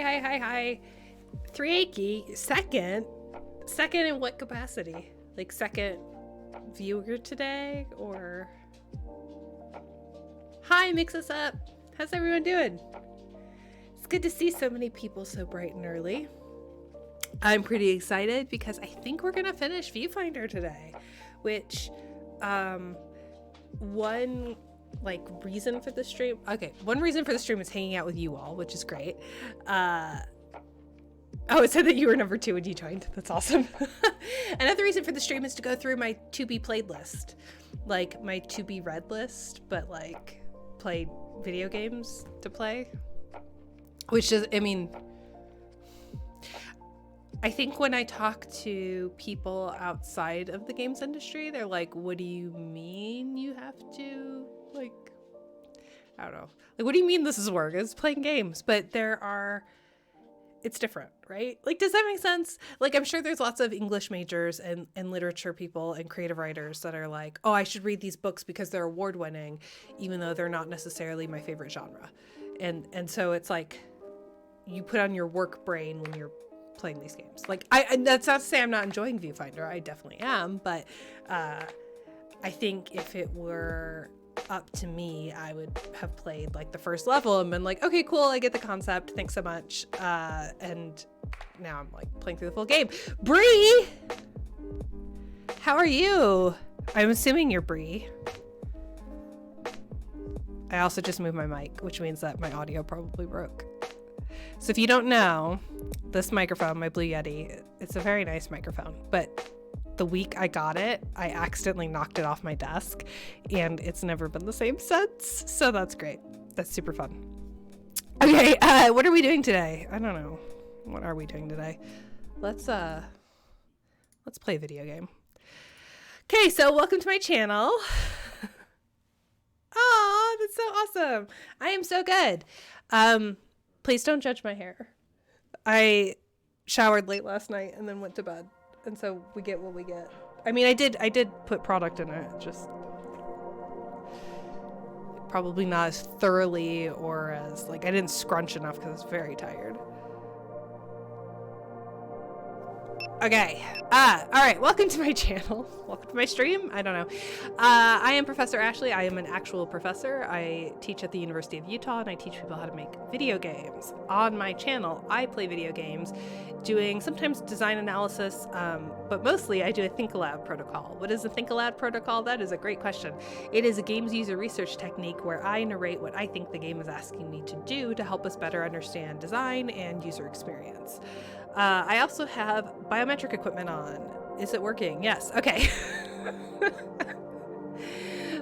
Hi. 3 second in what capacity? Like second viewer today, or hi, mix us up. How's everyone doing? It's good to see so many people so bright and early. I'm pretty excited because I think we're gonna finish Viewfinder today, which one reason for the stream. Okay, one reason for the stream is hanging out with you all, which is great. Oh, it said that you were number 2 when you joined. That's awesome. Another reason for the stream is to go through my to be played list, like my to be read list, but like played video games to play. Which is, I mean, I think when I talk to people outside of the games industry, they're like, what do you mean you have to, like, I don't know. Like, what do you mean this is work? It's playing games. But it's different, right? Like, does that make sense? Like, I'm sure there's lots of English majors and literature people and creative writers that are like, oh, I should read these books because they're award winning, even though they're not necessarily my favorite genre. And so it's like, you put on your work brain when you're playing these games. Like, that's not to say I'm not enjoying Viewfinder. I definitely am. But I think if it were up to me, I would have played like the first level and been like, okay, cool, I get the concept, thanks so much. And now I'm like playing through the full game. Bree, how are you? I'm assuming you're Bree. I also just moved my mic, which means that my audio probably broke. So if you don't know, this microphone, my Blue Yeti, it's a very nice microphone, but the week I got it, I accidentally knocked it off my desk, and it's never been the same since. So that's great. That's super fun. Okay, what are we doing today? I don't know. What are we doing today? Let's play a video game. Okay, so welcome to my channel. Oh, that's so awesome. I am so good. Please don't judge my hair. I showered late last night and then went to bed. And so we get what we get. I mean, I did put product in it, just probably not as thoroughly or as, like, I didn't scrunch enough because I was very tired. Okay. All right. Welcome to my channel. Welcome to my stream. I don't know. I am Professor Ashley. I am an actual professor. I teach at the University of Utah, and I teach people how to make video games. On my channel, I play video games, doing sometimes design analysis, but mostly I do a Think Aloud protocol. What is a Think Aloud protocol? That is a great question. It is a games user research technique where I narrate what I think the game is asking me to do to help us better understand design and user experience. I also have biometric equipment on. Is it working? Yes. Okay.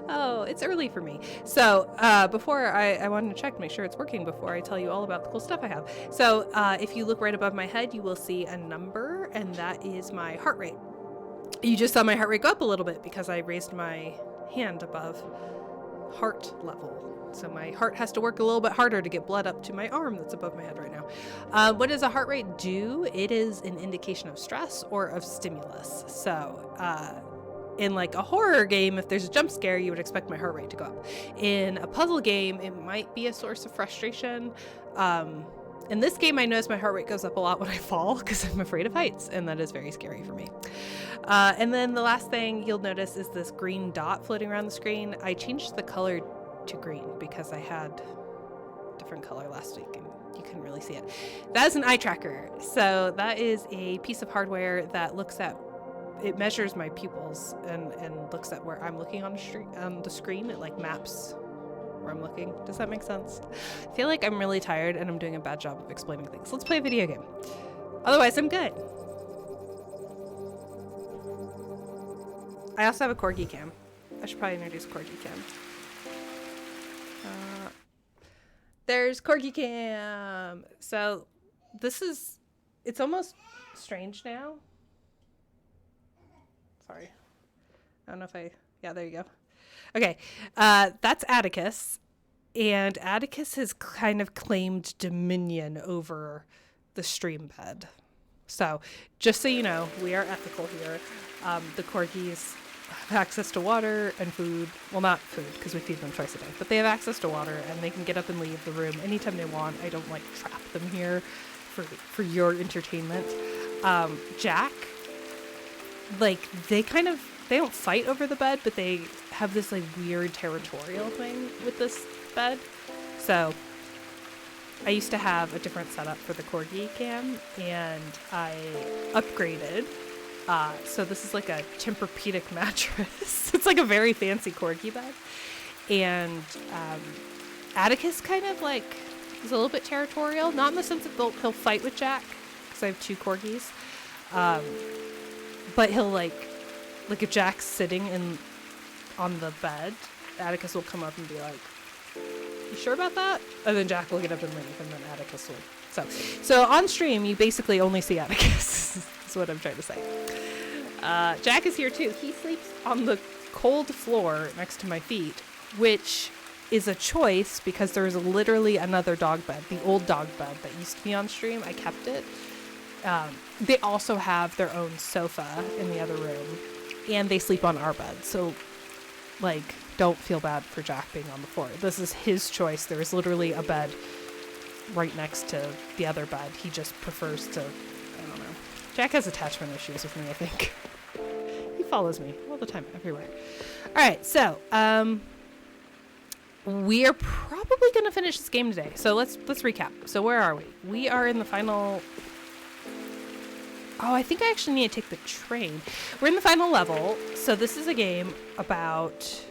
Oh, it's early for me. So before I wanted to check to make sure it's working before I tell you all about the cool stuff I have. So if you look right above my head, you will see a number, and that is my heart rate. You just saw my heart rate go up a little bit because I raised my hand above heart level. So my heart has to work a little bit harder to get blood up to my arm that's above my head right now. What does a heart rate do? It is an indication of stress or of stimulus. So in like a horror game, if there's a jump scare, you would expect my heart rate to go up. In a puzzle game, it might be a source of frustration. In this game, I notice my heart rate goes up a lot when I fall because I'm afraid of heights, and that is very scary for me. And then the last thing you'll notice is this green dot floating around the screen. I changed the color to green because I had a different color last week and you couldn't really see it. That is an eye tracker. So that is a piece of hardware that it measures my pupils and looks at where I'm looking on the screen. It like maps where I'm looking. Does that make sense? I feel like I'm really tired and I'm doing a bad job of explaining things. Let's play a video game. Otherwise, I'm good. I also have a corgi cam. I should probably introduce corgi cam. There's corgi cam. So it's almost strange now. Sorry. I don't know if yeah, there you go. Okay. That's Atticus. And Atticus has kind of claimed dominion over the stream bed. So just so you know, we are ethical here. The corgis have access to water and food. Well, not food, because we feed them twice a day, but they have access to water, and they can get up and leave the room anytime they want. I don't, like, trap them here for your entertainment. Jack, like, they don't fight over the bed, but they have this, like, weird territorial thing with this bed. So I used to have a different setup for the Corgi cam, and I upgraded. So this is like a Tempur-Pedic mattress. It's like a very fancy Corgi bed. And Atticus kind of, like, is a little bit territorial. Not in the sense that he'll fight with Jack, because I have 2 Corgis. But he'll, like if Jack's sitting on the bed, Atticus will come up and be like, "You sure about that?" And then Jack will get up and leave, and then Atticus will. So on stream, you basically only see Atticus. Is what I'm trying to say. Jack is here too. He sleeps on the cold floor next to my feet, which is a choice because there's literally another dog bed, the old dog bed that used to be on stream. I kept it. They also have their own sofa in the other room, and they sleep on our bed. So, like, don't feel bad for Jack being on the floor. This is his choice. There is literally a bed right next to the other bed. He just prefers to, I don't know. Jack has attachment issues with me, I think. He follows me all the time, everywhere. All right, so we are probably going to finish this game today. So let's recap. So where are we? We are in the final. Oh, I think I actually need to take the train. We're in the final level. So this is a game about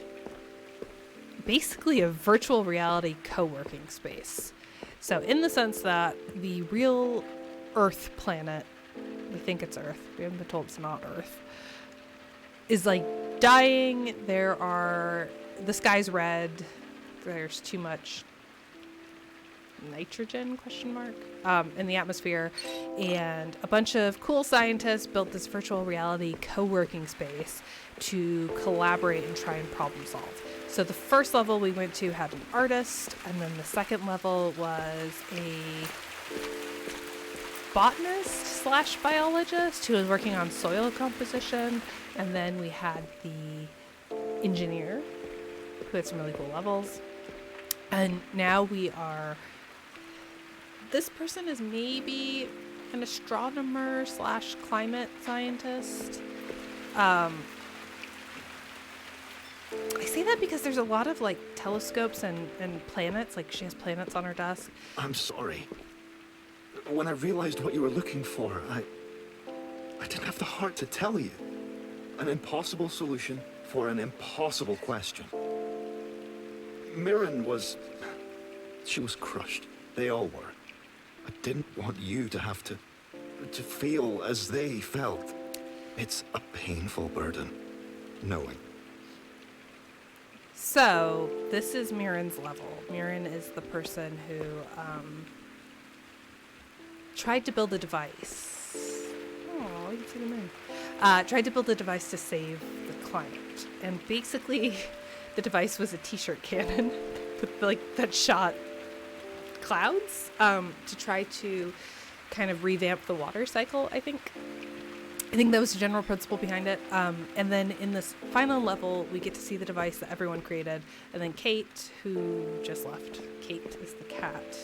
basically a virtual reality co-working space. So in the sense that the real Earth planet, we think it's Earth, we haven't been told it's not Earth, is like dying. The sky's red. There's too much nitrogen, in the atmosphere, and a bunch of cool scientists built this virtual reality co-working space to collaborate and try and problem solve. So the first level we went to had an artist, and then the second level was a botanist / biologist who was working on soil composition, and then we had the engineer who had some really cool levels, and now this person is maybe an astronomer / climate scientist. I say that because there's a lot of, like, telescopes and planets. Like, she has planets on her desk. I'm sorry. When I realized what you were looking for, I didn't have the heart to tell you. An impossible solution for an impossible question. Mirren she was crushed. They all were. I didn't want you to have to feel as they felt. It's a painful burden, knowing. So, this is Mirren's level. Mirren is the person who tried to build a device. Oh, you can see the moon. Tried to build a device to save the climate. And basically, the device was a t-shirt cannon that shot clouds to try to kind of revamp the water cycle, I think. I think that was the general principle behind it. And then in this final level, we get to see the device that everyone created. And then Kate, who just left, Kate is the cat,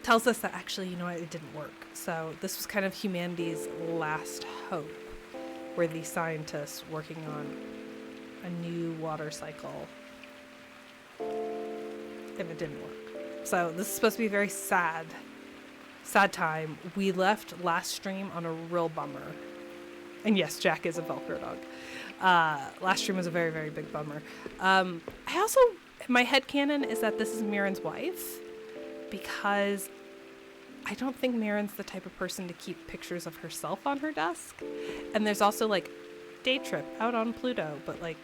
tells us that actually, it didn't work. So this was kind of humanity's last hope. Were these scientists working on a new water cycle. And it didn't work. So this is supposed to be a very sad time. We left last stream on a real bummer. And yes, Jack is a Velcro dog. Last stream was a very, very big bummer. My headcanon is that this is Mirren's wife, because I don't think Mirren's the type of person to keep pictures of herself on her desk. And there's also, like, day trip out on Pluto, but, like,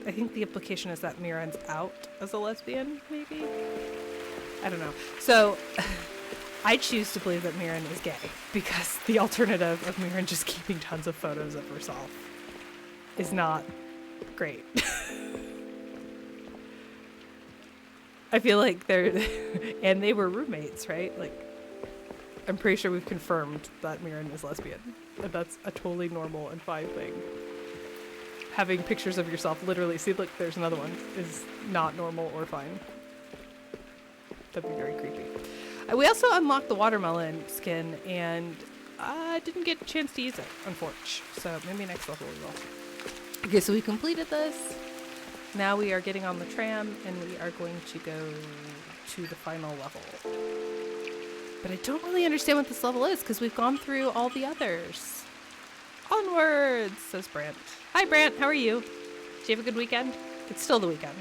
I think the implication is that Mirren's out as a lesbian, maybe? I don't know. So I choose to believe that Mirren is gay, because the alternative of Mirren just keeping tons of photos of herself is not great. I feel like and they were roommates, right? Like, I'm pretty sure we've confirmed that Mirren is lesbian. And that's a totally normal and fine thing having pictures of yourself literally, see, look, there's another one, is not normal or fine. That'd be very creepy. We also unlocked the watermelon skin, and I didn't get a chance to use it, unfortunately. So maybe next level we will. Okay, so we completed this. Now we are getting on the tram, and we are going to go to the final level. But I don't really understand what this level is, because we've gone through all the others. Onwards, says Brant. Hi, Brant. How are you? Did you have a good weekend? It's still the weekend.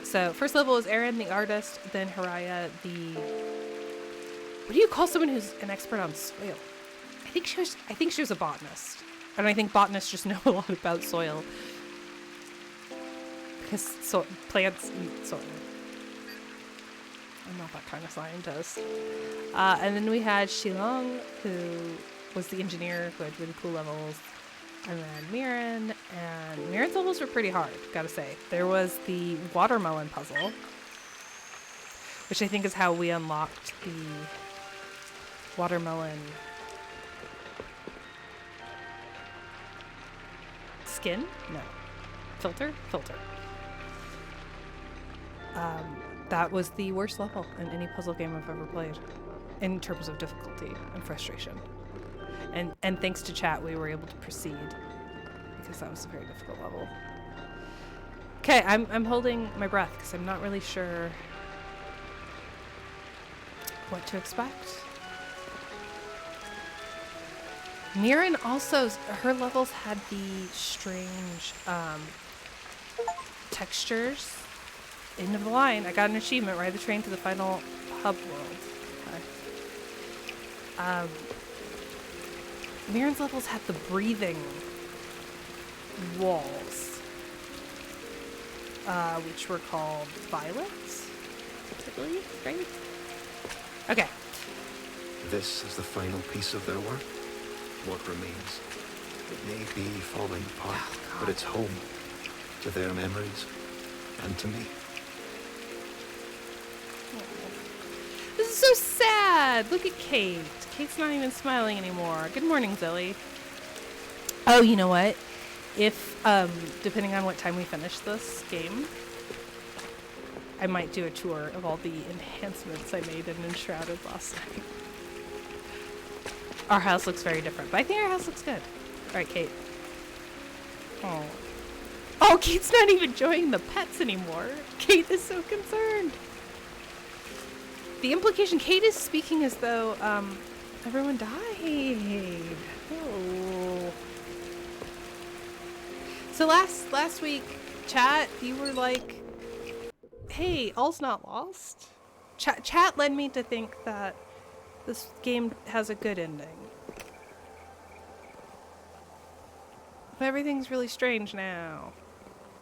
So first level is Aaron, the artist. Then Haraya, the... What do you call someone who's an expert on soil? I think she was a botanist. And I think botanists just know a lot about soil. Because plants eat soil. I'm not that kind of scientist. And then we had Shilong, who was the engineer, who had really cool levels. And then Mirren, and Mirren's levels were pretty hard, gotta say. There was the watermelon puzzle, which I think is how we unlocked the watermelon skin? No. Filter? Filter. That was the worst level in any puzzle game I've ever played, in terms of difficulty and frustration. And thanks to chat, we were able to proceed, because that was a very difficult level. Okay, I'm holding my breath because I'm not really sure what to expect. Mirren also, her levels had the strange textures. End of the line. I got an achievement. Ride the train to the final hub world. Okay. Mirren's levels had the breathing walls, which were called violets, I believe, right? Okay. This is the final piece of their work. What remains? It may be falling apart, but it's home to their memories and to me. This is so sad. Look at Kate. Kate's not even smiling anymore. Good morning, Zilly. Oh, you know what? If, depending on what time we finish this game, I might do a tour of all the enhancements I made in Enshrouded last night. Our house looks very different, but I think our house looks good. All right, Kate. Oh. Oh, Kate's not even enjoying the pets anymore. Kate is so concerned. The implication, Kate is speaking as though, everyone died. Oh. So last week, chat, you were like, hey, all's not lost. Chat led me to think that this game has a good ending. But everything's really strange now.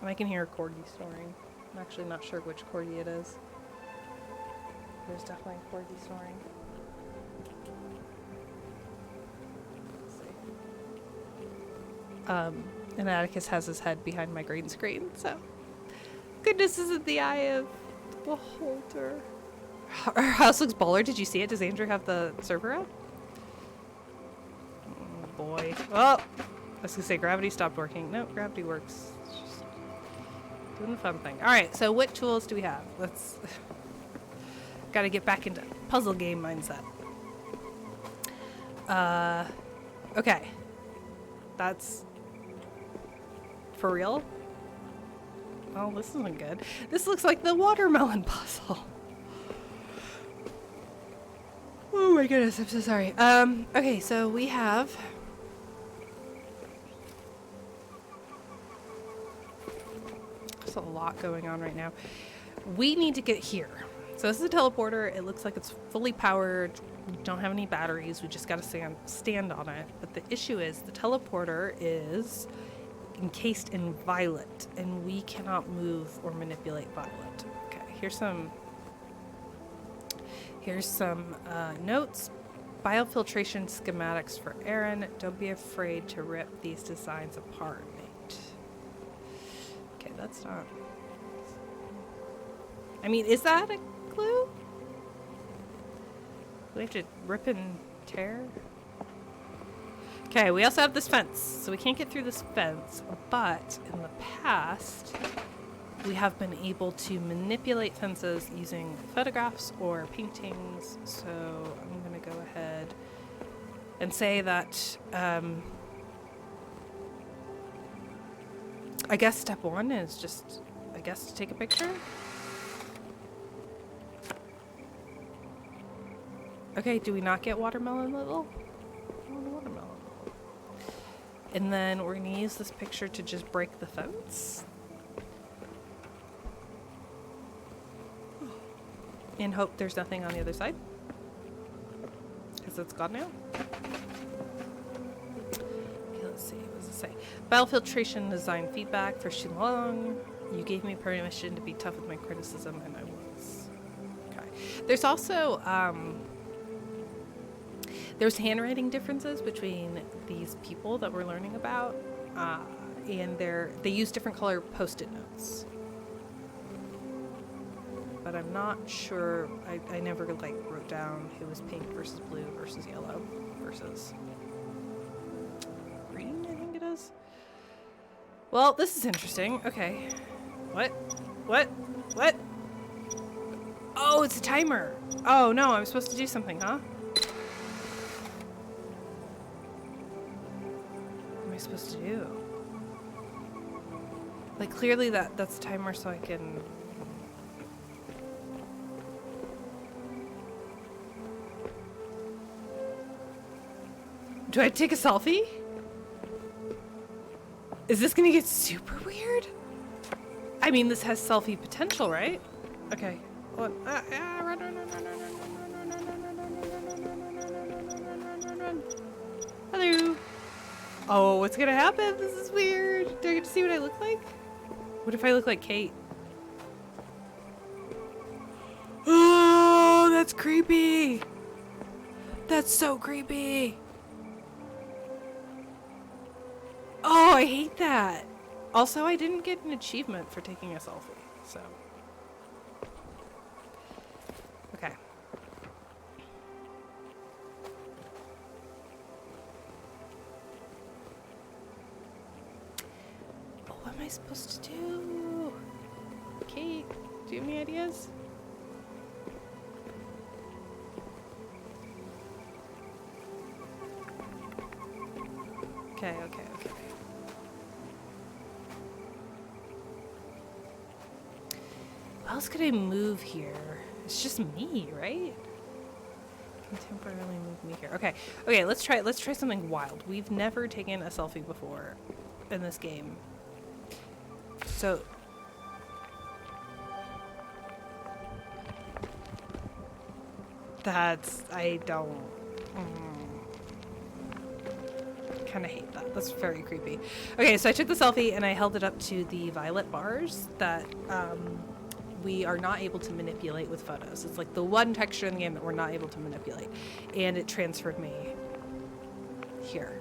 And I can hear Corgi snoring. I'm actually not sure which Corgi it is. There's definitely a Corgi snoring. Let's see. And Atticus has his head behind my green screen, so... Goodness isn't the eye of the beholder. Our house looks baller. Did you see it? Does Andrew have the server up? Oh, boy. Oh! I was gonna say gravity stopped working. No, gravity works. It's just doing the fun thing. Alright, so what tools do we have? Let's... Gotta get back into puzzle game mindset. Okay. That's... For real? Oh, this isn't good. This looks like the watermelon puzzle. Oh my goodness, I'm so sorry. Okay, so we have... There's a lot going on right now. We need to get here. So this is a teleporter. It looks like it's fully powered. We don't have any batteries. We just gotta stand on it. But the issue is the teleporter is encased in violet, and we cannot move or manipulate violet. Okay, here's some notes. Biofiltration schematics for Aaron. Don't be afraid to rip these designs apart, mate. Okay, that's not... I mean, is that a clue? Do we have to rip and tear? Okay, we also have this fence, so we can't get through this fence, but in the past, we have been able to manipulate fences using photographs or paintings, so I'm going to go ahead and say that, I guess step one is just, I guess, to take a picture. Okay, do we not get watermelon little? I want a watermelon. And then we're gonna use this picture to just break the fence. And hope there's nothing on the other side. Because it's gone now. Okay, let's see. What does it say? Biofiltration design feedback for Shilong. You gave me permission to be tough with my criticism, and I was. Okay. There's also, there's handwriting differences between these people that we're learning about, and they use different color post-it notes. But I'm not sure. I never like wrote down it was pink versus blue versus yellow versus green. I think it is. Well, this is interesting. Okay, what? Oh, it's a timer. Oh no, I'm supposed to do something, huh? What am I supposed to do? Like clearly that's a timer so I can. Do I take a selfie? Is this gonna get super weird? I mean, this has selfie potential, right? Okay. Run. Hello. Oh, what's gonna happen? This is weird. Do I get to see what I look like? What if I look like Kate? Oh, that's creepy. That's so creepy. Oh, I hate that. Also, I didn't get an achievement for taking a selfie, so. Okay. Oh, what am I supposed to do? Kate, do you have any ideas? Okay. How else could I move here? It's just me, right? Can temporarily move me here. Okay, let's try something wild. We've never taken a selfie before in this game. So I don't kind of hate that. That's very creepy. Okay, so I took the selfie and I held it up to the violet bars that we are not able to manipulate with photos. It's like the one texture in the game that we're not able to manipulate. And it transferred me here.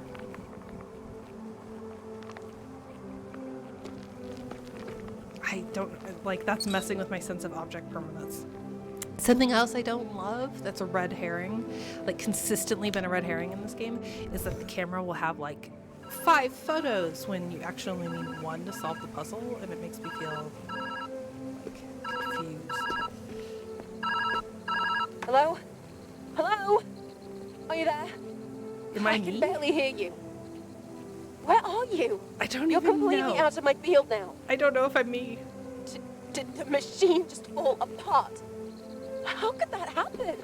I don't, like, that's messing with my sense of object permanence. Something else I don't love that's a red herring, like consistently been a red herring in this game, is that the camera will have like 5 photos when you actually only need 1 to solve the puzzle, and it makes me feel confused. Hello? Hello? Are you there? Am I can me? barely hear you. Where are you? I don't You're even completely know. out of my field now. I don't know if I'm me. Did the machine just fall apart? How could that happen?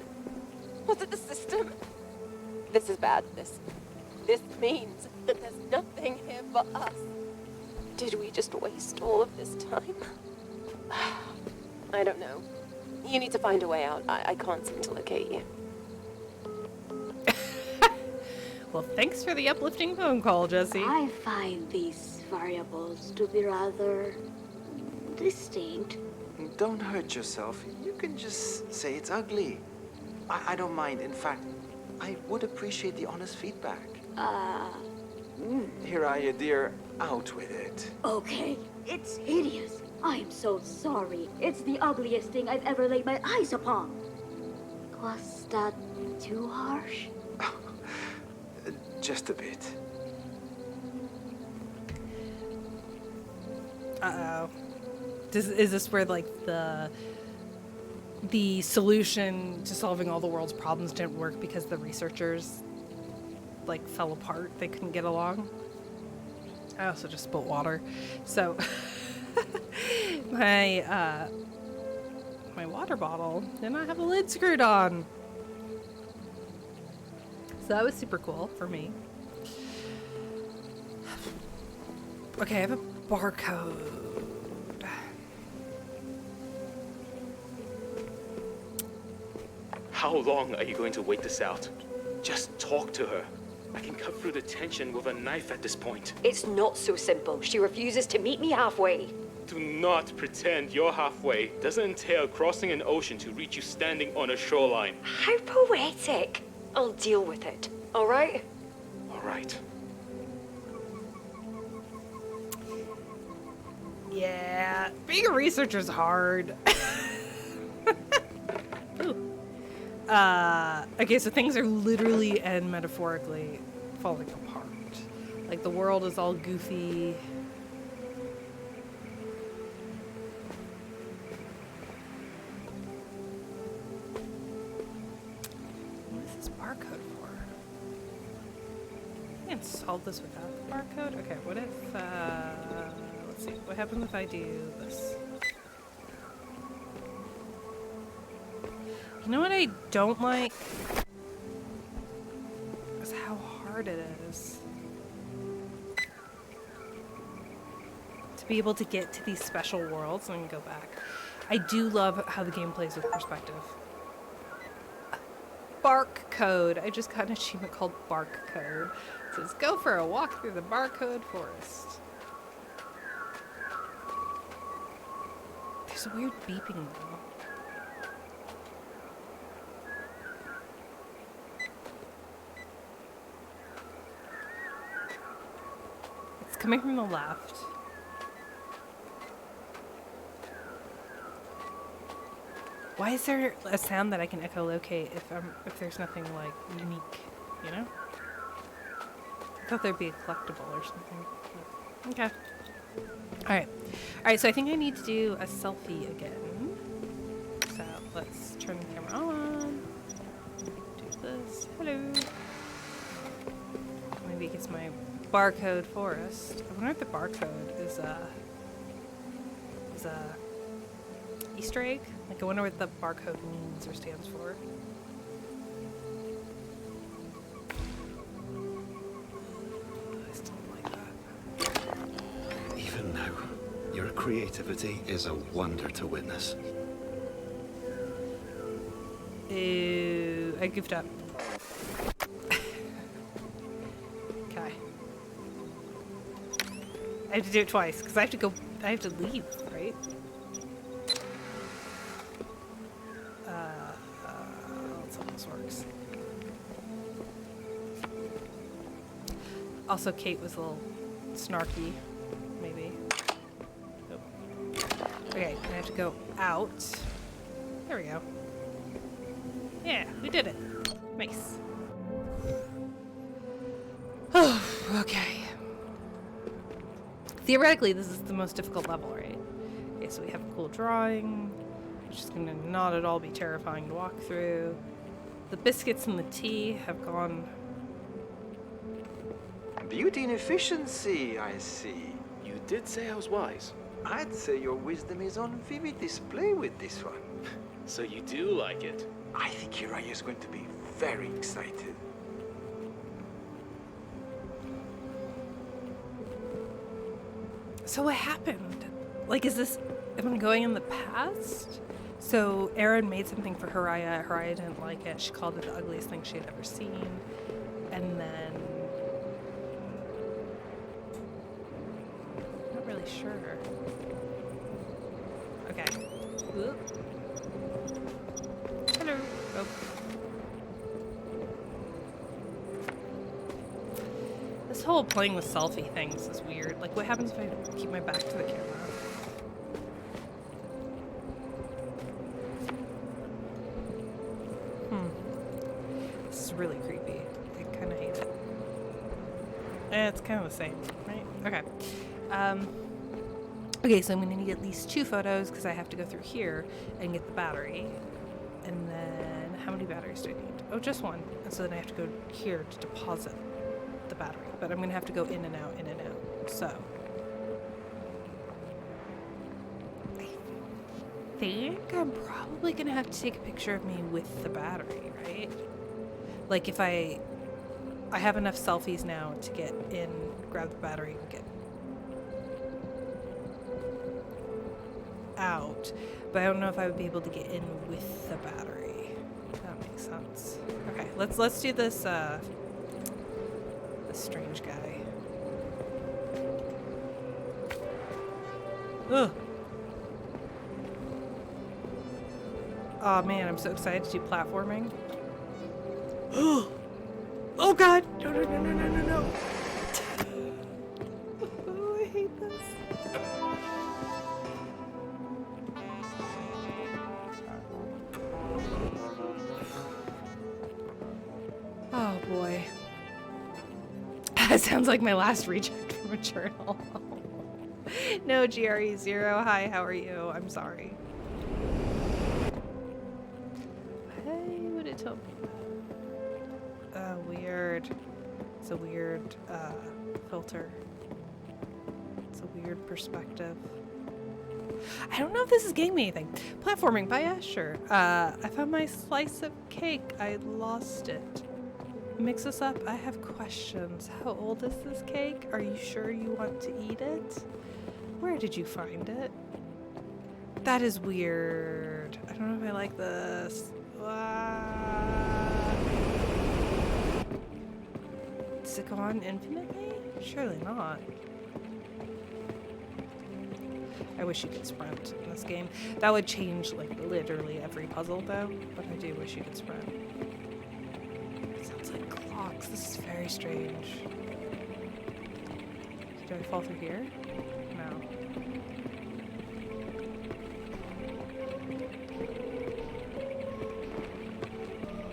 Was it the system? This is bad. This means that there's nothing here for us. Did we just waste all of this time? I don't know. You need to find a way out. I can't seem to locate you. Well, thanks for the uplifting phone call, Jesse. I find these variables to be rather distinct. Don't hurt yourself. You can just say it's ugly. I don't mind. In fact, I would appreciate the honest feedback. Here I, dear, out with it. Okay, it's hideous. I'm so sorry. It's the ugliest thing I've ever laid my eyes upon. Was that too harsh? Just a bit. Uh-oh. Is this where, like, the solution to solving all the world's problems didn't work because the researchers, like, fell apart? They couldn't get along? I also just spilt water. So, my water bottle did not have the lid screwed on. So that was super cool for me. Okay, I have a barcode. How long are you going to wait this out? Just talk to her. I can cut through the tension with a knife at this point. It's not so simple. She refuses to meet me halfway. Do not pretend you're halfway. Doesn't entail crossing an ocean to reach you standing on a shoreline. How poetic. I'll deal with it, all right? All right. Yeah, being a researcher's hard. Ooh. Okay, so things are literally and metaphorically falling apart. Like, the world is all goofy. What is this barcode for? I can solve this without the barcode? Okay, what if, let's see, what happens if I do this? You know what I don't like? Is how hard it is to be able to get to these special worlds and then go back. I do love how the game plays with perspective. Bark code. I just got an achievement called Bark Code. It says, go for a walk through the barcode forest. There's a weird beeping though. It's coming from the left. Why is there a sound that I can echolocate if there's nothing like unique, you know? I thought there'd be a collectible or something. Okay. Alright, so I think I need to do a selfie again. So let's turn the camera on. Do this. Hello. Maybe it gets my barcode forest. I wonder if the barcode is a Easter egg? Like, I wonder what the barcode means or stands for. I still don't like that. Even now, your creativity is a wonder to witness. Ew, I goofed up. Okay. I have to do it twice, because I have to leave, right? Let's hope this works. Also, Kate was a little snarky, maybe. Nope. Okay, I have to go out. There we go. Yeah, we did it. Nice. Oh, okay. Theoretically, this is the most difficult level, right? Okay, so we have a cool drawing, which is going to not at all be terrifying to walk through. The biscuits and the tea have gone... Beauty and efficiency, I see. You did say I was wise. I'd say your wisdom is on vivid display with this one. So you do like it. I think Hiraya is going to be very excited. So what happened? Like, is this... Am I going in the past? So Erin made something for Hiraya. Hiraya didn't like it. She called it the ugliest thing she had ever seen. And then... Not really sure. Okay. Oop. Hello. Oh. This whole playing with selfie things is weird. Like, what happens if I keep my back to the camera? This is really creepy. I kind of hate it. It's kind of the same, right? Okay. Okay, so I'm going to need at least 2 photos because I have to go through here and get the battery. And then, how many batteries do I need? Oh, just 1. And so then I have to go here to deposit the battery. But I'm going to have to go in and out, in and out. So, I think I'm probably going to have to take a picture of me with the battery, right? Like if I have enough selfies now to get in, grab the battery, and get out, but I don't know if I would be able to get in with the battery. That makes sense. Okay, let's do this strange guy. Ugh. Oh man, I'm so excited to do platforming. Oh god! No, no, no, no, no, no, no. Oh, I hate this. Oh boy. That sounds like my last reject from a journal. No, GRE0. Hi, how are you? I'm sorry. Why would it tell me that? Weird. It's a weird filter. It's a weird perspective. I don't know if this is getting me anything. Platforming by Asher. I found my slice of cake. I lost it. Mix this up. I have questions. How old is this cake? Are you sure you want to eat it? Where did you find it? That is weird. I don't know if I like this. Does it go on infinitely? Surely not. I wish you could sprint in this game. That would change like literally every puzzle though, but I do wish you could sprint. It sounds like clocks. This is very strange. Do I fall through here? No.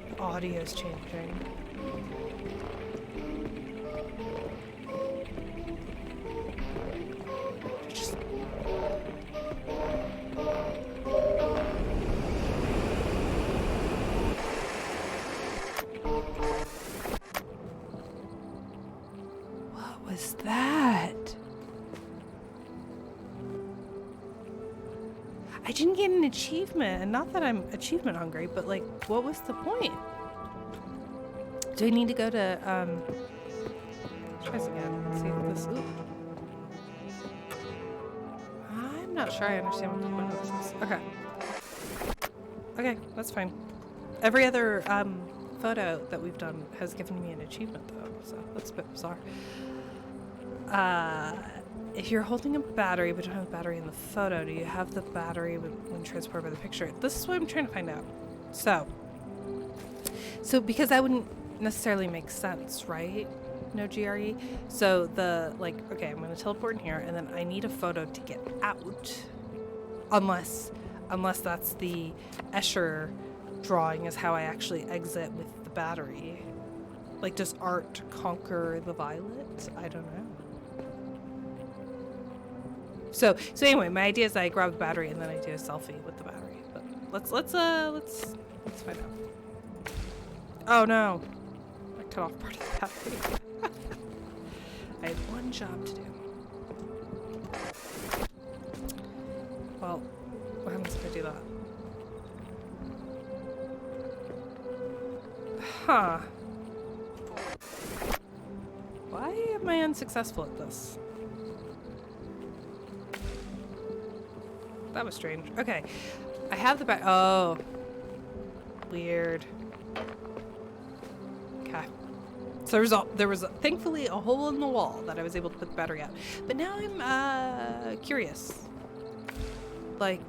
The audio's changing. What was that? I didn't get an achievement, and not that I'm achievement hungry, but like, what was the point? Do I need to go to, try this again, let's see what this, ooh. I'm not sure I understand what the point of this is. Okay. Okay, that's fine. Every other, photo that we've done has given me an achievement though, so that's a bit bizarre. If you're holding a battery but don't have a battery in the photo, do you have the battery when transported by the picture? This is what I'm trying to find out. So because that wouldn't necessarily make sense, right? No GRE. So okay, I'm gonna teleport in here, and then I need a photo to get out, unless that's the Escher drawing is how I actually exit with the battery. Like, does art conquer the violet? I don't know. So anyway, my idea is I grab the battery and then I do a selfie with the battery. But let's find out. Oh no, I cut off part of the battery. I have one job to do. Well, what happens if I do that? Huh. Why am I unsuccessful at this? That was strange. Okay. I have the oh. Weird. Okay. So there was thankfully a hole in the wall that I was able to put the battery out. But now I'm curious. Like,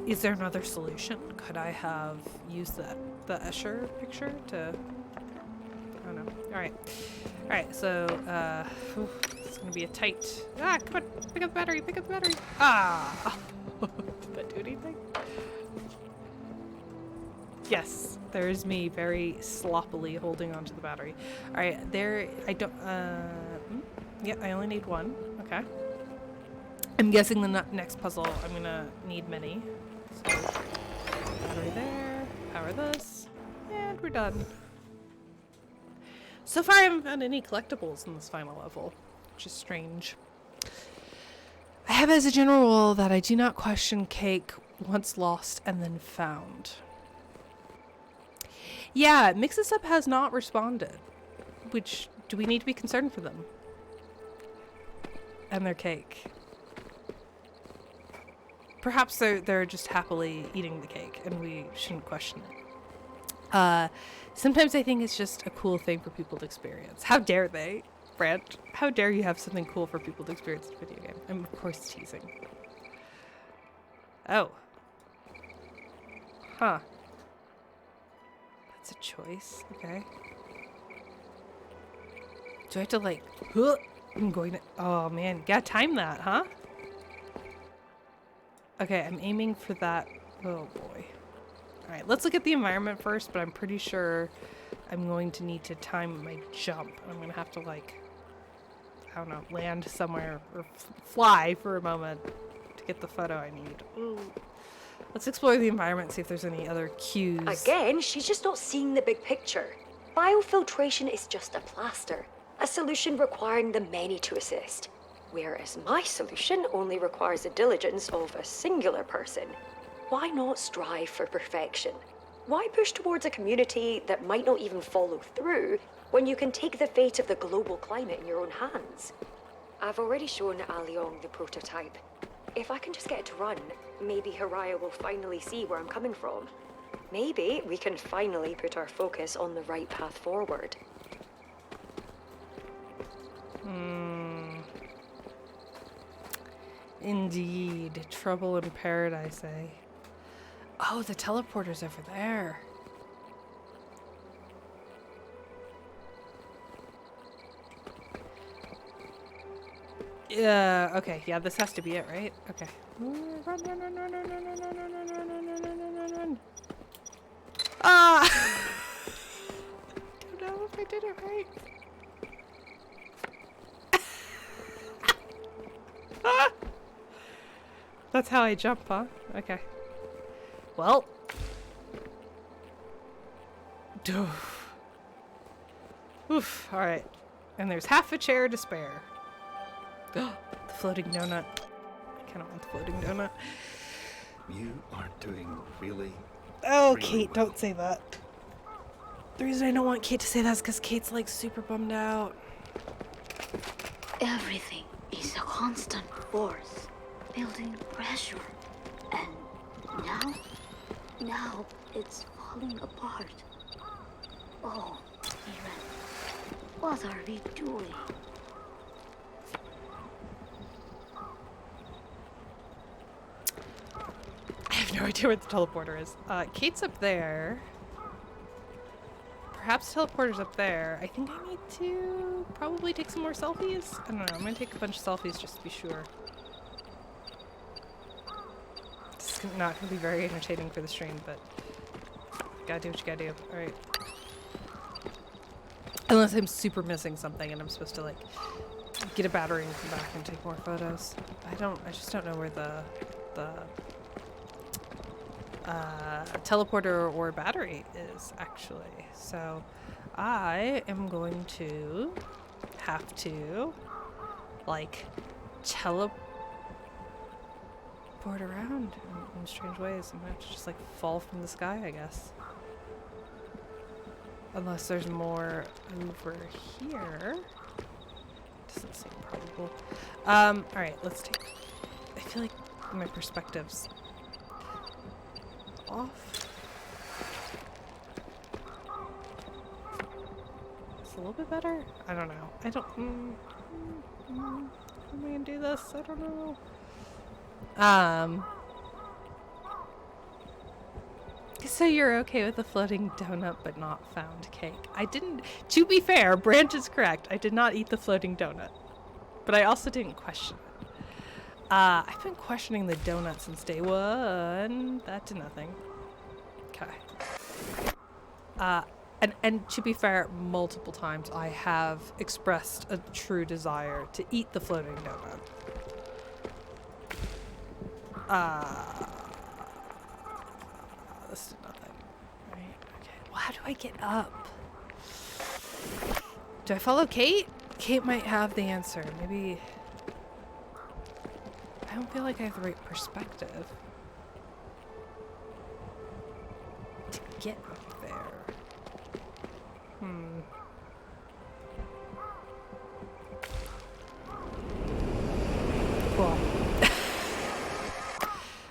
is there another solution? Could I have used the Escher picture to... I don't know. Alright, so, it's gonna be a tight... Ah, come on! Pick up the battery! Pick up the battery! Ah! Did that do anything? Yes, there's me very sloppily holding onto the battery. All right, there, I don't, yeah, I only need one. Okay. I'm guessing the next puzzle, I'm gonna need many. So, battery there, power this, and we're done. So far, I haven't found any collectibles in this final level, which is strange. I have as a general rule that I do not question cake once lost and then found. Yeah, Mix This Up has not responded. Which, do we need to be concerned for them? And their cake. Perhaps they're just happily eating the cake and we shouldn't question it. Sometimes I think it's just a cool thing for people to experience. How dare they, Brent? How dare you have something cool for people to experience in a video game? I'm of course teasing. Oh. Huh. That's a choice, okay. Do I have to like, I'm going to, oh man, gotta time that, huh? Okay, I'm aiming for that, oh boy. All right, let's look at the environment first, but I'm pretty sure I'm going to need to time my jump. I'm gonna have to like, I don't know, land somewhere or fly for a moment to get the photo I need. Ooh. Let's explore the environment, see if there's any other cues. Again, she's just not seeing the big picture. Biofiltration is just a plaster, a solution requiring the many to assist. Whereas my solution only requires the diligence of a singular person. Why not strive for perfection? Why push towards a community that might not even follow through when you can take the fate of the global climate in your own hands? I've already shown Aliong the prototype. If I can just get it to run, maybe Haraya will finally see where I'm coming from. Maybe we can finally put our focus on the right path forward. Indeed. Trouble in paradise, eh? Oh, the teleporter's over there. Yeah, okay. Yeah, this has to be it, right? Okay. Run, run, run, run, run, run, run, run, run, run, run, run, run, run, run. Ah! I don't know if I did it right. Ah! That's how I jump, huh? Okay. Well. Oof. Oof. Alright. And there's half a chair to spare. The floating donut. I kind of want the floating donut. You are doing really. Oh, really Kate, well. don't say that. The reason I don't want Kate to say that is because Kate's like super bummed out. Everything is a constant force, building pressure. And now it's falling apart. Oh, Eren, what are we doing? I have no idea where the teleporter is. Kate's up there. Perhaps teleporter's up there. I think I need to probably take some more selfies. I don't know. I'm gonna take a bunch of selfies just to be sure. It's not gonna be very entertaining for the stream, but gotta do what you gotta do. All right. Unless I'm super missing something and I'm supposed to like get a battery and come back and take more photos. I just don't know where the teleporter or battery is actually. So I am going to have to like teleport around in strange ways. I'm gonna have to just like fall from the sky, I guess. Unless there's more over here. Doesn't seem probable. Alright, let's take... I feel like my perspective's off. It's a little bit better? I don't know. I don't... how am I gonna do this? I don't know. So you're okay with the floating donut but not found cake. I didn't... To be fair, Branch is correct. I did not eat the floating donut. But I also didn't question it. I've been questioning the donut since day one. That did nothing. Okay. And to be fair, multiple times I have expressed a true desire to eat the floating donut. This did nothing. Right? Okay. Well, how do I get up? Do I follow Kate? Kate might have the answer. Maybe. I don't feel like I have the right perspective to get up there. Cool.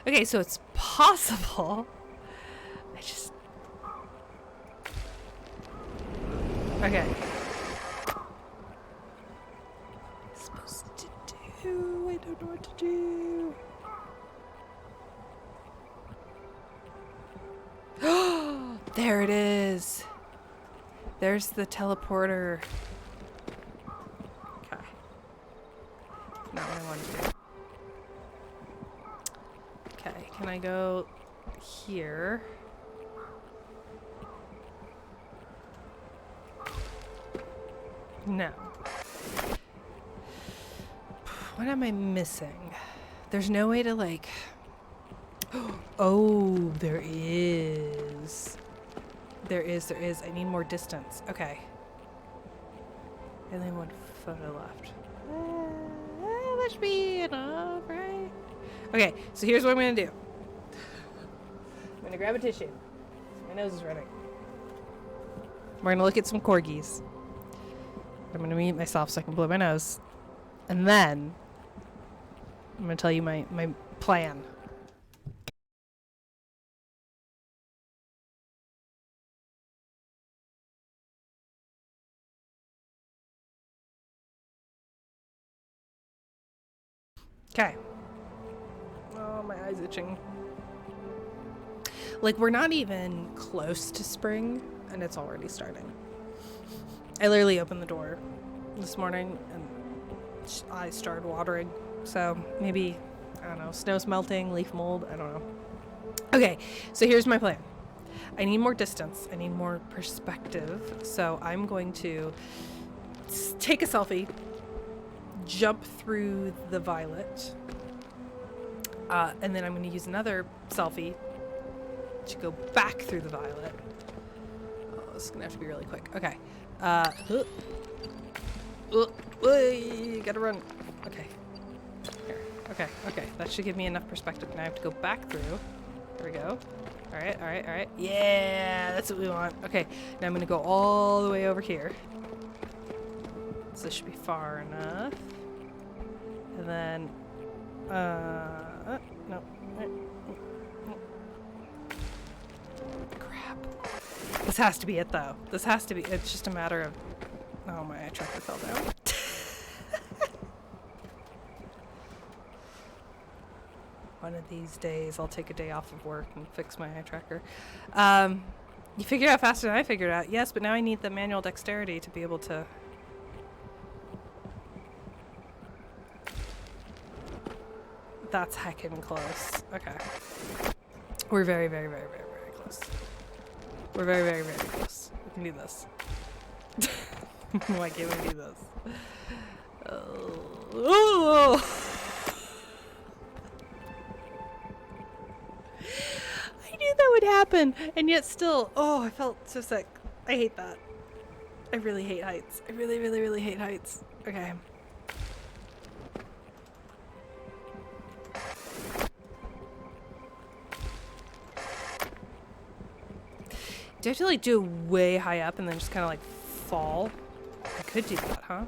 Okay, so it's possible. I just... Okay. Supposed to do... I don't know what to do. There it is. There's the teleporter. Okay. Not what I wanted to do. Okay, can I go here? No. What am I missing? There's no way to like... Oh, there is. There is. I need more distance. Okay. Only 1 photo left. That should be enough, right? Okay, so here's what I'm gonna do. I'm gonna grab a tissue. My nose is running. We're gonna look at some corgis. I'm gonna mute myself so I can blow my nose. And then I'm gonna tell you my plan. Okay. Oh, my eye's itching. Like, we're not even close to spring, and it's already starting. I literally opened the door this morning, and I started watering. So, maybe, I don't know, snow's melting, leaf mold, I don't know. Okay, so here's my plan. I need more distance. I need more perspective. So, I'm going to take a selfie, jump through the violet, and then I'm going to use another selfie to go back through the violet. Oh, this is going to have to be really quick. Okay. Gotta run. Okay. Here. Okay. That should give me enough perspective. Now I have to go back through. There we go. All right. Yeah, that's what we want. Okay. Now I'm going to go all the way over here. So this should be far enough. And then, no. Crap. This has to be it, though. This has to be, it's just a matter of, oh, my eye tracker fell down. One of these days, I'll take a day off of work and fix my eye tracker. You figured it out faster than I figured it out. Yes, but now I need the manual dexterity to be able to... That's heckin' close. Okay. We're very, very, very, very, very close. We're very, very, very close. We can do this. Why can't we do this? Oh. I knew that would happen, and yet still, oh, I felt so sick. I hate that. I really hate heights. I really, really, really hate heights. Okay. Do I have to like do it way high up and then just kind of like fall? I could do that, huh?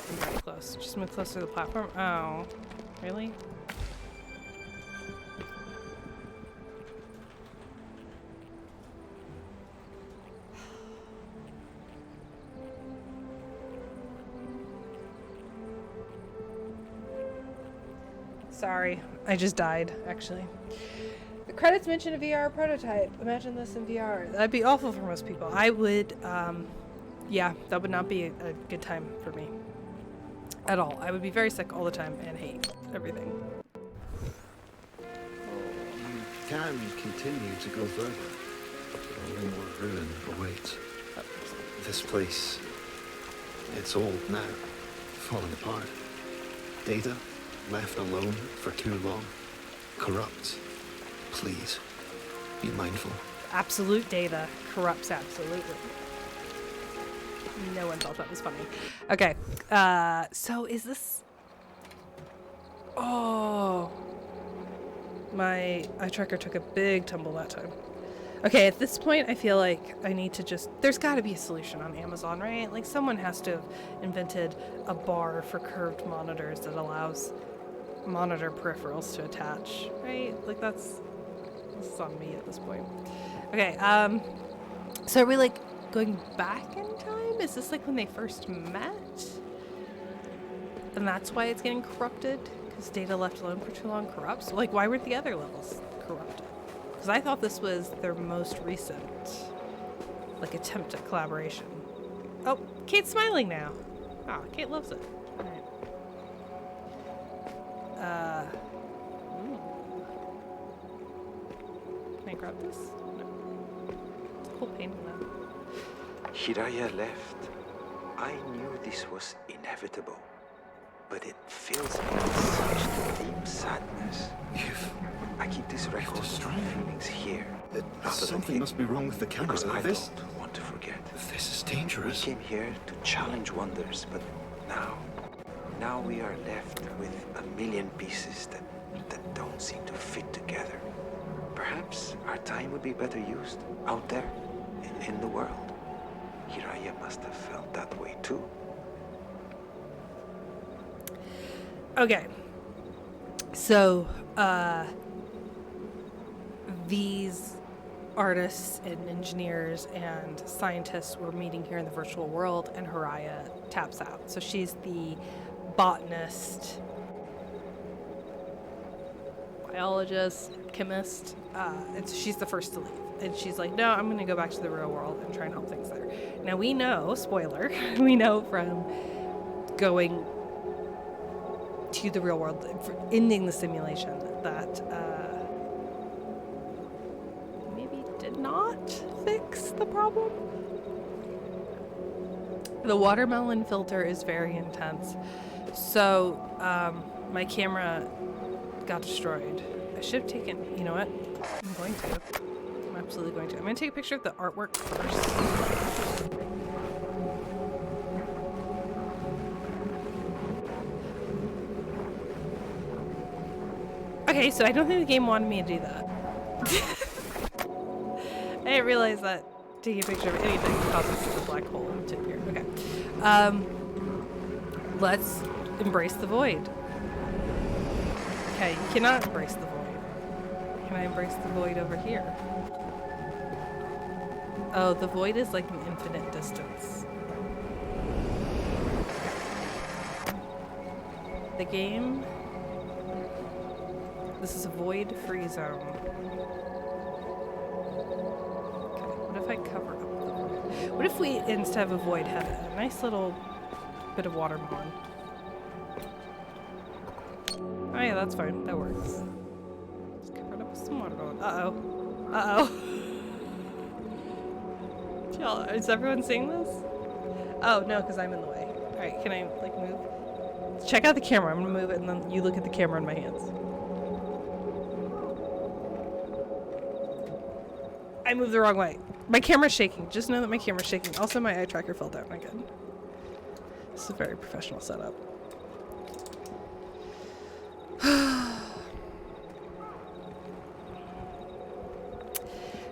I'm very close. Just move closer to the platform. Oh, really? Sorry, I just died, actually. The credits mention a VR prototype. Imagine this in VR. That'd be awful for most people. I would, yeah, that would not be a good time for me. at all. I would be very sick all the time and hate everything. You can continue to go further, but only more ruin awaits. This place, it's old now, falling apart. Data, left alone for too long, corrupts. Please, be mindful. Absolute data corrupts absolutely. No one thought that was funny. Okay, so is this... Oh, my eye tracker took a big tumble that time. Okay, at this point, I feel like I need to just... There's got to be a solution on Amazon, right? Like, someone has to have invented a bar for curved monitors that allows monitor peripherals to attach, right? Like, this is on me at this point. Okay, so are we, like, going back in time? Is this, like, when they first met? And that's why it's getting corrupted? Because data left alone for too long corrupts? Like, why weren't the other levels corrupted? Because I thought this was their most recent, like, attempt at collaboration. Oh, Kate's smiling now. Ah, Kate loves it. All right. Ooh. Can I grab this? No. It's a cool painting though. Hiraya left. I knew this was inevitable, but it fills me with such deep sadness. I keep this record of my feelings here. Something must be wrong with the camera. Because I This don't want to forget. is We dangerous. came here to challenge wonders, but now we are left with a million pieces that don't seem to fit together. Perhaps our time would be better used out there in the world. Hiraya must have felt that way too. Okay. So, these artists and engineers and scientists were meeting here in the virtual world, and Hiraya taps out. So she's the botanist, biologist, chemist, and so she's the first to leave. And she's like, no, I'm going to go back to the real world and try and help things there. Now, we know, spoiler, we know from going to the real world, ending the simulation, that maybe did not fix the problem. The watermelon filter is very intense. So, my camera got destroyed. I should have taken, you know what? I'm going to. I'm absolutely going to. I'm going to take a picture of the artwork first. Okay, so I don't think the game wanted me to do that. I didn't realize that taking a picture of anything causes a black hole to appear. Okay. Let's embrace the void. Okay, you cannot embrace the void. Can I embrace the void over here? Oh, the void is like an infinite distance. The game... This is a void-free zone. Okay, what if I cover up the void? What if we, instead of a void, had a nice little bit of watermelon? Oh yeah, that's fine. That works. Just cover it up with some watermelon. Uh-oh. Uh-oh. Y'all, is everyone seeing this? Oh, no, because I'm in the way. Alright, can I, like, move? Check out the camera. I'm gonna move it, and then you look at the camera in my hands. I moved the wrong way. My camera's shaking. Just know that my camera's shaking. Also, my eye tracker fell down again. This is a very professional setup.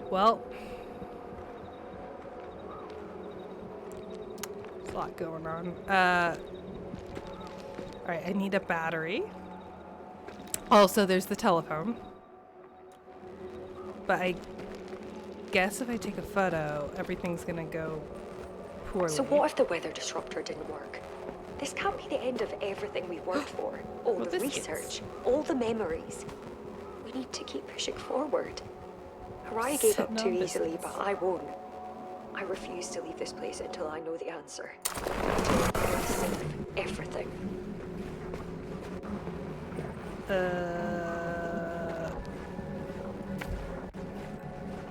Well, there's a lot going on. Alright, I need a battery. Also, there's the telephone. But I guess if I take a photo, everything's gonna go poorly. So what if the weather disruptor didn't work? This can't be the end of everything we've worked for. All Well, the biscuits. research, all the memories. We need to keep pushing forward. Haraya gave up too easily, biscuits. but I won't. I refuse to leave this place until I know the answer. Until I save everything.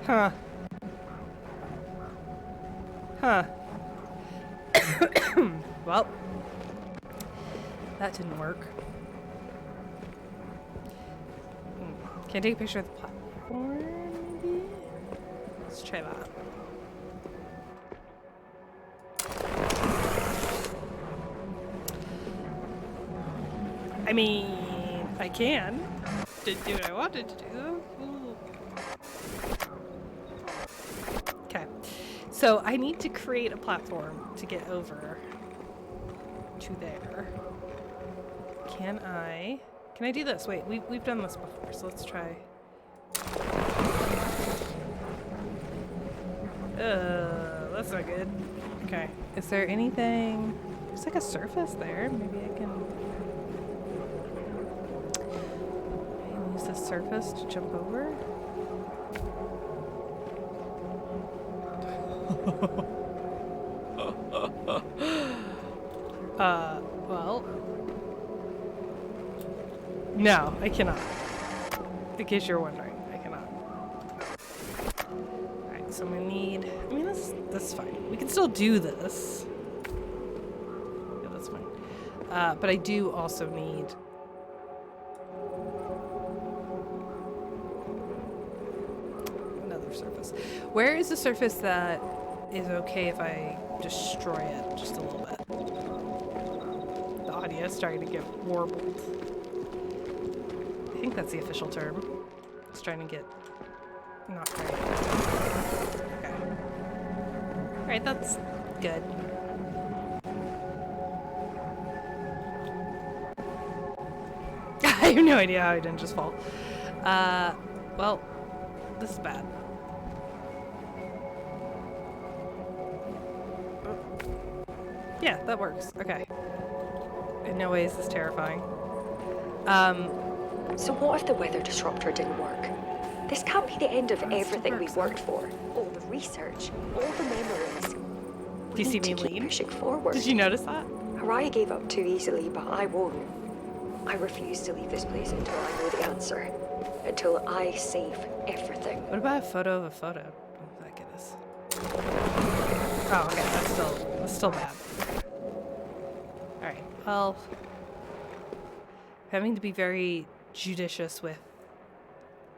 Huh. Huh. Well, that didn't work. Can I take a picture of the platform, maybe? Let's try that. I mean, I can. Didn't do what I wanted to do. Ooh. Okay. So I need to create a platform to get over to there. Can I do this? Wait, we've done this before, so let's try. That's not good. Okay. Is there anything? There's like a surface there. Maybe I can use this surface to jump over. Well. No, I cannot. In case you're wondering, I cannot. Alright, so I'm gonna need... I mean, this is fine. We can still do this. Yeah, that's fine. But I do also need... another surface. Where is the surface that is okay if I destroy it just a little bit? The audio is starting to get warbled. I think that's the official term. It's trying to get not great. Okay. Alright, that's good. I have no idea how I didn't just fall. Well, this is bad. Yeah, that works. Okay. In no way is this terrifying. So what if the weather disruptor didn't work? This can't be the end of everything we worked for. All the research, all the memories. Do you see me keep lean? pushing forward. Did you notice that? Araya gave up too easily, but I won't. I refuse to leave this place until I know the answer. Until I save everything. What about a photo of a photo? Oh, thank goodness. Oh, okay, that's still bad. Alright, well... having to be very judicious with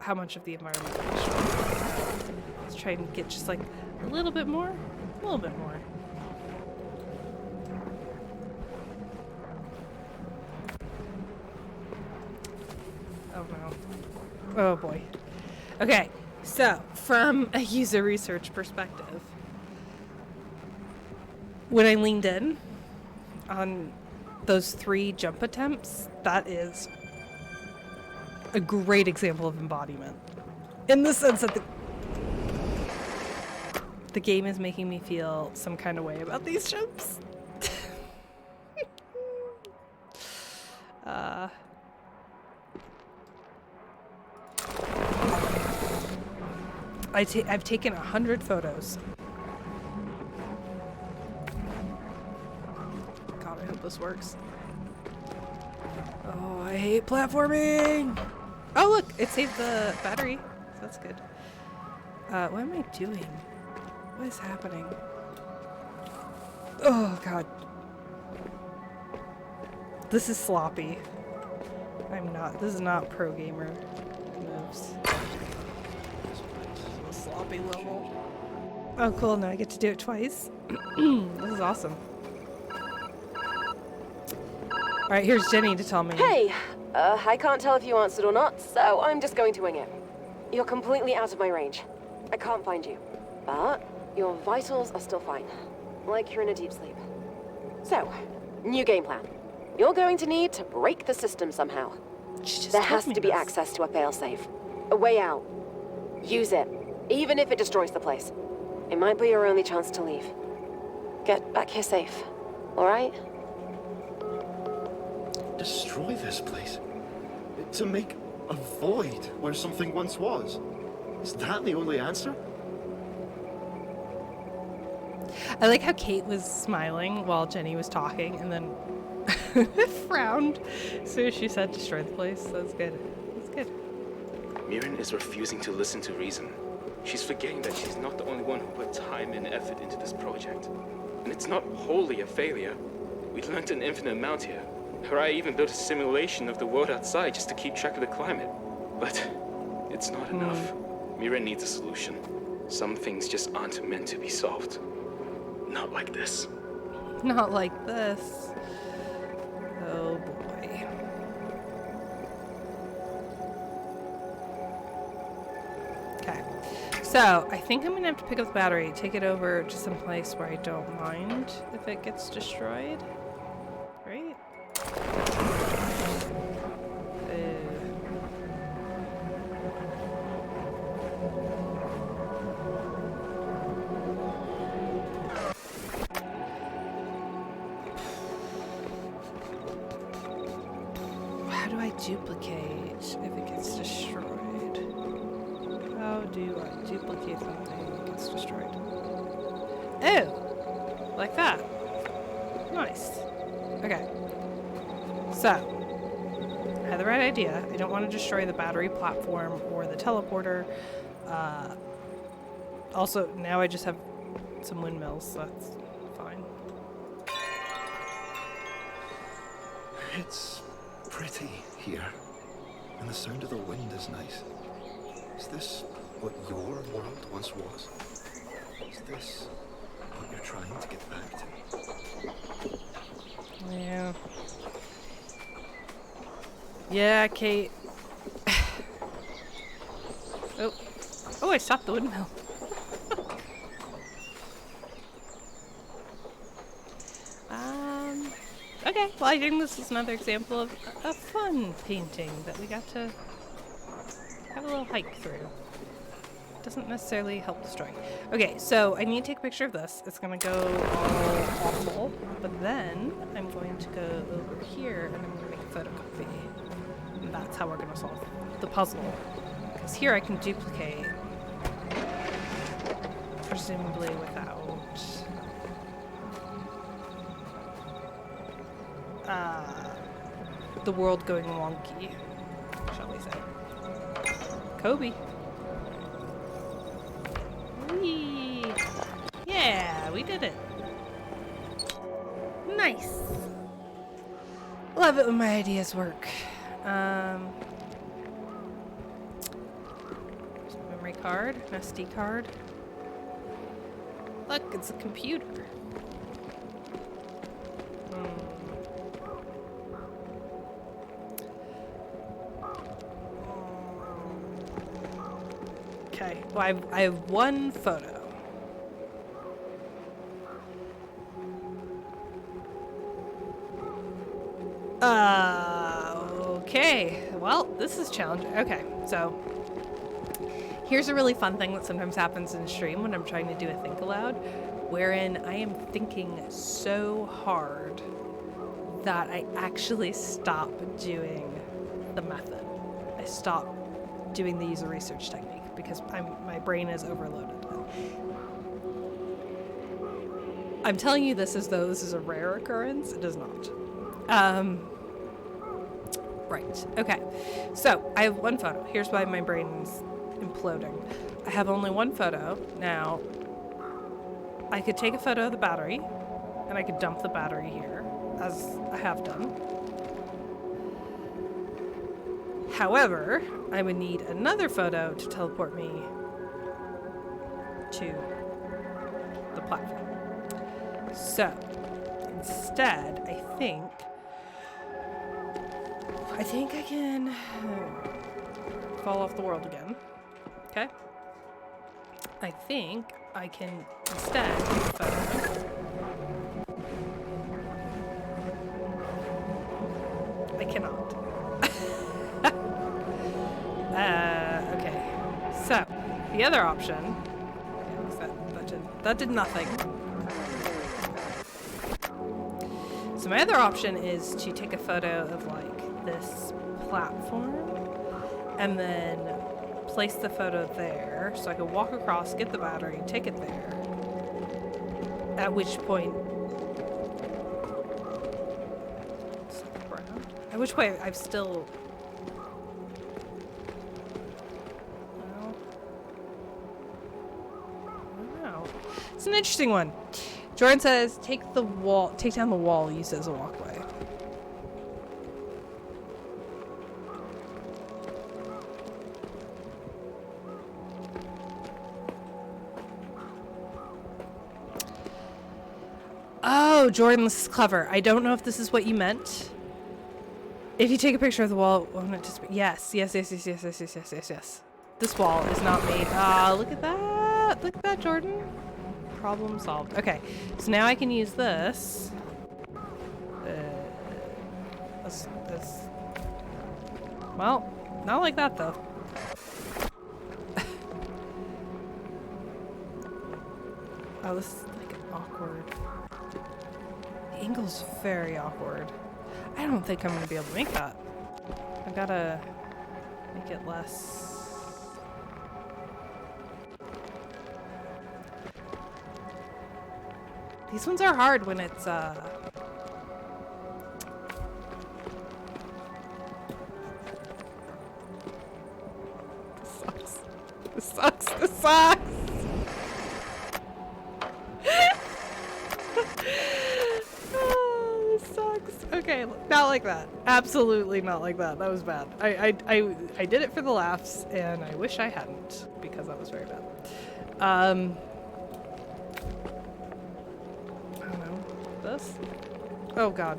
how much of the environment we destroy. Let's try and get just like a little bit more. A little bit more. Oh no. Oh boy. Okay, so from a user research perspective, when I leaned in on those 3 jump attempts, that is a great example of embodiment. In the sense that the game is making me feel some kind of way about these jumps. I've taken 100 photos. God, I hope this works. Oh, I hate platforming! Oh, look! It saved the battery. So that's good. What am I doing? What is happening? Oh, God. This is sloppy. This is not pro gamer moves. This is a sloppy level. Oh, cool. Now I get to do it twice. This is awesome. Alright, here's Jenny to tell me. Hey! I can't tell if you answered or not, so I'm just going to wing it. You're completely out of my range. I can't find you. But your vitals are still fine. Like you're in a deep sleep. So, new game plan. You're going to need to break the system somehow. There has to be access to a failsafe. A way out. Use it. Even if it destroys the place. It might be your only chance to leave. Get back here safe. Alright? Destroy this place? To make a void where something once was? Is that the only answer? I like how Kate was smiling while Jenny was talking, and then frowned as soon as she said destroy the place. That's good. That's good. Mirren is refusing to listen to reason. She's forgetting that she's not the only one who put time and effort into this project. And it's not wholly a failure. We learned an infinite amount here. Harai even built a simulation of the world outside just to keep track of the climate. But it's not enough. Mirren needs a solution. Some things just aren't meant to be solved. Not like this. Not like this. Oh boy. Okay. So, I think I'm gonna have to pick up the battery, take it over to some place where I don't mind if it gets destroyed. Right? How do I duplicate if it gets destroyed? How do I duplicate something that gets destroyed? Oh! Like that. Nice. Okay. So, I had the right idea. I don't want to destroy the battery platform or the teleporter. Also, now I just have some windmills, so that's fine. It's pretty here, and the sound of the wind is nice. Is this what your world once was? Is this what you're trying to get back to? Yeah. Yeah, Kate. Oh. Oh, I stopped the windmill. Okay, well, I think this is another example of a fun painting that we got to have a little hike through. Doesn't necessarily help the story. Okay, so I need to take a picture of this. It's gonna go all awful, but then I'm going to go over here and I'm gonna make a photocopy. And that's how we're gonna solve the puzzle. Because here I can duplicate, presumably without the world going wonky, shall we say. Kobe. Whee! Yeah, we did it. Nice. Love it when my ideas work. Memory card, an SD card. Look, it's a computer. Okay, well, I have one photo. Okay, well, this is challenging. Okay, so here's a really fun thing that sometimes happens in stream when I'm trying to do a think aloud, wherein I am thinking so hard that I actually stop doing the method. I stop doing the user research technique because my brain is overloaded. I'm telling you this as though this is a rare occurrence. It does not. Right. Okay. So I have one photo. Here's why my brain's imploding. I have only one photo. Now, I could take a photo of the battery, and I could dump the battery here, as I have done. However, I would need another photo to teleport me to the platform. So, instead, I think I can fall off the world again. Okay? I think I can instead take a photo. I cannot. Okay. So, the other option, that did nothing. So my other option is to take a photo of like this platform and then place the photo there so I can walk across, get the battery, take it there. At which point Which way? I've still... It's an interesting one. Jordan says, take down the wall, use it as a walkway. Oh, Jordan, this is clever. I don't know if this is what you meant. If you take a picture of the wall, won't it just... Yes. This wall is not made... Ah, look at that. Look at that, Jordan. Problem solved. Okay, so now I can use this. Well, not like that though. Oh, this is like awkward. The angle's very awkward. I don't think I'm gonna be able to make that. I gotta make it less. These ones are hard when it's, This sucks. This sucks. Oh, this sucks. Okay, not like that. Absolutely not like that. That was bad. I did it for the laughs, and I wish I hadn't, because that was very bad. This? Oh god.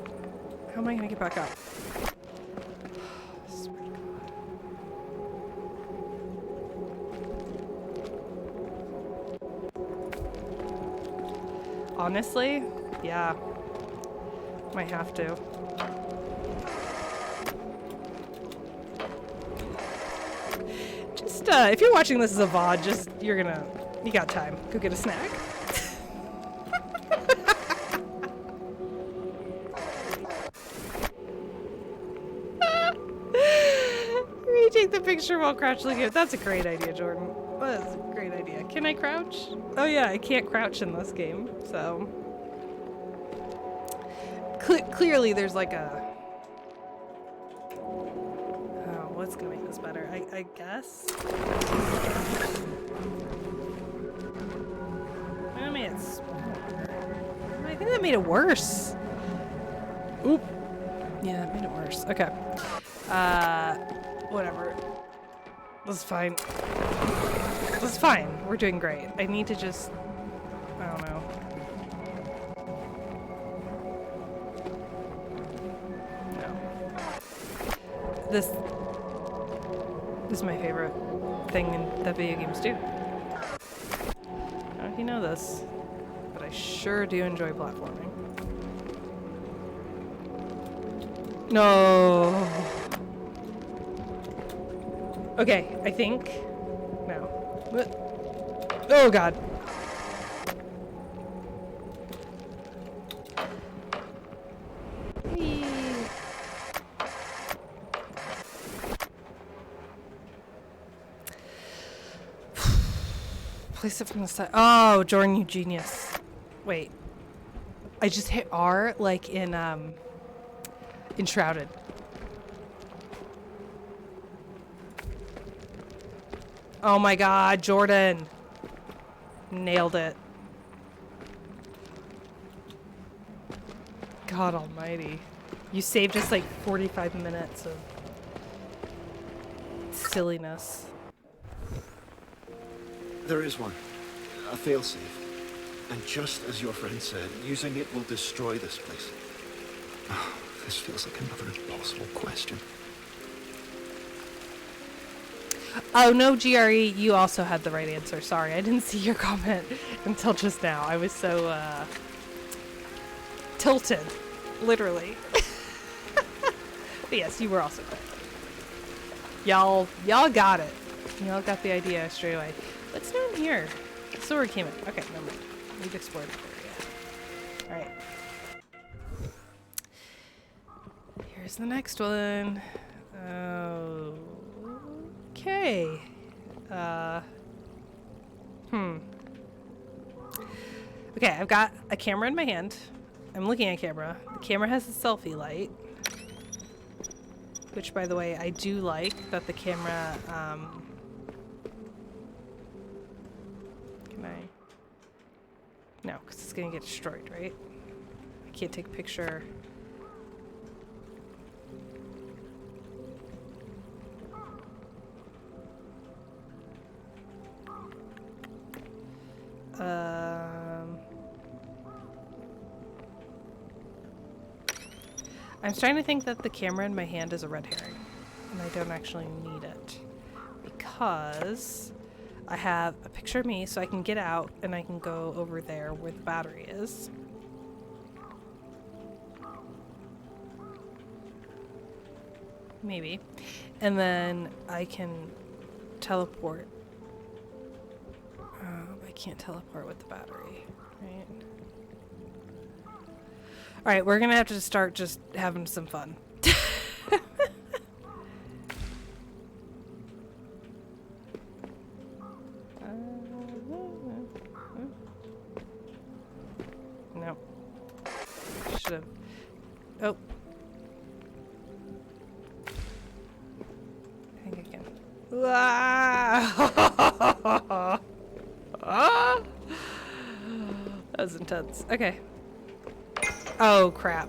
How am I gonna get back up? Swear to God. Honestly, yeah. Might have to. Just, if you're watching this as a VOD, just, you got time. Go get a snack. Take the picture while crouching. That's a great idea, Jordan. That's a great idea. Can I crouch? Oh yeah, I can't crouch in this game, so... clearly there's like a... Oh, what's gonna make this better? I guess? I made it smaller. I think that made it worse. Oop. Yeah, that made it worse. Okay. Whatever. That's fine. That's fine. We're doing great. I need to just... I don't know. No. This is my favorite thing that video games do. I don't know if you know this, but I sure do enjoy platforming. No. Okay, I think. No. Oh god. Whee. Place it from the side. Oh, Jordan, you genius. Wait. I just hit R like in Shrouded. Oh my god, Jordan. Nailed it. God almighty. You saved us like 45 minutes of silliness. There is one. A failsafe. And just as your friend said, using it will destroy this place. Oh, this feels like another impossible question. Oh no, GRE, you also had the right answer. Sorry, I didn't see your comment until just now. I was so, tilted. Literally. But yes, you were also correct. Y'all got it. Y'all got the idea straight away. What's down here? The sword came in. Okay, never mind. We've explored the area. Alright. Here's the next one. Okay. Okay, I've got a camera in my hand. I'm looking at camera. The camera has a selfie light. which, by the way, I do like that the camera, can I? No, because it's going to get destroyed, right? I can't take a picture. I'm starting to think that the camera in my hand is a red herring, and I don't actually need it because I have a picture of me, so I can get out and I can go over there where the battery is. Maybe. And then I can teleport. I can't teleport with the battery, right? Alright, we're gonna have to start just having some fun. No. Should have. Oh. I think I can. Ah! That was intense. Okay. Oh, crap.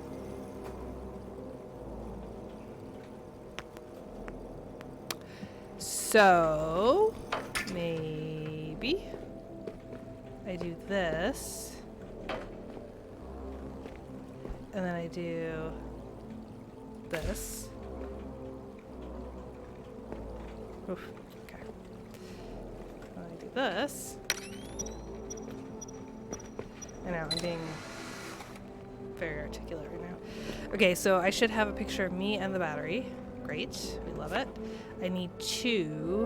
So, maybe I do this, and then I do this. Oof, okay. And I do this. I know, I'm being very articulate right now. Okay, so I should have a picture of me and the battery. Great, we love it. I need 2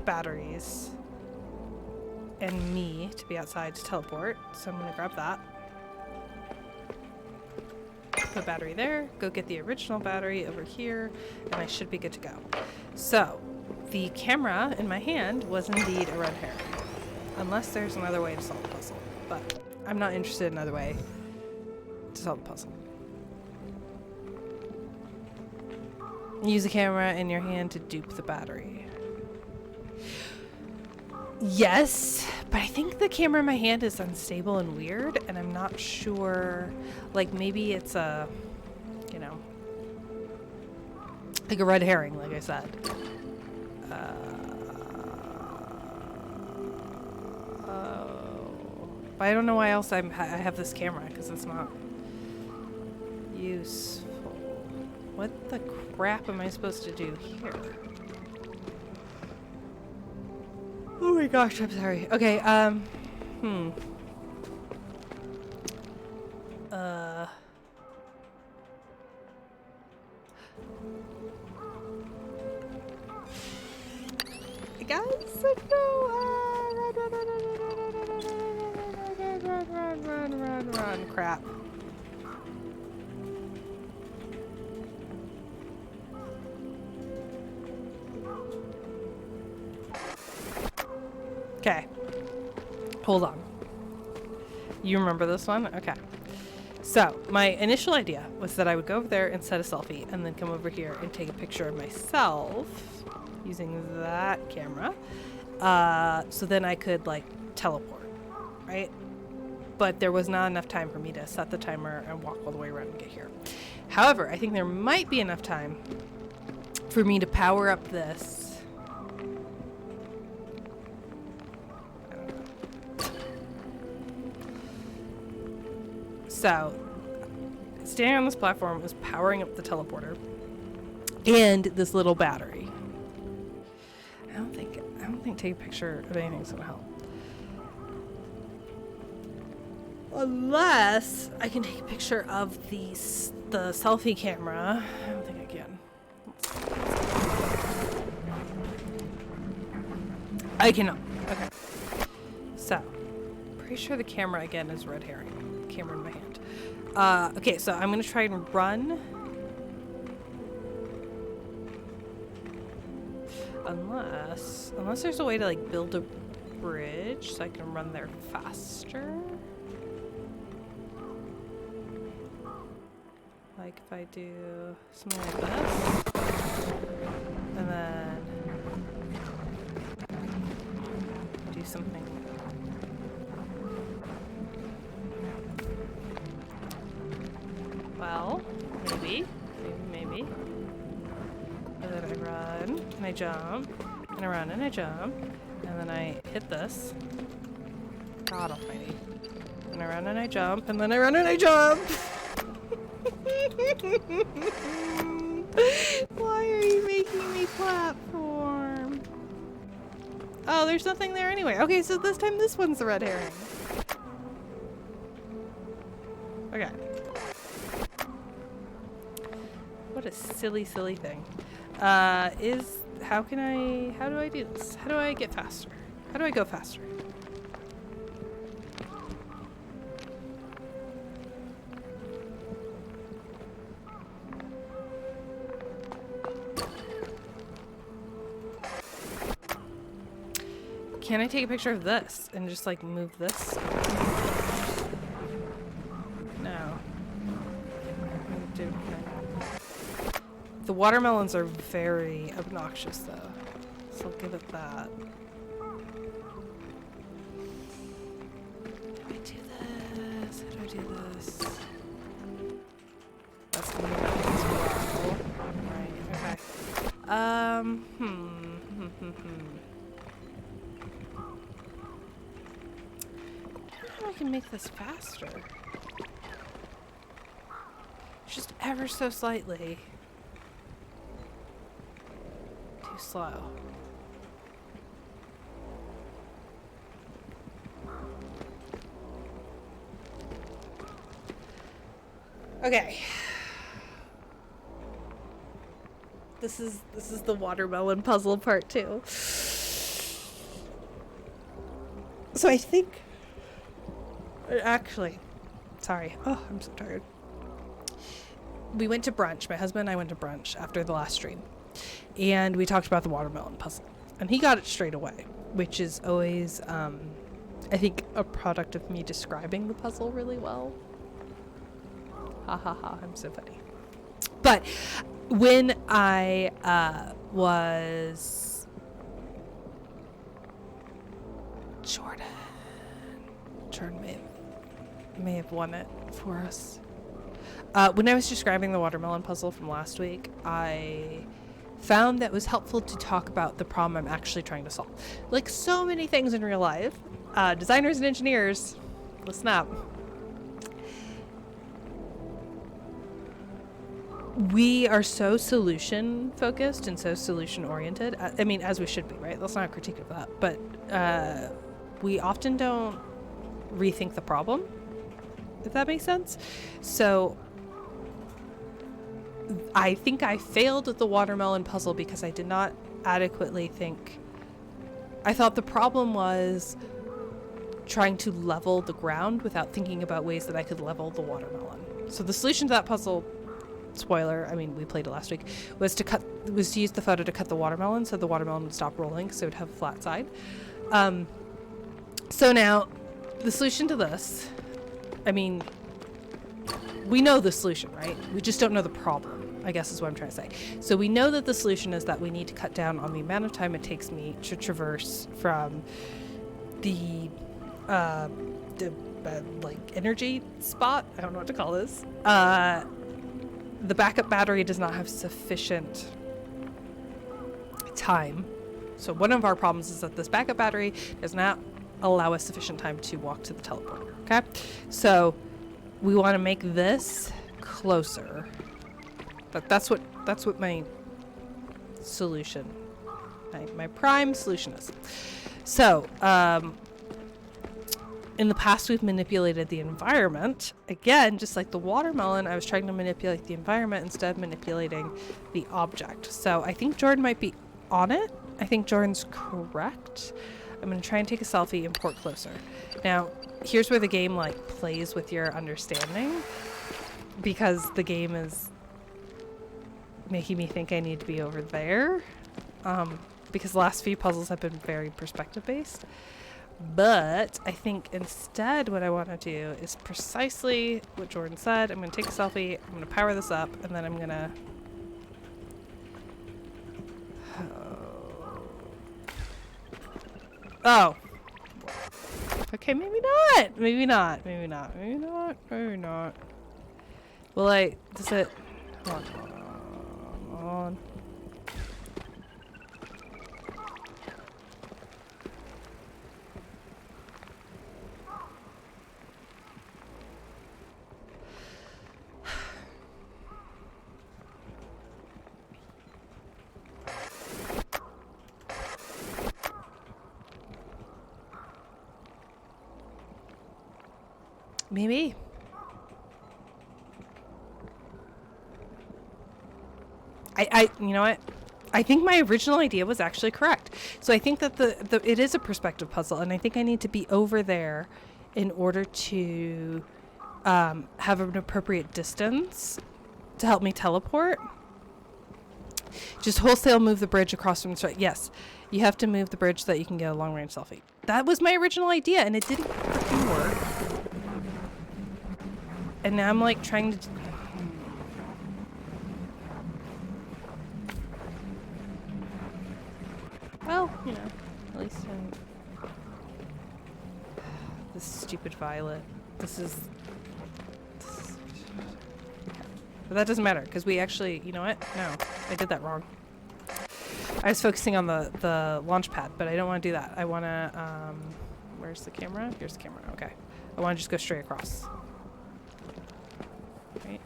batteries and me to be outside to teleport, so I'm gonna grab that. Put battery there, go get the original battery over here, and I should be good to go. So, the camera in my hand was indeed a red herring. Unless there's another way to solve the puzzle, but I'm not interested in another way to solve the puzzle. Use the camera in your hand to dupe the battery. Yes, but I think the camera in my hand is unstable and weird, and I'm not sure, like maybe it's a, you know, like a red herring, like I said. But I don't know why else I have this camera, because it's not useful. What the crap am I supposed to do here? Oh my gosh, I'm sorry. Okay, guys, no, run, crap. Okay. Hold on. You remember this one? Okay. So, my initial idea was that I would go over there and set a selfie and then come over here and take a picture of myself using that camera. So then I could, like, teleport, right? But there was not enough time for me to set the timer and walk all the way around and get here. However, I think there might be enough time for me to power up this. So, standing on this platform is powering up the teleporter and this little battery. I don't think taking a picture of anything's gonna help. Unless I can take a picture of the selfie camera. I don't think I can. I cannot. Okay. So, pretty sure the camera again is red herring. Camera in my hand. Okay, so I'm gonna try and run. Unless there's a way to like build a bridge so I can run there faster. Like if I do something like this. something. Well, maybe. Maybe. And then I run, and I jump, and I run, and I jump, and then I hit this. God almighty. And I run, and I jump, and then I run, and I jump! Why are you making me platform? Oh, there's nothing there anyway. Okay, so this time this one's the red herring. Okay. What a silly, silly thing. How do I do this? How do I get faster? How do I go faster? Can I take a picture of this and just like move this? No. The watermelons are very obnoxious though, so I'll give it that. How do I do this? How do I do this? That's gonna be nice as well. Right, okay. I can make this faster. Just ever so slightly. Too slow. Okay. This is the watermelon puzzle part 2. So I think actually, sorry. Oh, I'm so tired. We went to brunch. My husband and I went to brunch after the last stream. And we talked about the watermelon puzzle. And he got it straight away, which is always, I think, a product of me describing the puzzle really well. Ha ha ha, I'm so funny. But when I was... Jordan may have won it for us. When I was describing the watermelon puzzle from last week, I found that it was helpful to talk about the problem I'm actually trying to solve. Like so many things in real life, designers and engineers, listen up. We are so solution focused and so solution oriented. I mean, as we should be, right? That's not a critique of that. But we often don't rethink the problem, if that makes sense. So I think I failed at the watermelon puzzle because I did not adequately think. I thought the problem was trying to level the ground without thinking about ways that I could level the watermelon. So the solution to that puzzle, spoiler, I mean, we played it last week, was to use the photo to cut the watermelon so the watermelon would stop rolling so it would have a flat side. So now, the solution to this, I mean, we know the solution, right? We just don't know the problem, I guess is what I'm trying to say. So we know that the solution is that we need to cut down on the amount of time it takes me to traverse from the like energy spot. I don't know what to call this. The backup battery does not have sufficient time. So one of our problems is that this backup battery does not allow us sufficient time to walk to the teleporter. Okay, so we want to make this closer. That's what my solution, my prime solution is. So in the past, we've manipulated the environment. Again, just like the watermelon, I was trying to manipulate the environment instead of manipulating the object. So I think Jordan might be on it. I think Jordan's correct. I'm going to try and take a selfie and port closer. Now, here's where the game like plays with your understanding, because the game is making me think I need to be over there, because the last few puzzles have been very perspective based. But I think instead what I want to do is precisely what Jordan said. I'm going to take a selfie, I'm going to power this up, and then I'm going to... Oh. Okay, maybe not. Maybe not. Maybe not. Maybe not. Maybe not. Will I... Does it... Hold on. Hold on. Maybe. You know what? I think my original idea was actually correct. So I think that it is a perspective puzzle, and I think I need to be over there in order to have an appropriate distance to help me teleport. Just wholesale move the bridge across from the street. Yes, you have to move the bridge so that you can get a long range selfie. That was my original idea, and it didn't freaking work. And now I'm like trying to... Well, you know, at least this stupid violet. This is... But that doesn't matter, because we actually... You know what? No, I did that wrong. I was focusing on the launch pad, but I don't want to do that. I want to... Where's the camera? Here's the camera. Okay. I want to just go straight across. Right?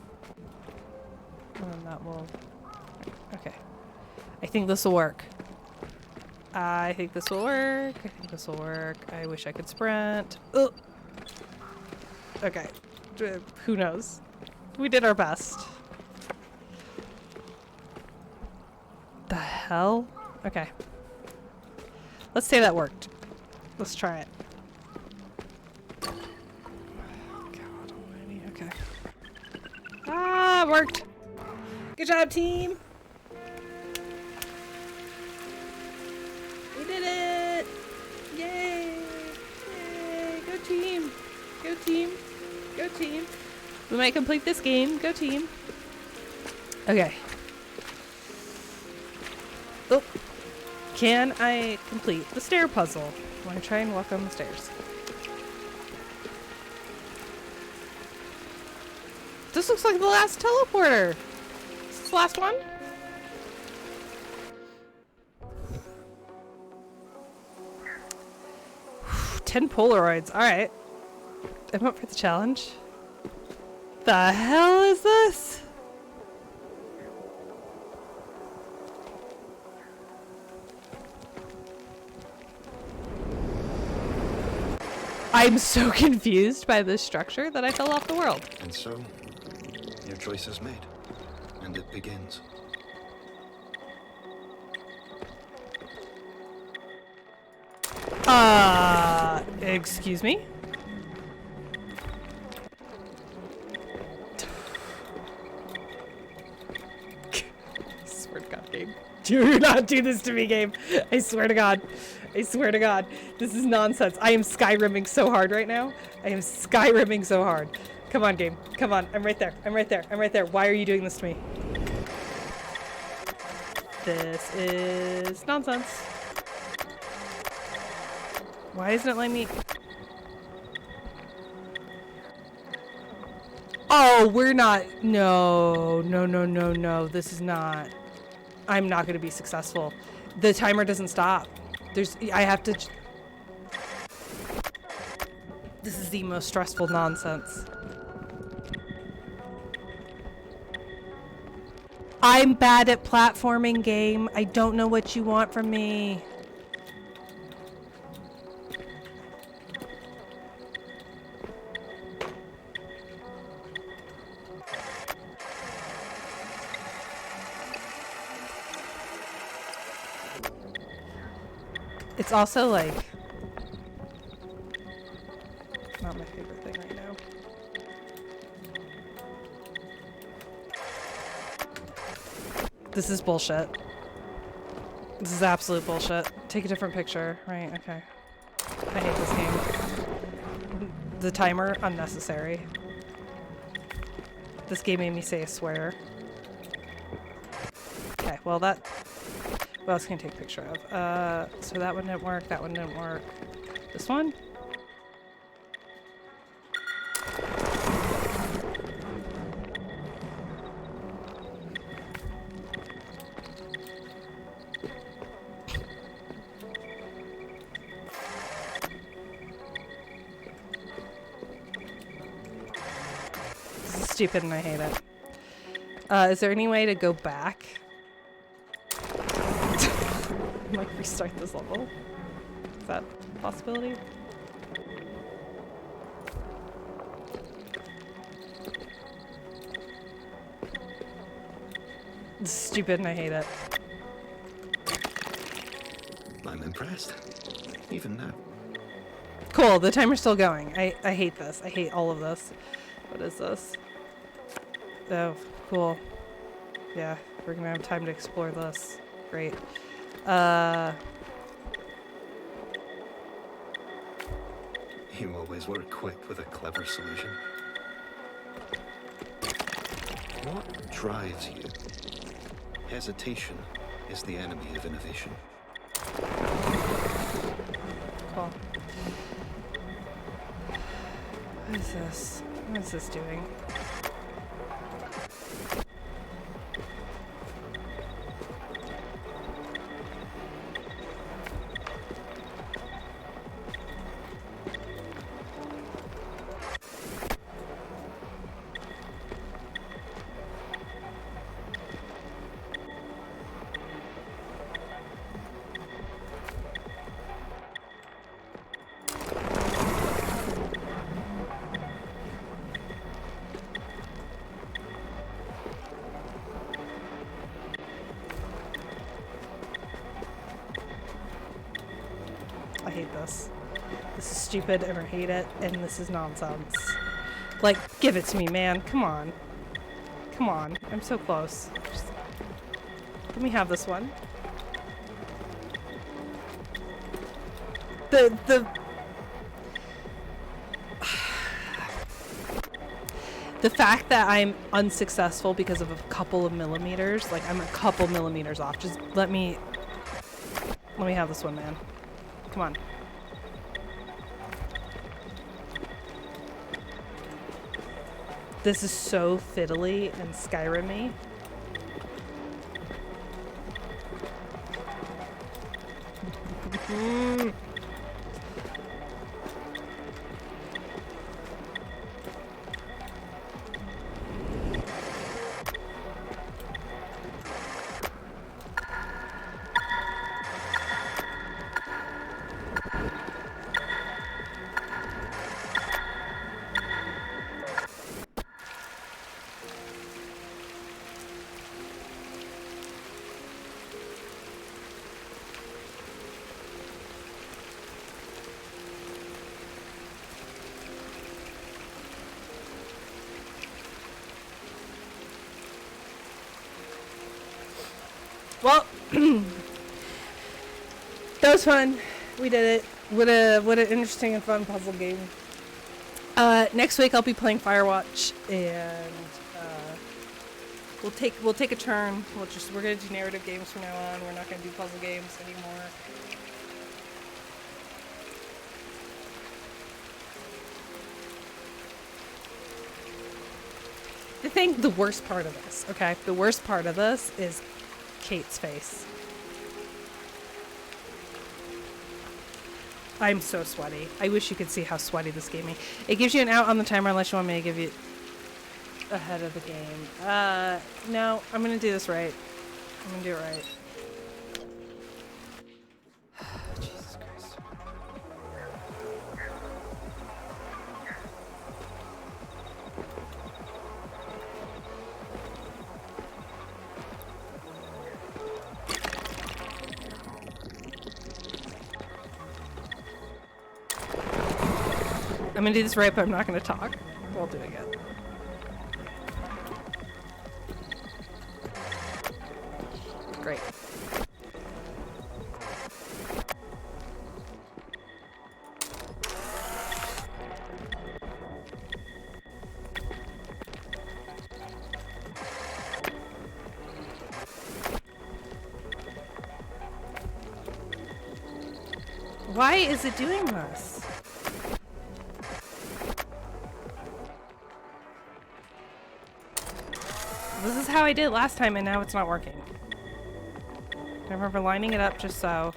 And then that will... Okay. I think this will work. I think this will work. I think this will work. I wish I could sprint. Ugh. Okay. Who knows? We did our best. The hell? Okay. Let's say that worked. Let's try it. God almighty. Okay. Ah, it worked. Good job, team. We did it. Yay. Yay. Go team. Go team. Go team. We might complete this game. Go team. Okay. Oh. Can I complete the stair puzzle? I want to try and walk down the stairs. This looks like the last teleporter. Is this the last one? Whew, 10 Polaroids. Alright. I'm up for the challenge. The hell is this? I'm so confused by this structure that I fell off the world. And so, your choice is made, and it begins. Excuse me? Swear to God, game. Do not do this to me, game. I swear to God. I swear to God. This is nonsense. I am Skyrimming so hard right now. I am Skyrimming so hard. Come on, game. Come on. I'm right there. I'm right there. I'm right there. Why are you doing this to me? This is nonsense. Why isn't it letting me... Oh, we're not... No. No, no, no, no. This is not... I'm not going to be successful. The timer doesn't stop. I have to... This is the most stressful nonsense. I'm bad at platforming, game. I don't know what you want from me. It's also like not my favorite thing right now. This is bullshit. This is absolute bullshit. Take a different picture. Right, okay. I hate this game. The timer, unnecessary. This game made me say a swear. Okay, well that... What else can I take a picture of? So that one didn't work, that one didn't work. This one? stupid and I hate it. Is there any way to go back? Like restart this level? Is that a possibility? It's stupid and I hate it. I'm impressed. Even now. Cool, the timer's still going. I hate this. I hate all of this. What is this? Oh, cool. Yeah, we're gonna have time to explore this. Great. You always were quick with a clever solution. What drives you? Hesitation is the enemy of innovation. Cool. What is this? What is this doing? I hate this. This is stupid and I hate it and this is nonsense. Like, give it to me, man. Come on. Come on. I'm so close. Just let me have this one. The fact that I'm unsuccessful because of a couple of millimeters, like I'm a couple millimeters off. Just let me have this one, man. Come on. This is so fiddly and Skyrim-y. Well, that was fun. We did it. What an interesting and fun puzzle game. Next week I'll be playing Firewatch, and we'll take a turn. We're gonna do narrative games from now on. We're not gonna do puzzle games anymore. The worst part of this, okay? The worst part of this is Kate's face. I'm so sweaty. I wish you could see how sweaty this gave me. It gives you an out on the timer unless you want me to give you ahead of the game. No, I'm gonna do this right. I'm gonna do it right. Jesus Christ. I'm gonna do this right, but I'm not gonna talk. I'll do it again. Great. Why is it doing this? This is how I did last time and now it's not working. I remember lining it up just so.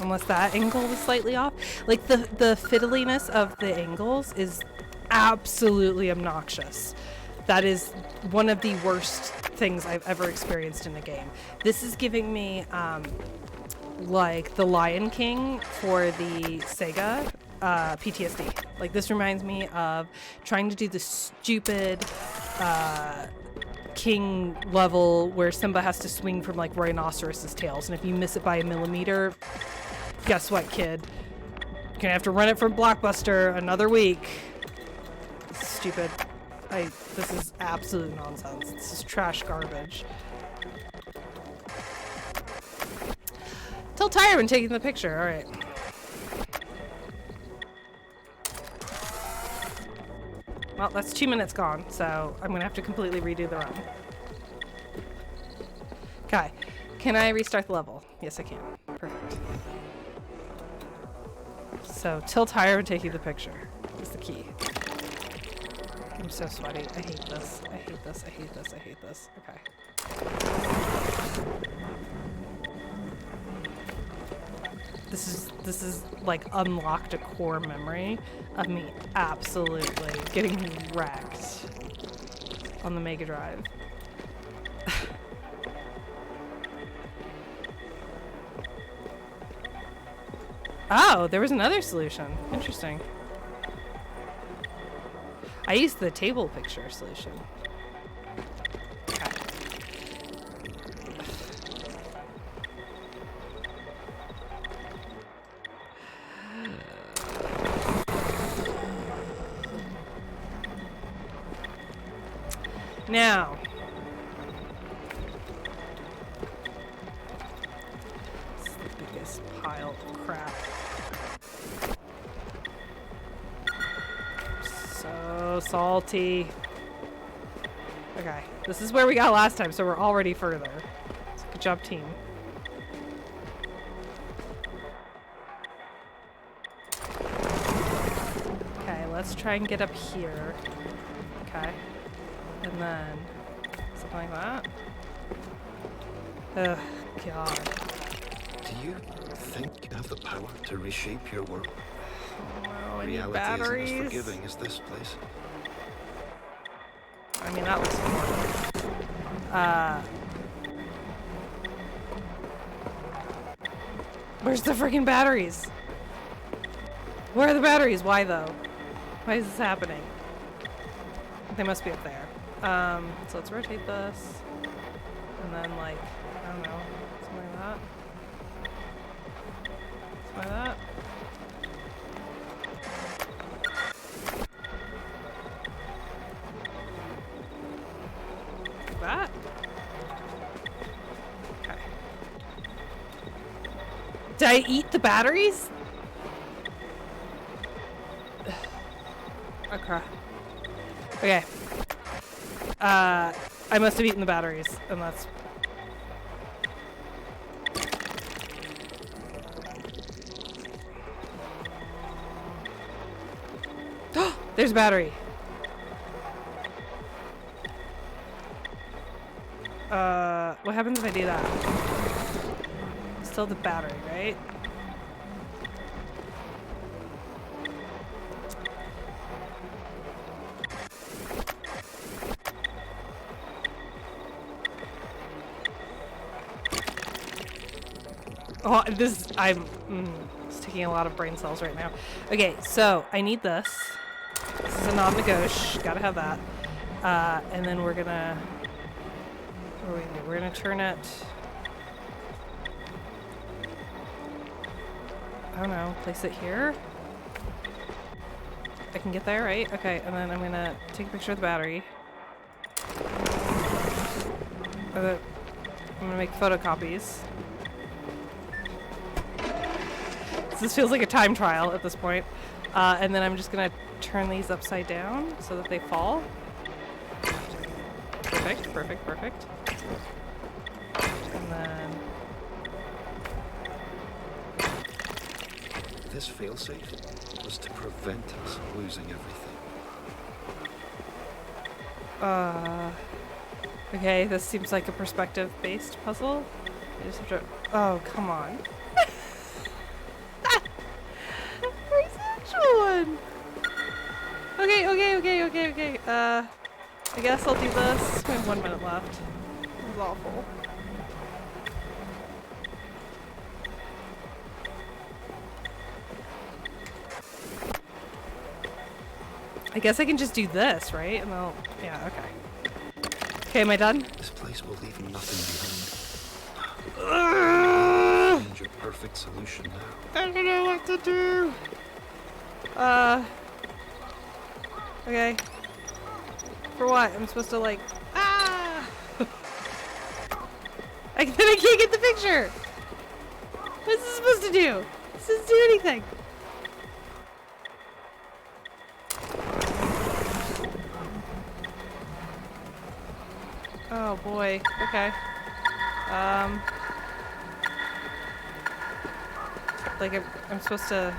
unless that angle was slightly off. Like the fiddliness of the angles is absolutely obnoxious. That is one of the worst things I've ever experienced in a game. This is giving me like the Lion King for the Sega PTSD. Like this reminds me of trying to do the stupid King level where Simba has to swing from like rhinoceros's tails, and if you miss it by a millimeter, guess what, kid? You're gonna have to run it from Blockbuster another week. Stupid. This is absolute nonsense. This is trash garbage. Tell Tyre when taking the picture. All right. Well, that's 2 minutes gone, so I'm gonna have to completely redo the run. Okay. Can I restart the level? Yes, I can. Perfect. So, till Tyre when taking the picture is the key. I'm so sweaty. I hate this. I hate this. I hate this. I hate this. Okay. This is like unlocked a core memory of me absolutely getting wrecked on the Mega Drive. Oh, there was another solution. Interesting. I used the table picture solution. Okay. Now. It's the biggest pile of crap. So salty. Okay, this is where we got last time, so we're already further. So good job, team. Okay, let's try and get up here. Okay. And then something like that. Ugh, God. Do you think you have the power to reshape your world? Oh, I need Reality batteries. isn't as forgiving as this place. I mean, that looks fun. Where's the freaking batteries? Where are the batteries? Why though? Why is this happening? They must be up there. So let's rotate this. And then like, I don't know, something like that. Something like that. Like that. Okay. Did I eat the batteries? Okay. Okay. I must have eaten the batteries, and that's... There's a battery. What happens if I do that? Still the battery, right? Oh, it's taking a lot of brain cells right now. Okay, so I need this. This is a non-negotiable. Gotta have that. And then we're gonna... What are we gonna do? We're gonna turn it... I don't know. Place it here? I can get there, right? Okay, and then I'm gonna take a picture of the battery. I'm gonna make photocopies. This feels like a time trial at this point. And then I'm just gonna turn these upside down so that they fall. Perfect, perfect, perfect. And then... This failsafe was to prevent us losing everything. Okay, this seems like a perspective-based puzzle. I just have to... Oh, come on. Okay. I guess I'll do this. We have 1 minute left. This is awful. I guess I can just do this, right? And I'll, yeah, okay. Okay, am I done? This place will leave nothing behind. Find your perfect solution now. I don't know what to do. Okay. For what? I'm supposed to like, I can't get the picture. What's this supposed to do? This doesn't do anything. Oh boy. Okay. Like I'm supposed to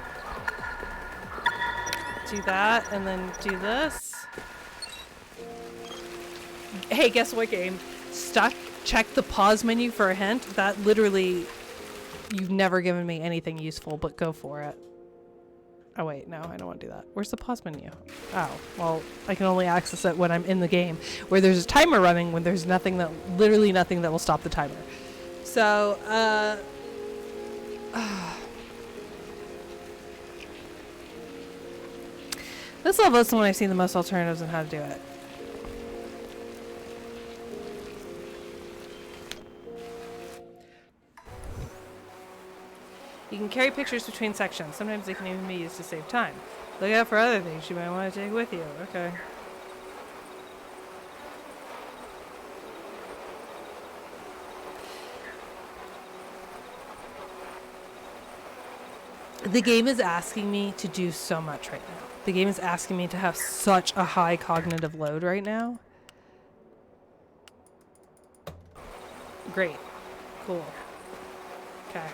do that and then do this. Hey, guess what, game? Stuck. Check the pause menu for a hint. That literally, you've never given me anything useful, but go for it. Oh wait, no, I don't want to do that. Where's the pause menu? Oh, well, I can only access it when I'm in the game, where there's a timer running, when there's nothing that, literally nothing that will stop the timer. So, this level is the one I've seen the most alternatives on how to do it. You can carry pictures between sections. Sometimes they can even be used to save time. Look out for other things you might want to take with you. Okay. The game is asking me to do so much right now. The game is asking me to have such a high cognitive load right now. Great. Cool. Okay.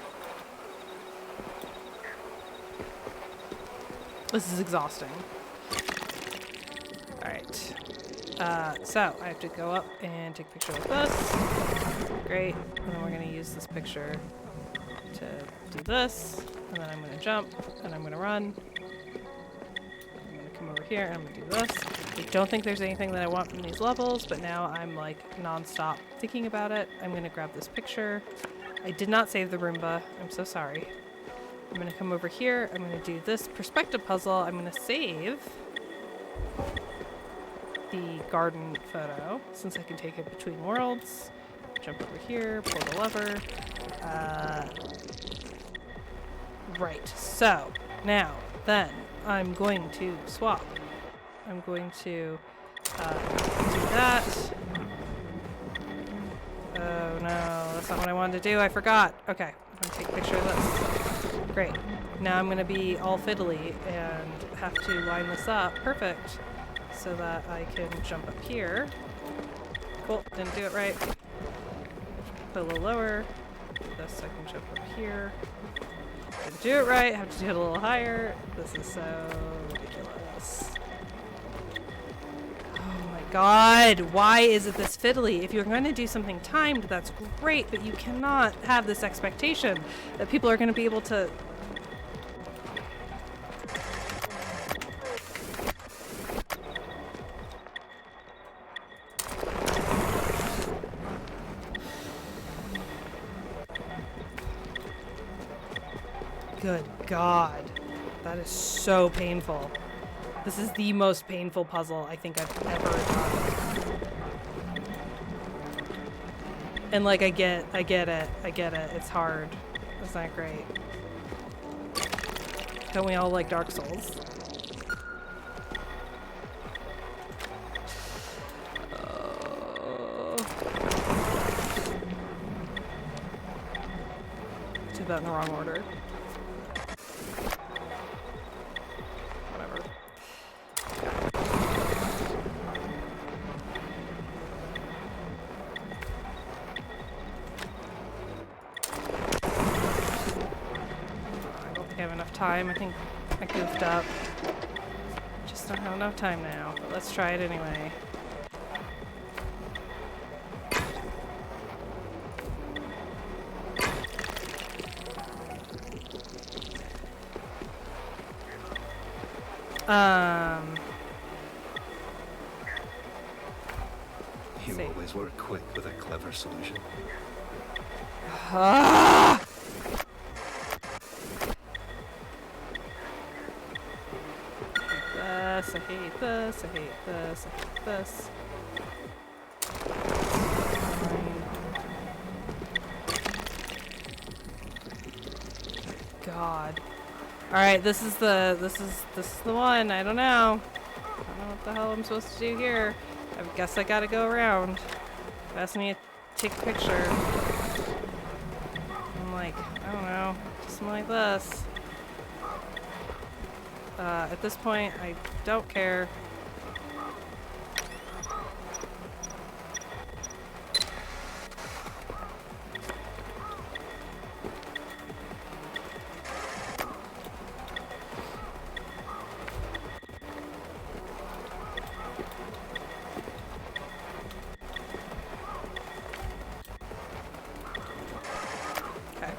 This is exhausting. Alright. So, I have to go up and take a picture like this. Great. And then we're going to use this picture to do this. And then I'm going to jump. And I'm going to run. I'm going to come over here and I'm going to do this. I don't think there's anything that I want from these levels, but now I'm like non-stop thinking about it. I'm going to grab this picture. I did not save the Roomba. I'm so sorry. I'm going to come over here. I'm going to do this perspective puzzle. I'm going to save the garden photo since I can take it between worlds. Jump over here, pull the lever. Right. So now, then I'm going to swap. I'm going to do that. Oh no, that's not what I wanted to do. I forgot. Okay, I'm going to take a picture of this. Great. Now I'm going to be all fiddly and have to line this up perfect so that I can jump up here. Cool, didn't do it right. Put a little lower. This I can jump up here. Didn't do it right, have to do it a little higher. This is so ridiculous. Oh my god, why is it this fiddly? If you're going to do something timed, that's great, but you cannot have this expectation that people are going to be able to... Good God, that is so painful. This is the most painful puzzle I think I've ever done. And like, I get it. It's hard. It's not great. Don't we all like Dark Souls? Did that in the wrong order. Time. I think I goofed up. Just don't have enough time now, but let's try it anyway. You Safe. always were quick with a clever solution. Ah! I hate this, I hate this, I hate this. God. Alright, this is the one. I don't know. I don't know what the hell I'm supposed to do here. I guess I gotta go around. Ask me to take a picture. I'm like, I don't know, something like this. At this point, I don't care. Okay.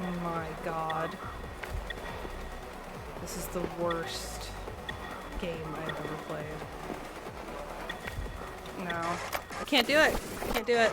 Oh my god. This is the worst game I've ever played. No. I can't do it. Can't do it.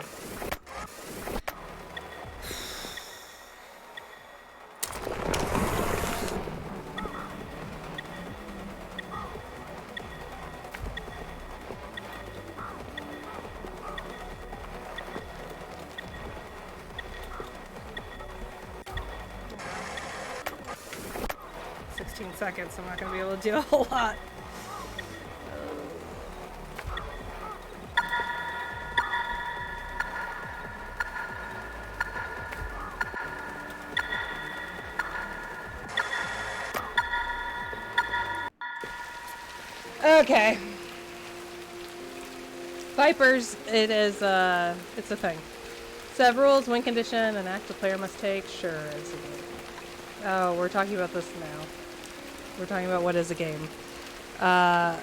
Seconds, I'm not gonna be able to do a whole lot. Okay. Vipers, it is it's a thing. Set of rules, win condition, an act the player must take. Sure, it's a game. Oh, we're talking about this now. We're talking about what is a game. I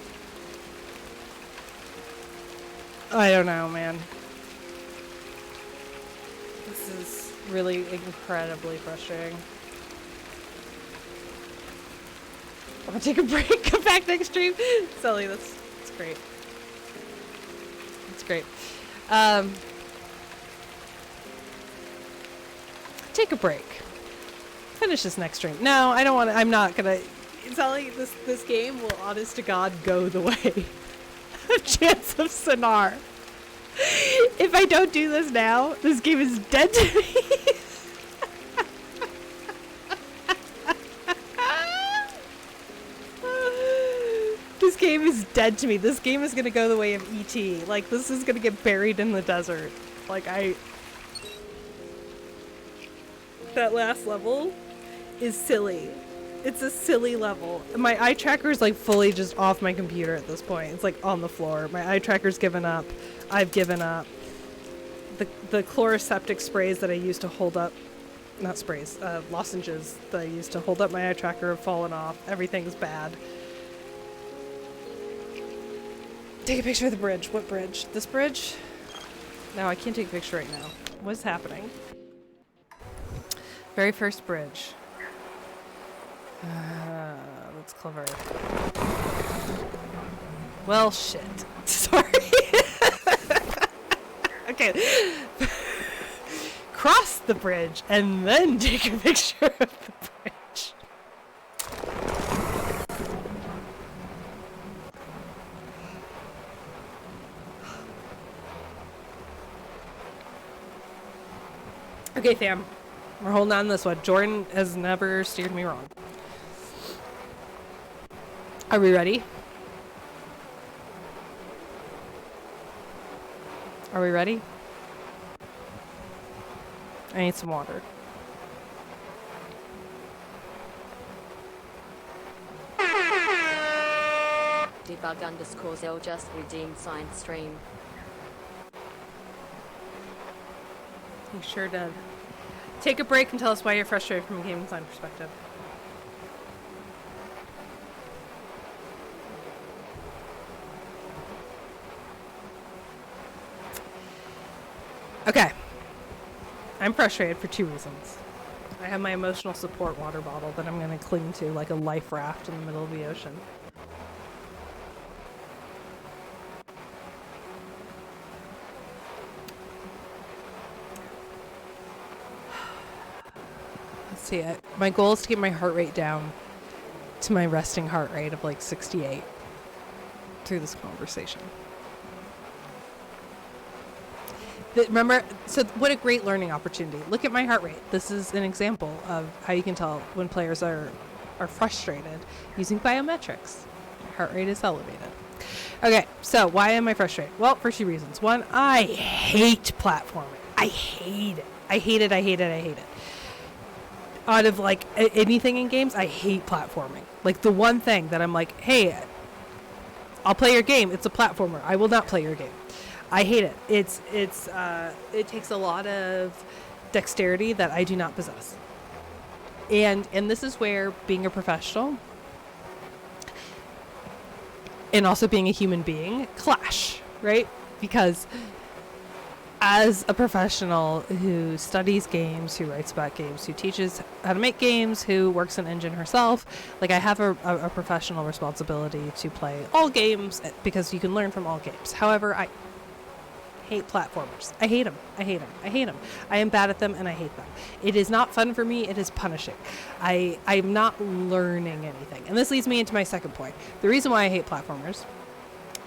don't know, man. This is really incredibly frustrating. I'm gonna take a break, come back next stream. Sully, that's great. That's great. Take a break. Finish this next stream. No, I don't want to. I'm not gonna. Sully, this game will, honest to God, go the way of Chance of Sonar. If I don't do this now, this game is dead to me. This game is dead to me. This game is gonna go the way of E.T. Like, this is gonna get buried in the desert. Like, that last level is silly. It's a silly level. My eye tracker is like fully just off my computer at this point. It's like on the floor. My eye tracker's given up. I've given up. The chloroseptic sprays that I used to hold up, not sprays, lozenges that I used to hold up my eye tracker have fallen off. Everything's bad. Take a picture of the bridge. What bridge? This bridge? No, I can't take a picture right now. What's happening? Very first bridge. That's clever. Well, shit. Sorry. Okay. Cross the bridge and then take a picture of the bridge. Okay, fam. We're holding on to this one. Jordan has never steered me wrong. Are we ready? Are we ready? I need some water. Debug_L just redeemed science stream. You sure did. Take a break and tell us why you're frustrated from a game design perspective. Okay. I'm frustrated for 2 reasons. I have my emotional support water bottle that I'm going to cling to like a life raft in the middle of the ocean. Let's see. My goal is to get my heart rate down to my resting heart rate of like 68 through this conversation. Remember, so what a great learning opportunity. Look at my heart rate. This is an example of how you can tell when players are frustrated using biometrics. Heart rate is elevated. Okay, so why am I frustrated? Well, for 2 reasons. One, I hate platforming. I hate it. I hate it, I hate it, I hate it. Out of like anything in games, I hate platforming. Like the one thing that I'm like, hey, I'll play your game. It's a platformer. I will not play your game. I hate it. It takes a lot of dexterity that I do not possess. And this is where being a professional and also being a human being clash, right? Because as a professional who studies games, who writes about games, who teaches how to make games, who works an engine herself, like I have a professional responsibility to play all games because you can learn from all games. However, I hate platformers. I hate them. I hate them. I hate them. I am bad at them and I hate them. It is not fun for me. It is punishing. I'm not learning anything. And this leads me into my second point. The reason why I hate platformers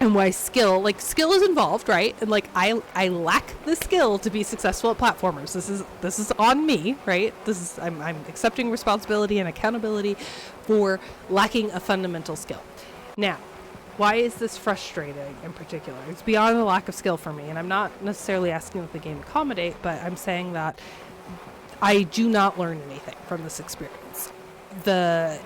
and why skill is involved, right? And like I lack the skill to be successful at platformers. This is on me, right? I'm accepting responsibility and accountability for lacking a fundamental skill. Now, why is this frustrating in particular? It's beyond a lack of skill for me, and I'm not necessarily asking that the game accommodate, but I'm saying that I do not learn anything from this experience. A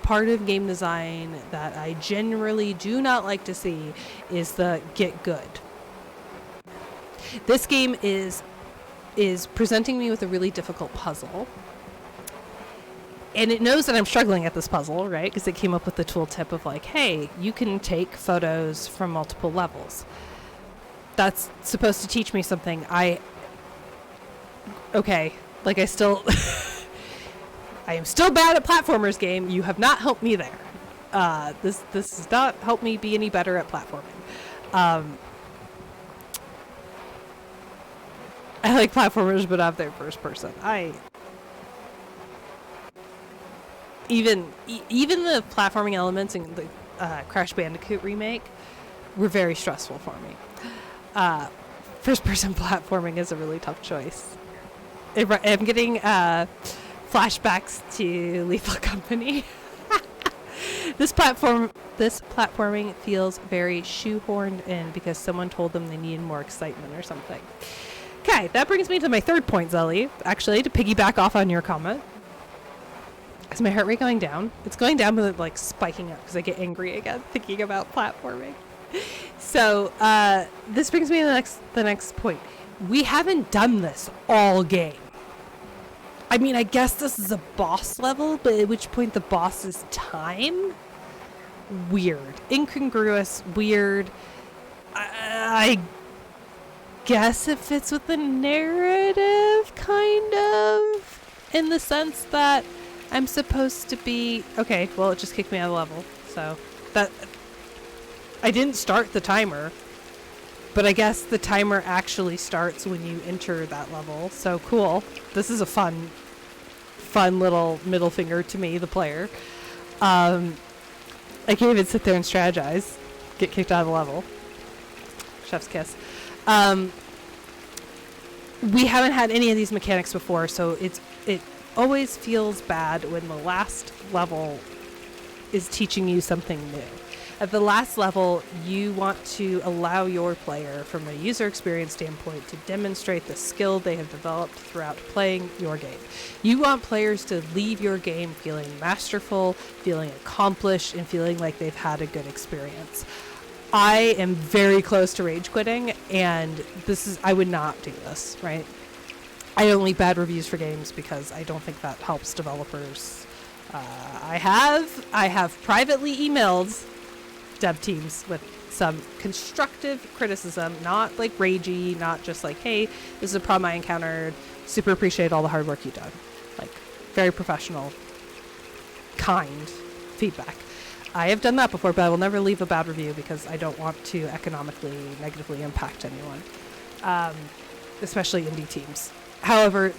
part of game design that I generally do not like to see is the get good. This game is presenting me with a really difficult puzzle. And it knows that I'm struggling at this puzzle, right? Because it came up with the tooltip of like, hey, you can take photos from multiple levels. That's supposed to teach me something. I am still bad at platformers game. You have not helped me there. This does not help me be any better at platforming. I like platformers, but not their first person. Even the platforming elements in the Crash Bandicoot remake were very stressful for me. First-person platforming is a really tough choice. I'm getting flashbacks to Lethal Company. This platforming feels very shoehorned in because someone told them they needed more excitement or something. Okay, that brings me to my third point, Zelly. Actually, to piggyback off on your comment. Is my heart rate going down? It's going down, but it's like spiking up because I get angry again thinking about platforming. So this brings me to the next point. We haven't done this all game. I mean, I guess this is a boss level, but at which point the boss is time? Weird. Incongruous. Weird. I guess it fits with the narrative, kind of, in the sense that I'm supposed to be... Okay, well, it just kicked me out of the level, so... I didn't start the timer, but I guess the timer actually starts when you enter that level, so cool. This is a fun little middle finger to me, the player. I can't even sit there and strategize. Get kicked out of the level. Chef's kiss. We haven't had any of these mechanics before, so it always feels bad when the last level is teaching you something new. At the last level, you want to allow your player, from a user experience standpoint, to demonstrate the skill they have developed throughout playing your game. You want players to leave your game feeling masterful, feeling accomplished, and feeling like they've had a good experience. I am very close to rage quitting, and I would not do this, right? I don't leave bad reviews for games because I don't think that helps developers. I have privately emailed dev teams with some constructive criticism, not like ragey, not just like, hey, this is a problem I encountered. Super appreciate all the hard work you've done. Like, very professional, kind feedback. I have done that before, but I will never leave a bad review because I don't want to economically negatively impact anyone, especially indie teams. However,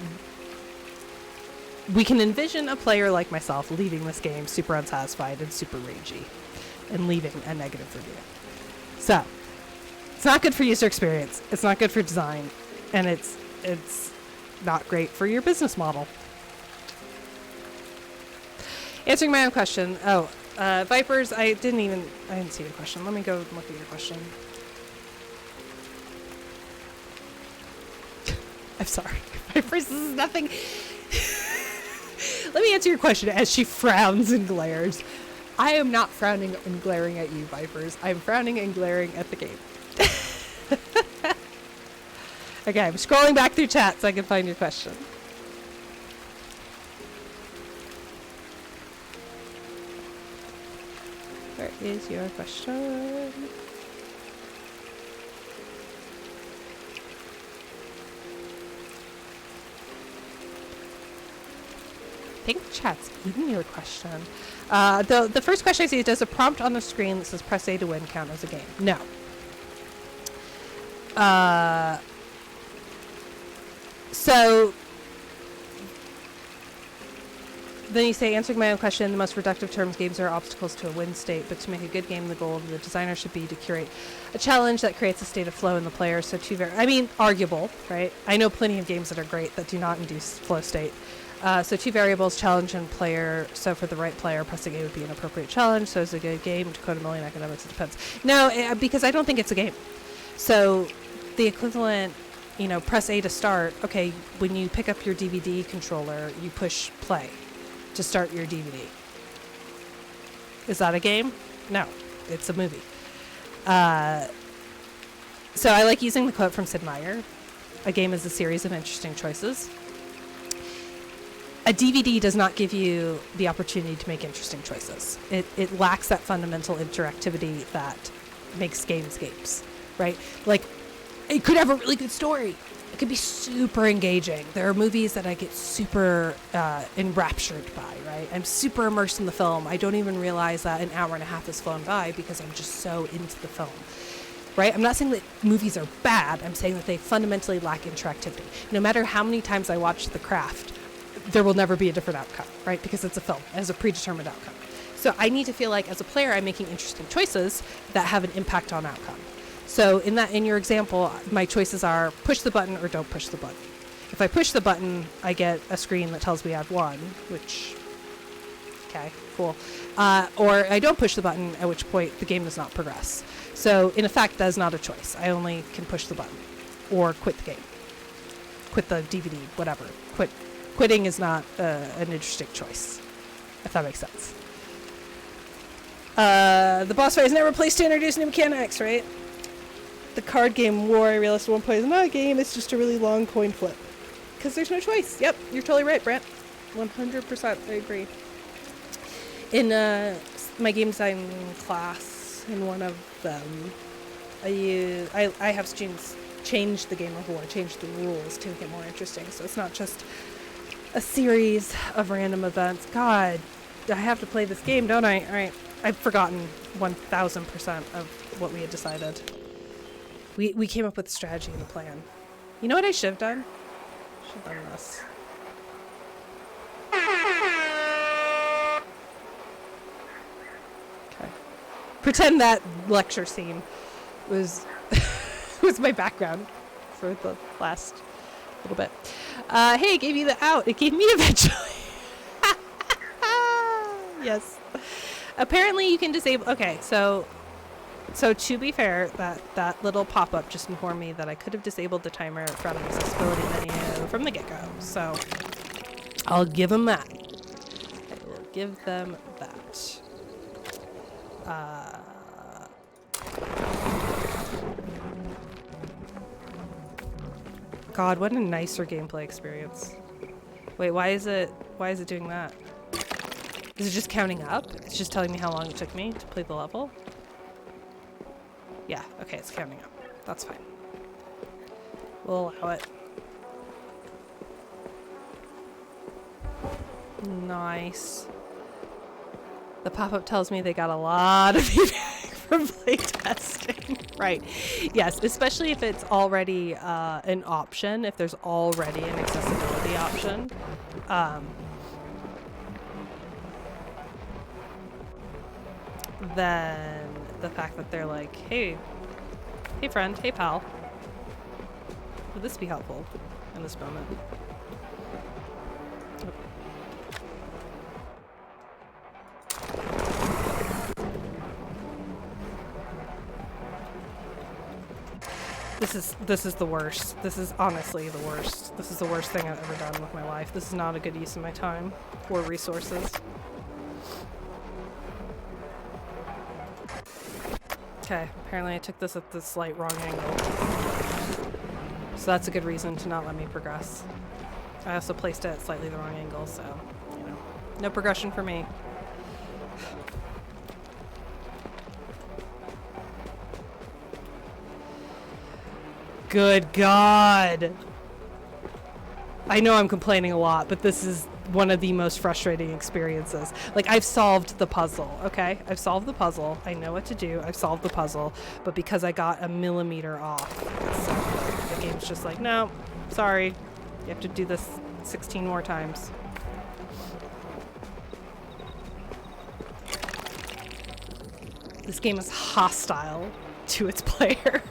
we can envision a player like myself leaving this game super unsatisfied and super ragey and leaving a negative review. So, it's not good for user experience, it's not good for design, and it's not great for your business model. Answering my own question. Oh, Vipers, I didn't see your question. Let me go look at your question. I'm sorry. Vipers, this is nothing. Let me answer your question as she frowns and glares. I am not frowning and glaring at you, Vipers. I'm frowning and glaring at the game. Okay, I'm scrolling back through chat so I can find your question. Where is your question? I think chat's eating your question. The first question I see is, does a prompt on the screen that says press A to win count as a game? No. So then you say, answering my own question, in the most reductive terms, games are obstacles to a win state, but to make a good game, the goal of the designer should be to curate a challenge that creates a state of flow in the player. So arguable, right? I know plenty of games that are great that do not induce flow state. So two variables, challenge and player. So for the right player, pressing A would be an appropriate challenge. So is it a good game? To code a million academics, it depends. No, because I don't think it's a game. So the equivalent, press A to start. Okay, when you pick up your DVD controller, you push play to start your DVD. Is that a game? No, it's a movie. So I like using the quote from Sid Meier. A game is a series of interesting choices. A DVD does not give you the opportunity to make interesting choices. It lacks that fundamental interactivity that makes games, right? Like, it could have a really good story. It could be super engaging. There are movies that I get super enraptured by, right? I'm super immersed in the film. I don't even realize that an hour and a half has flown by because I'm just so into the film, right? I'm not saying that movies are bad. I'm saying that they fundamentally lack interactivity. No matter how many times I watch The Craft, there will never be a different outcome, right? Because it's a film. It has a predetermined outcome. So I need to feel like, as a player, I'm making interesting choices that have an impact on outcome. So in your example, my choices are push the button or don't push the button. If I push the button, I get a screen that tells me I've won, which, okay, cool. Or I don't push the button, at which point the game does not progress. So in effect, that is not a choice. I only can push the button or quit the game, quit the DVD, whatever. Quitting is not an interesting choice, if that makes sense. The boss fight is never placed to introduce new mechanics, right? The card game War, I realized at one point, is not a game, it's just a really long coin flip. Because there's no choice. Yep, you're totally right, Brent. 100%, I agree. In my game design class, in one of them, I have students change the game of War, change the rules to make it more interesting. So it's not just a series of random events. God, I have to play this game, don't I? All right, I've forgotten 1,000% of what we had decided. We came up with a strategy and a plan. You know what I should have done? Should have done this. Okay. Pretend that lecture scene was was my background for the last little bit. Hey, it gave you the out. It gave me eventually. Yes. Apparently you can disable... Okay, so to be fair, that little pop-up just informed me that I could have disabled the timer from the accessibility menu from the get-go. So I'll give them that. I will give them that. God, what a nicer gameplay experience. Wait, why is it doing that? Is it just counting up? It's just telling me how long it took me to play the level? Yeah, okay, it's counting up. That's fine. We'll allow it. Nice. The pop-up tells me they got a lot of feedback from playtesting. Right. Yes, especially if it's already an option, if there's already an accessibility option. Then the fact that they're like, hey friend, hey pal, would this be helpful in this moment? This is the worst. This is honestly the worst. This is the worst thing I've ever done with my life. This is not a good use of my time or resources. Okay, apparently I took this at the slight wrong angle. So that's a good reason to not let me progress. I also placed it at slightly the wrong angle, so, you know, no progression for me. Good God. I know I'm complaining a lot, but this is one of the most frustrating experiences. Like, I've solved the puzzle, okay? I've solved the puzzle. I know what to do. I've solved the puzzle. But because I got a millimeter off, so the game's just like, no, sorry. You have to do this 16 more times. This game is hostile to its player.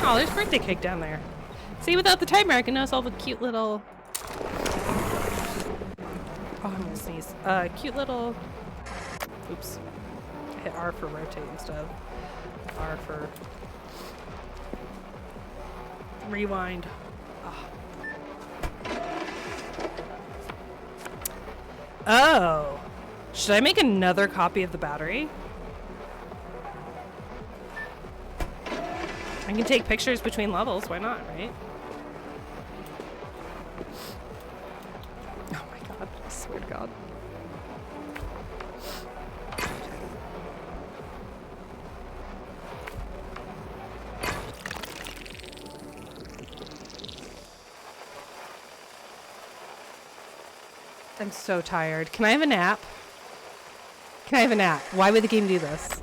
Oh, there's birthday cake down there. See, without the timer, I can notice all the cute little... Oh, I'm gonna sneeze. Cute little... Oops. I hit R for rotate instead of R for... rewind. Oh! Should I make another copy of the battery? I can take pictures between levels, why not, right? Oh my god, I swear to God. I'm so tired. Can I have a nap? Can I have a nap? Why would the game do this?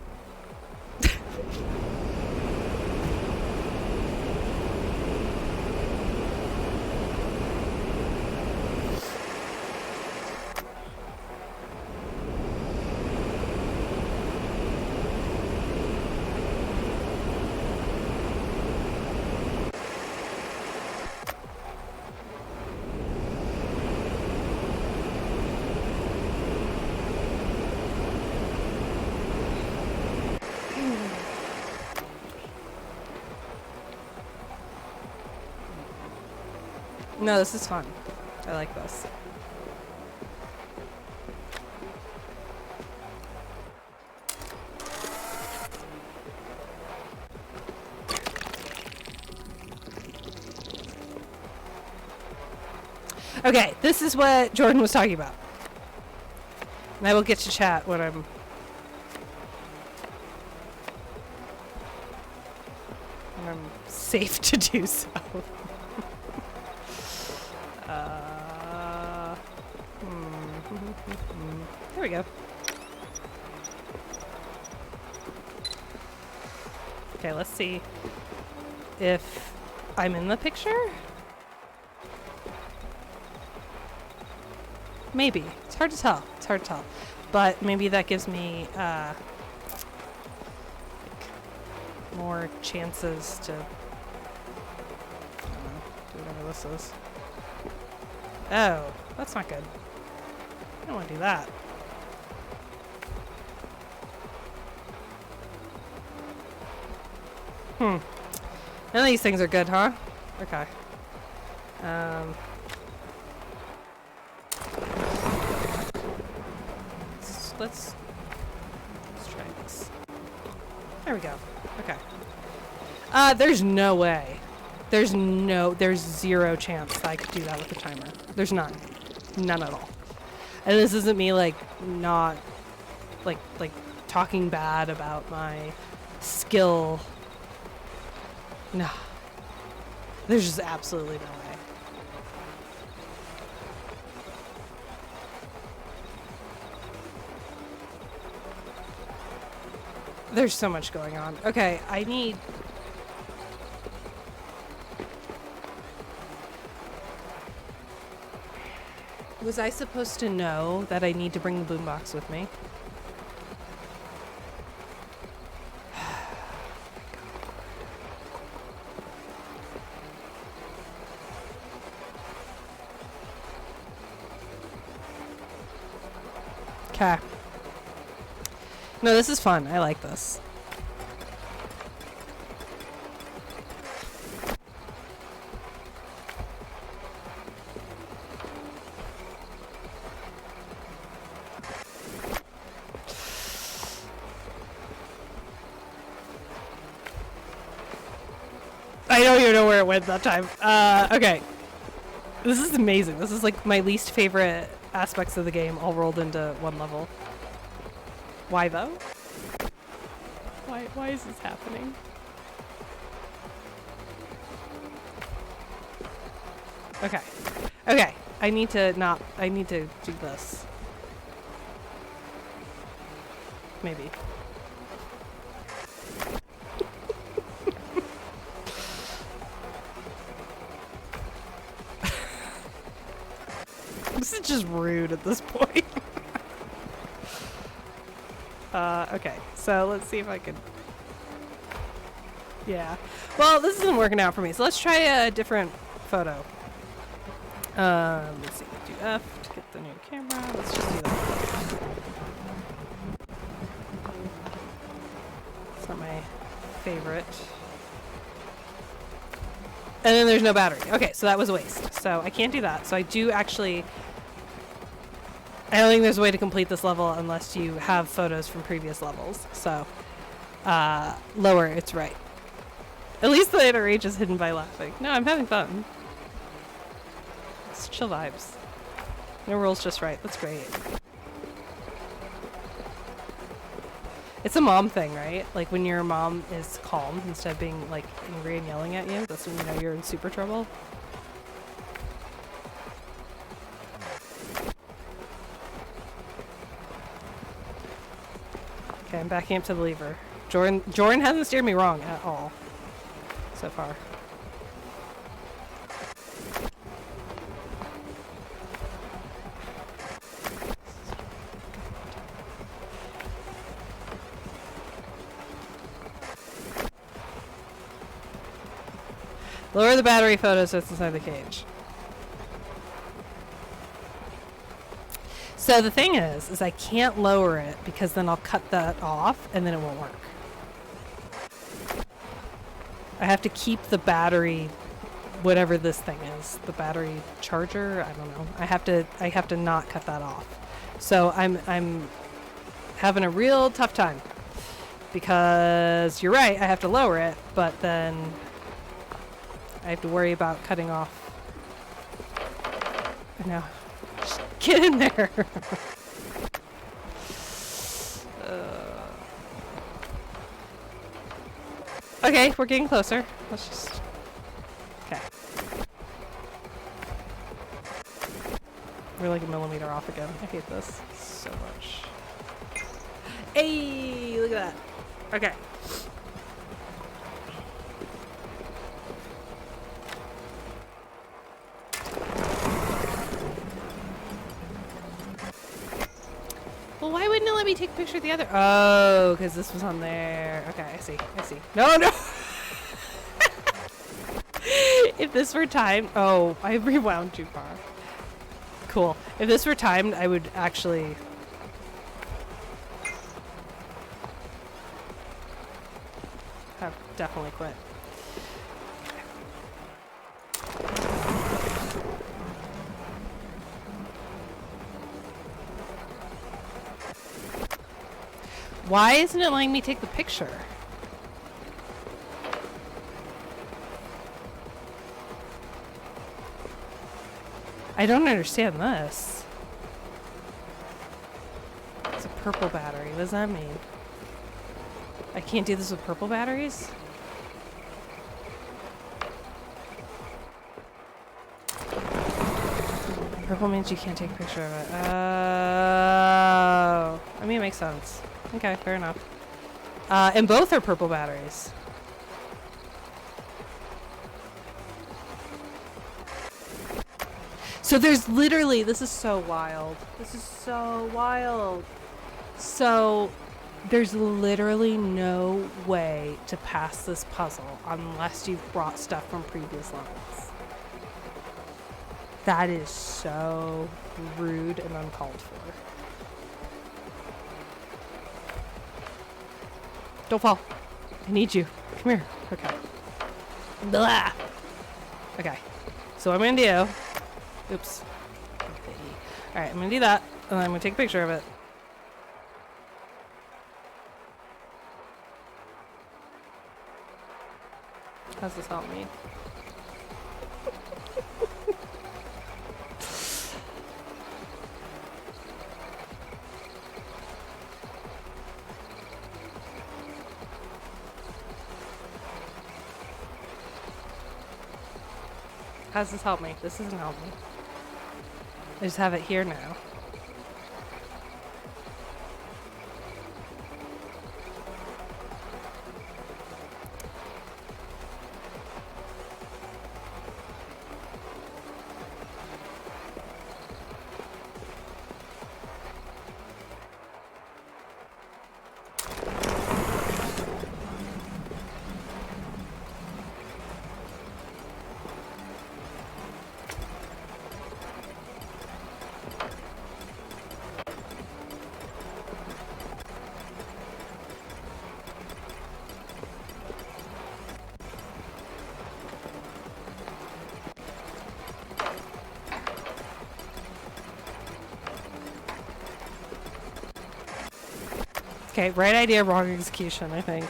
No, this is fun. I like this. Okay, this is what Jordan was talking about. And I will get to chat when I'm safe to do so. There we go. Okay, let's see if I'm in the picture. Maybe. It's hard to tell. It's hard to tell. But maybe that gives me like more chances to, I don't know, do whatever this is. Oh, that's not good. I don't want to do that. None of these things are good, huh? Okay. Let's try this. There we go. Okay. There's no way. There's zero chance I could do that with the timer. There's none. None at all. And this isn't me like not like talking bad about my skill. No. There's just absolutely no way. There's so much going on. Okay, I need... Was I supposed to know that I need to bring the boombox with me? Okay. No, this is fun. I like this. I don't even know where it went that time. Okay. This is amazing. This is like my least favorite aspects of the game all rolled into one level. Why though? Why is this happening? Okay. Okay. I need to do this. Maybe. This is just rude at this point. Okay, so let's see if I can... Yeah. Well, this isn't working out for me, so let's try a different photo. Let's see, do F to get the new camera. Let's just do that. It's not my favorite. And then there's no battery. Okay, so that was a waste. So I can't do that. So I do actually... I don't think there's a way to complete this level unless you have photos from previous levels. So, lower, it's right. At least the inner rage is hidden by laughing. No, I'm having fun. It's chill vibes. No rules, just right. That's great. It's a mom thing, right? Like when your mom is calm instead of being like angry and yelling at you, that's when you know you're in super trouble. Okay, I'm backing up to the lever. Jordan hasn't steered me wrong at all so far. Lower the battery photo so it's inside the cage. So the thing is I can't lower it because then I'll cut that off and then it won't work. I have to keep the battery, whatever this thing is, the battery charger, I don't know. I have to not cut that off. So I'm having a real tough time because you're right, I have to lower it, but then I have to worry about cutting off. No. Just get in there. Okay, we're getting closer. Let's just... Okay. We're like a millimeter off again. I hate this so much. Hey, look at that. Okay. Well, why wouldn't it let me take a picture of the other? Oh, because this was on there. Okay, I see. No! If this were timed... Oh, I rewound too far. Cool. If this were timed, I would actually... have definitely quit. Why isn't it letting me take the picture? I don't understand this. purple battery. What does that mean? I can't do this with purple batteries? Purple means you can't take a picture of it. Oh. I mean, it makes sense. Okay, fair enough. And both are purple batteries. So there's literally, this is so wild. This is so wild. So there's literally no way to pass this puzzle unless you've brought stuff from previous levels. That is so rude and uncalled for. Don't fall. I need you. Come here. Okay. Blah. Okay. So what I'm gonna do. Oops. Alright, I'm gonna do that. And I'm gonna take a picture of it. How's this help me? How's this help me? This doesn't help me. I just have it here now. Okay, right idea, wrong execution, I think.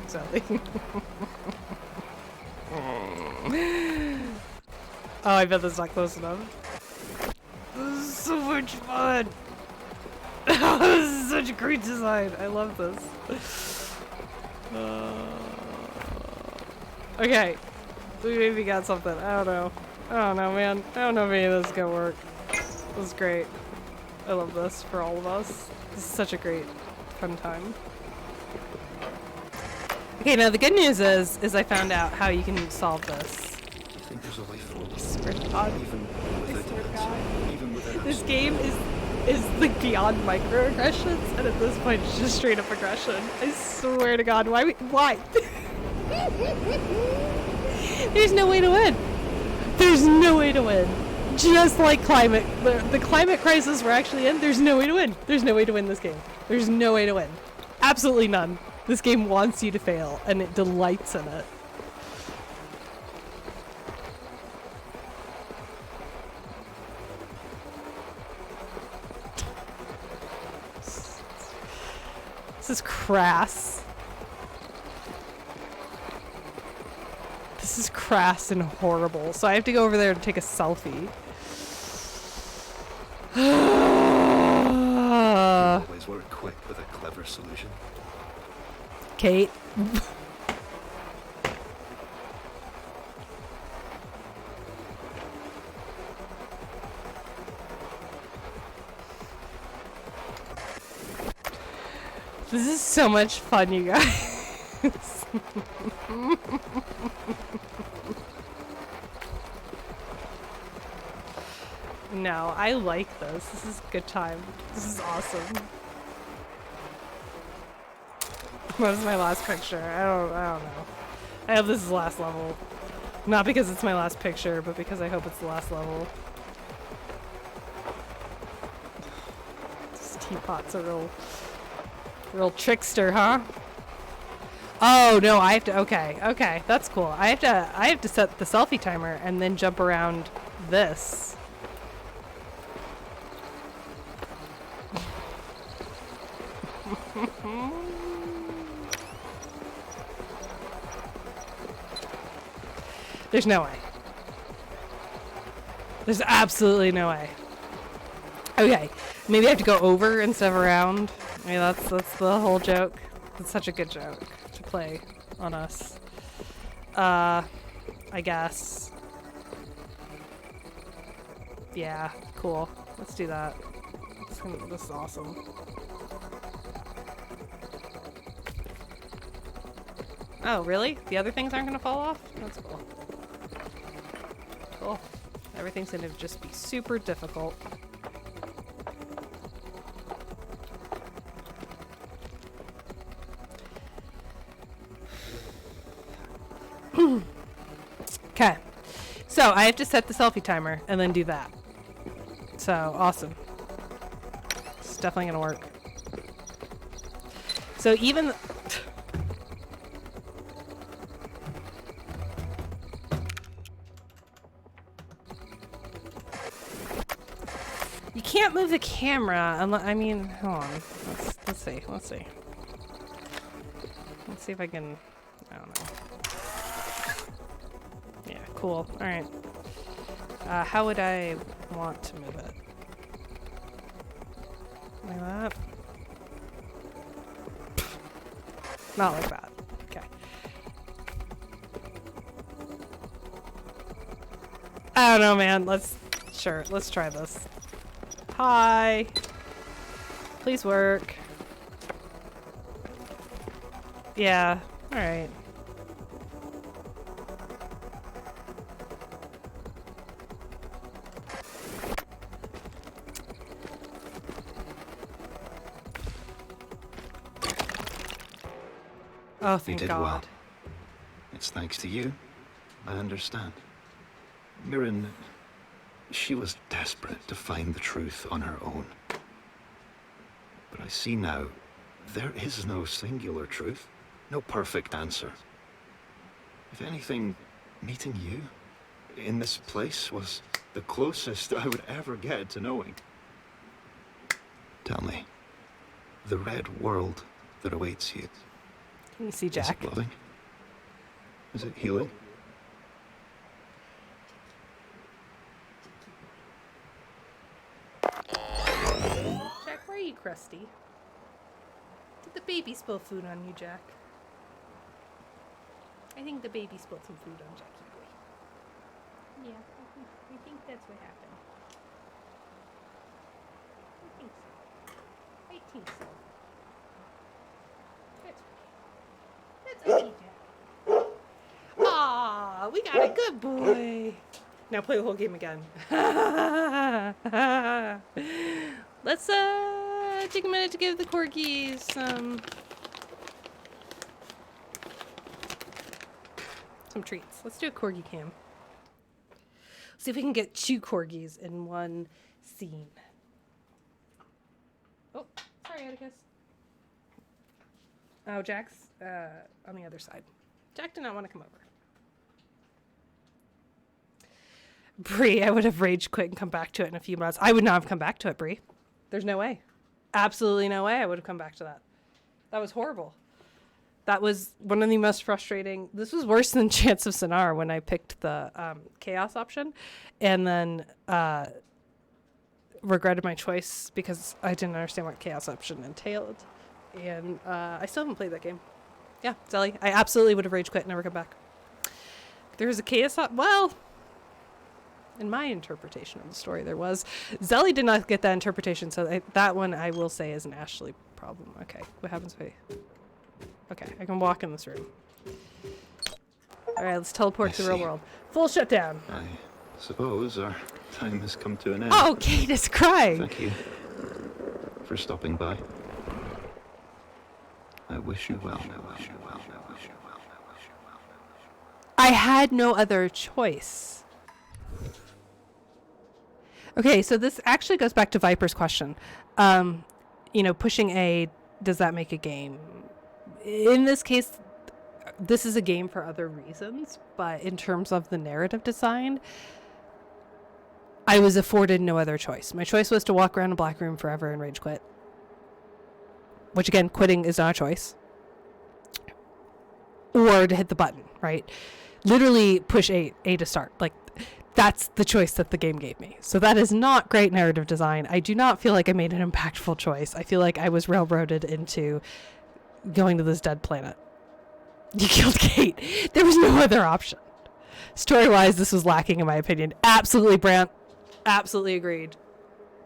Sally. Oh, I bet that's not close enough. This is so much fun! This is such a great design. I love this. Okay. We maybe got something. I don't know, man. I don't know if any of this is gonna work. This is great. I love this for all of us. This is such a great, fun time. Okay, now the good news is I found out how you can solve this. I think there's a way forward. I swear to God. Even without an answer. Even without This answer. game is like beyond microaggressions, and at this point it's just straight up aggression. I swear to God, why? There's no way to win. There's no way to win. Just like the climate crisis we're actually in, there's no way to win. There's no way to win this game. There's no way to win. Absolutely none. This game wants you to fail, and it delights in it. This is crass. This is crass and horrible. So I have to go over there to take a selfie. Always work quick with a clever solution. Kate. This is so much fun, you guys. No, I like this. This is a good time. This is awesome. What is my last picture? I don't know. I hope this is the last level. Not because it's my last picture, but because I hope it's the last level. This teapot's a real trickster, huh? Oh no, I have to. Okay, that's cool. I have to set the selfie timer and then jump around this. There's no way. There's absolutely no way. Okay, maybe I have to go over instead of around. I mean, that's the whole joke. It's such a good joke to play on us. I guess. Yeah, cool. Let's do that. This is awesome. Oh, really? The other things aren't gonna fall off? That's cool. Cool. Everything's gonna just be super difficult. Okay. So I have to set the selfie timer and then do that. So awesome. It's definitely gonna work. So even you can't move the camera unless, I mean, hold on. Let's see. Let's see if I can, I don't know. Yeah, cool. All right. How would I want to move it? Like that? Not like that. Okay. I don't know, man. Let's try this. Hi. Please work. Yeah. All right. Oh, You thank did God. well. It's thanks to you. I understand. Mirren, she was desperate to find the truth on her own. But I see now, there is no singular truth, no perfect answer. If anything, meeting you in this place was the closest I would ever get to knowing. Tell me, the red world that awaits you, Can you see is Jack? it loving? Is it healing? Jack, why are you crusty? Did the baby spill food on you, Jack? I think the baby spilled some food on Jackie boy. Yeah, I think that's what happened. I think so. That's okay, Jack. Aw, we got a good boy. Now play the whole game again. Let's take a minute to give the corgis some treats. Let's do a corgi cam. See if we can get 2 corgis in one scene. Oh, sorry, Atticus. Oh, Jack's on the other side. Jack did not want to come over. Bree, I would have rage quit and come back to it in a few months. I would not have come back to it, Bree. There's no way. Absolutely no way I would have come back to that. That was horrible. That was one of the most frustrating. This was worse than Chance of Sonar when I picked the chaos option and then regretted my choice because I didn't understand what chaos option entailed. And I still haven't played that game. Yeah, Zelly, I absolutely would have rage quit and never come back. There was a chaos well, in my interpretation of the story, there was. Zelly did not get that interpretation, so that one I will say is an Ashley problem. Okay, what happens if I... Okay, I can walk in this room. Alright, let's teleport to the real world. Full shutdown. I suppose our time has come to an end. Oh, Kate is crying. Thank you for stopping by. I wish you well. I had no other choice. Okay, so this actually goes back to Viper's question. You know, pushing A, does that make a game? In this case, this is a game for other reasons, but in terms of the narrative design, I was afforded no other choice. My choice was to walk around a black room forever and rage quit. Which again, quitting is not a choice. Or to hit the button, right? Literally push A to start. Like, that's the choice that the game gave me. So that is not great narrative design. I do not feel like I made an impactful choice. I feel like I was railroaded into going to this dead planet. You killed Kate. There was no other option. Story-wise, this was lacking in my opinion. Absolutely, Brant. Absolutely agreed.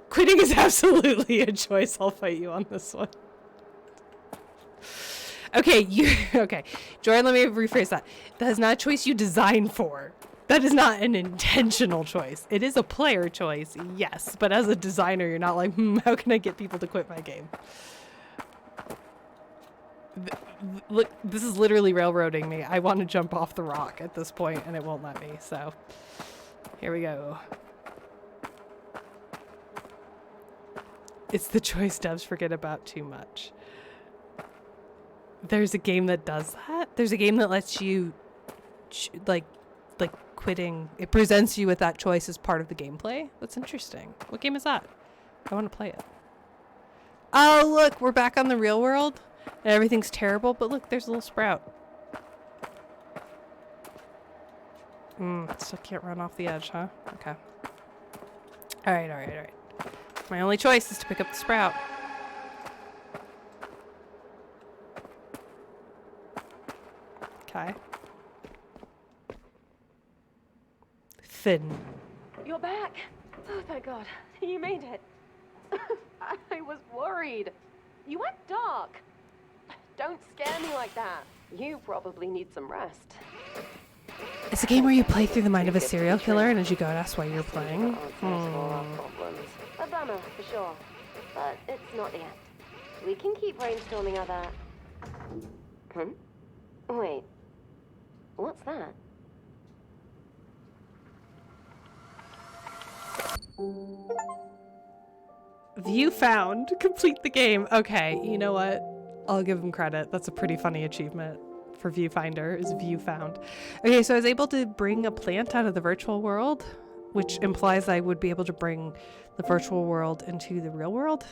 Quitting is absolutely a choice. I'll fight you on this one. Okay, okay. Jordan, let me rephrase that. That is not a choice you design for. That is not an intentional choice. It is a player choice, yes. But as a designer, you're not like, how can I get people to quit my game? Look, this is literally railroading me. I want to jump off the rock at this point, and it won't let me. So, here we go. It's the choice devs forget about too much. There's a game that does that. There's a game that lets you, like quitting. It presents you with that choice as part of the gameplay. That's interesting. What game is that? I want to play it. Oh, look, we're back on the real world. And everything's terrible, but look, there's a little sprout. Still can't run off the edge, huh? Okay. Alright. My only choice is to pick up the sprout. Okay. Finn. You're back. Oh, thank God. You made it. I was worried. You went dark. Don't scare me like that. You probably need some rest. It's a game where you play through the mind of a serial killer, and as you go, that's why you're playing. A bummer, for sure. But it's not the end. We can keep brainstorming other... Wait. What's that? View found. Complete the game. Okay, you know what? I'll give him credit. That's a pretty funny achievement for Viewfinder, is view found. Okay, so I was able to bring a plant out of the virtual world, which implies I would be able to bring the virtual world into the real world.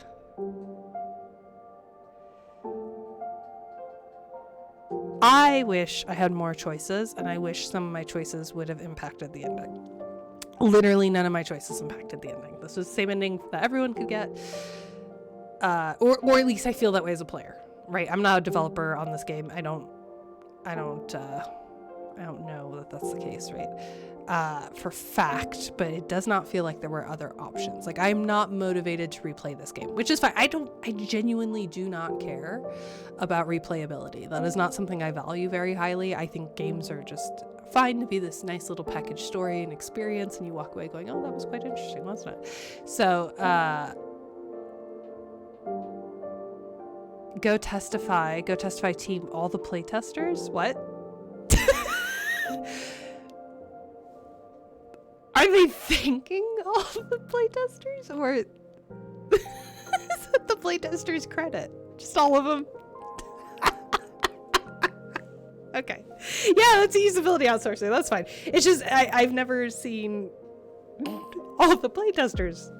I wish I had more choices, and I wish some of my choices would have impacted the ending. Literally none of my choices impacted the ending. This was the same ending that everyone could get. Or at least I feel that way as a player, right? I'm not a developer on this game. I don't know that that's the case, right? For fact, but it does not feel like there were other options. Like, I'm not motivated to replay this game, which is fine. I genuinely do not care about replayability. That is not something I value very highly. I think games are just fine to be this nice little package story and experience, and you walk away going, oh, that was quite interesting, wasn't it? So, go testify team, all the playtesters. What? Are they thanking all the playtesters, or is that the playtesters' credit? Just all of them? Okay. Yeah, that's usability outsourcing. That's fine. It's just, I've never seen all the playtesters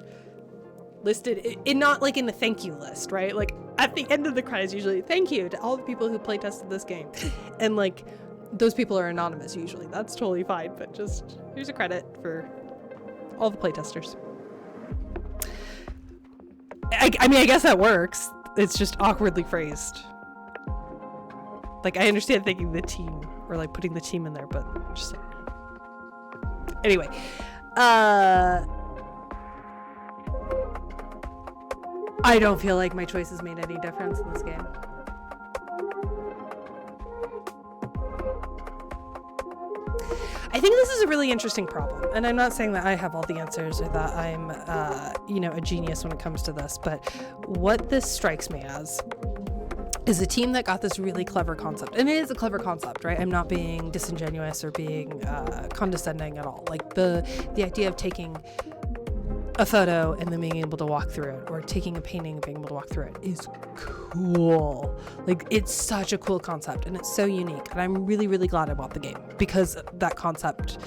listed in not like in the thank you list, right? Like at the end of the credits, usually thank you to all the people who playtested this game. And like those people are anonymous usually. That's totally fine, but just here's a credit for all the playtesters. I mean, I guess that works. It's just awkwardly phrased. Like, I understand thanking the team, or like putting the team in there, but just like... Anyway. I don't feel like my choices made any difference in this game. I think this is a really interesting problem, and I'm not saying that I have all the answers or that I'm, a genius when it comes to this, but what this strikes me as is a team that got this really clever concept, and it is a clever concept, right? I'm not being disingenuous or being condescending at all. Like the idea of taking a photo and then being able to walk through it, or taking a painting and being able to walk through it is cool. Like, it's such a cool concept and it's so unique, and I'm really, really glad I bought the game because that concept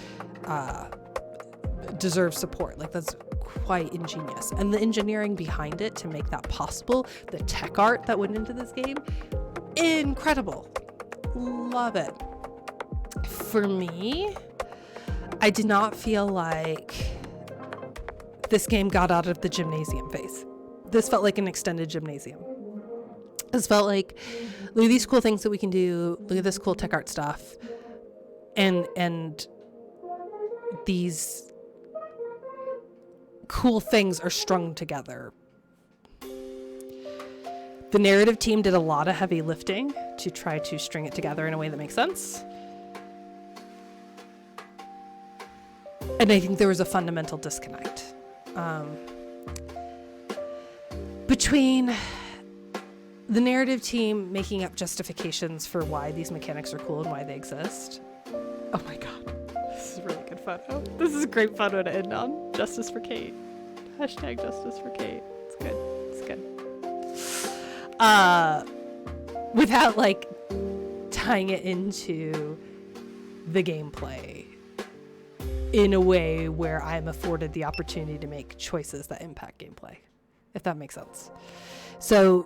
deserves support. Like, that's quite ingenious, and the engineering behind it to make that possible, the tech art that went into this game, incredible. Love it. For me, I did not feel like this game got out of the gymnasium phase. This felt like an extended gymnasium. This felt like, look at these cool things that we can do, look at this cool tech art stuff, and these cool things are strung together. The narrative team did a lot of heavy lifting to try to string it together in a way that makes sense. And I think there was a fundamental disconnect between the narrative team making up justifications for why these mechanics are cool and why they exist. Oh my god, this is a really good photo. This is a great photo to end on. Justice for Kate. Hashtag justice for Kate. It's good. It's good. Without like tying it into the gameplay in a way where I'm afforded the opportunity to make choices that impact gameplay, if that makes sense. So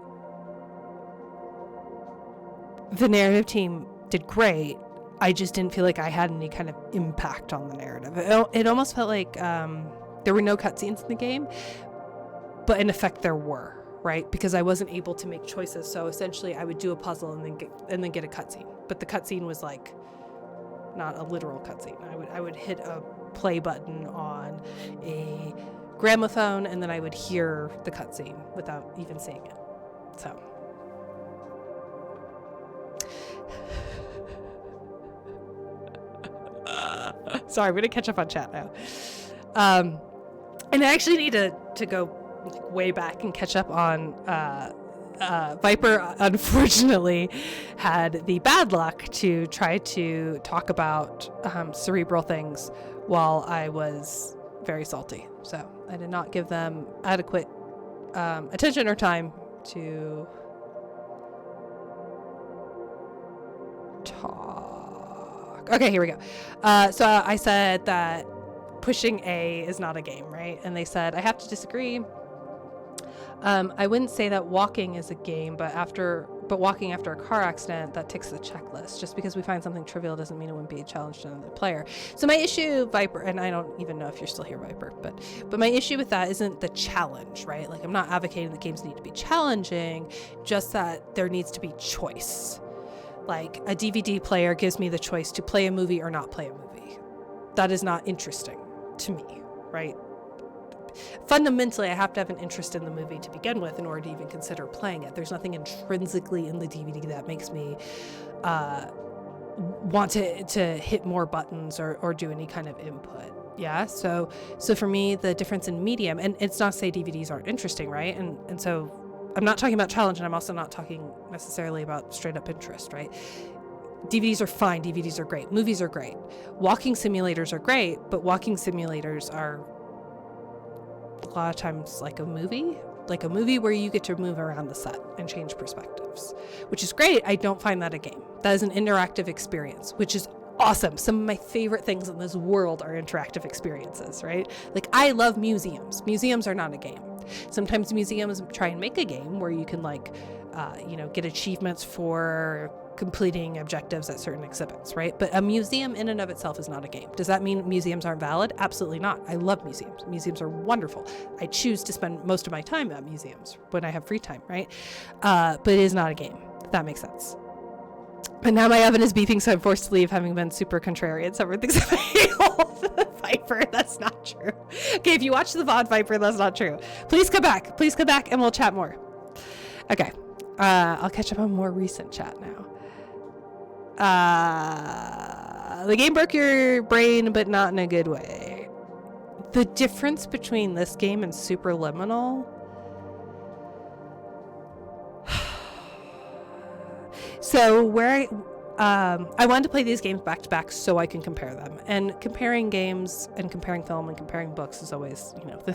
the narrative team did great. I just didn't feel like I had any kind of impact on the narrative. It almost felt like there were no cutscenes in the game, but in effect there were, right? Because I wasn't able to make choices. So essentially I would do a puzzle and then get a cutscene. But the cutscene was like not a literal cutscene. I would hit a play button on a gramophone and then I would hear the cutscene without even seeing it. So sorry, I'm gonna catch up on chat now. And I actually need to go like way back and catch up on Viper. Unfortunately had the bad luck to try to talk about cerebral things while I was very salty, so I did not give them adequate attention or time to talk. Okay, here we go. So I said that pushing A is not a game, right? And they said I have to disagree. I wouldn't say that walking is a game, but walking after a car accident, that ticks the checklist. Just because we find something trivial doesn't mean it wouldn't be a challenge to another player. So my issue, Viper, and I don't even know if you're still here, Viper, but my issue with that isn't the challenge, right? Like, I'm not advocating that games need to be challenging, just that there needs to be choice. Like, a DVD player gives me the choice to play a movie or not play a movie. That is not interesting to me, right? Fundamentally, I have to have an interest in the movie to begin with in order to even consider playing it. There's nothing intrinsically in the DVD that makes me want to hit more buttons or do any kind of input. Yeah, so for me, the difference in medium, and it's not to say DVDs aren't interesting, right? And so I'm not talking about challenge, and I'm also not talking necessarily about straight up interest, right? DVDs are fine, DVDs are great, movies are great. Walking simulators are great, but walking simulators are a lot of times like a movie where you get to move around the set and change perspectives, which is great. I don't find that a game. That is an interactive experience, which is awesome. Some of my favorite things in this world are interactive experiences, right? Like, I love museums. Museums are not a game. Sometimes museums try and make a game where you can get achievements for completing objectives at certain exhibits, right? But a museum in and of itself is not a game. Does that mean museums aren't valid? Absolutely not. I love museums. Museums are wonderful. I choose to spend most of my time at museums when I have free time, right? But it is not a game, if that makes sense. And now my oven is beeping, so I'm forced to leave, having been super contrarian. So everything's Viper, that's not true. Okay, if you watch the VOD, Viper, that's not true. Please come back. Please come back and we'll chat more. Okay. I'll catch up on more recent chat now. The game broke your brain, but not in a good way. The difference between this game and Superliminal... So I wanted to play these games back to back so I can compare them. And comparing games and comparing film and comparing books is always, the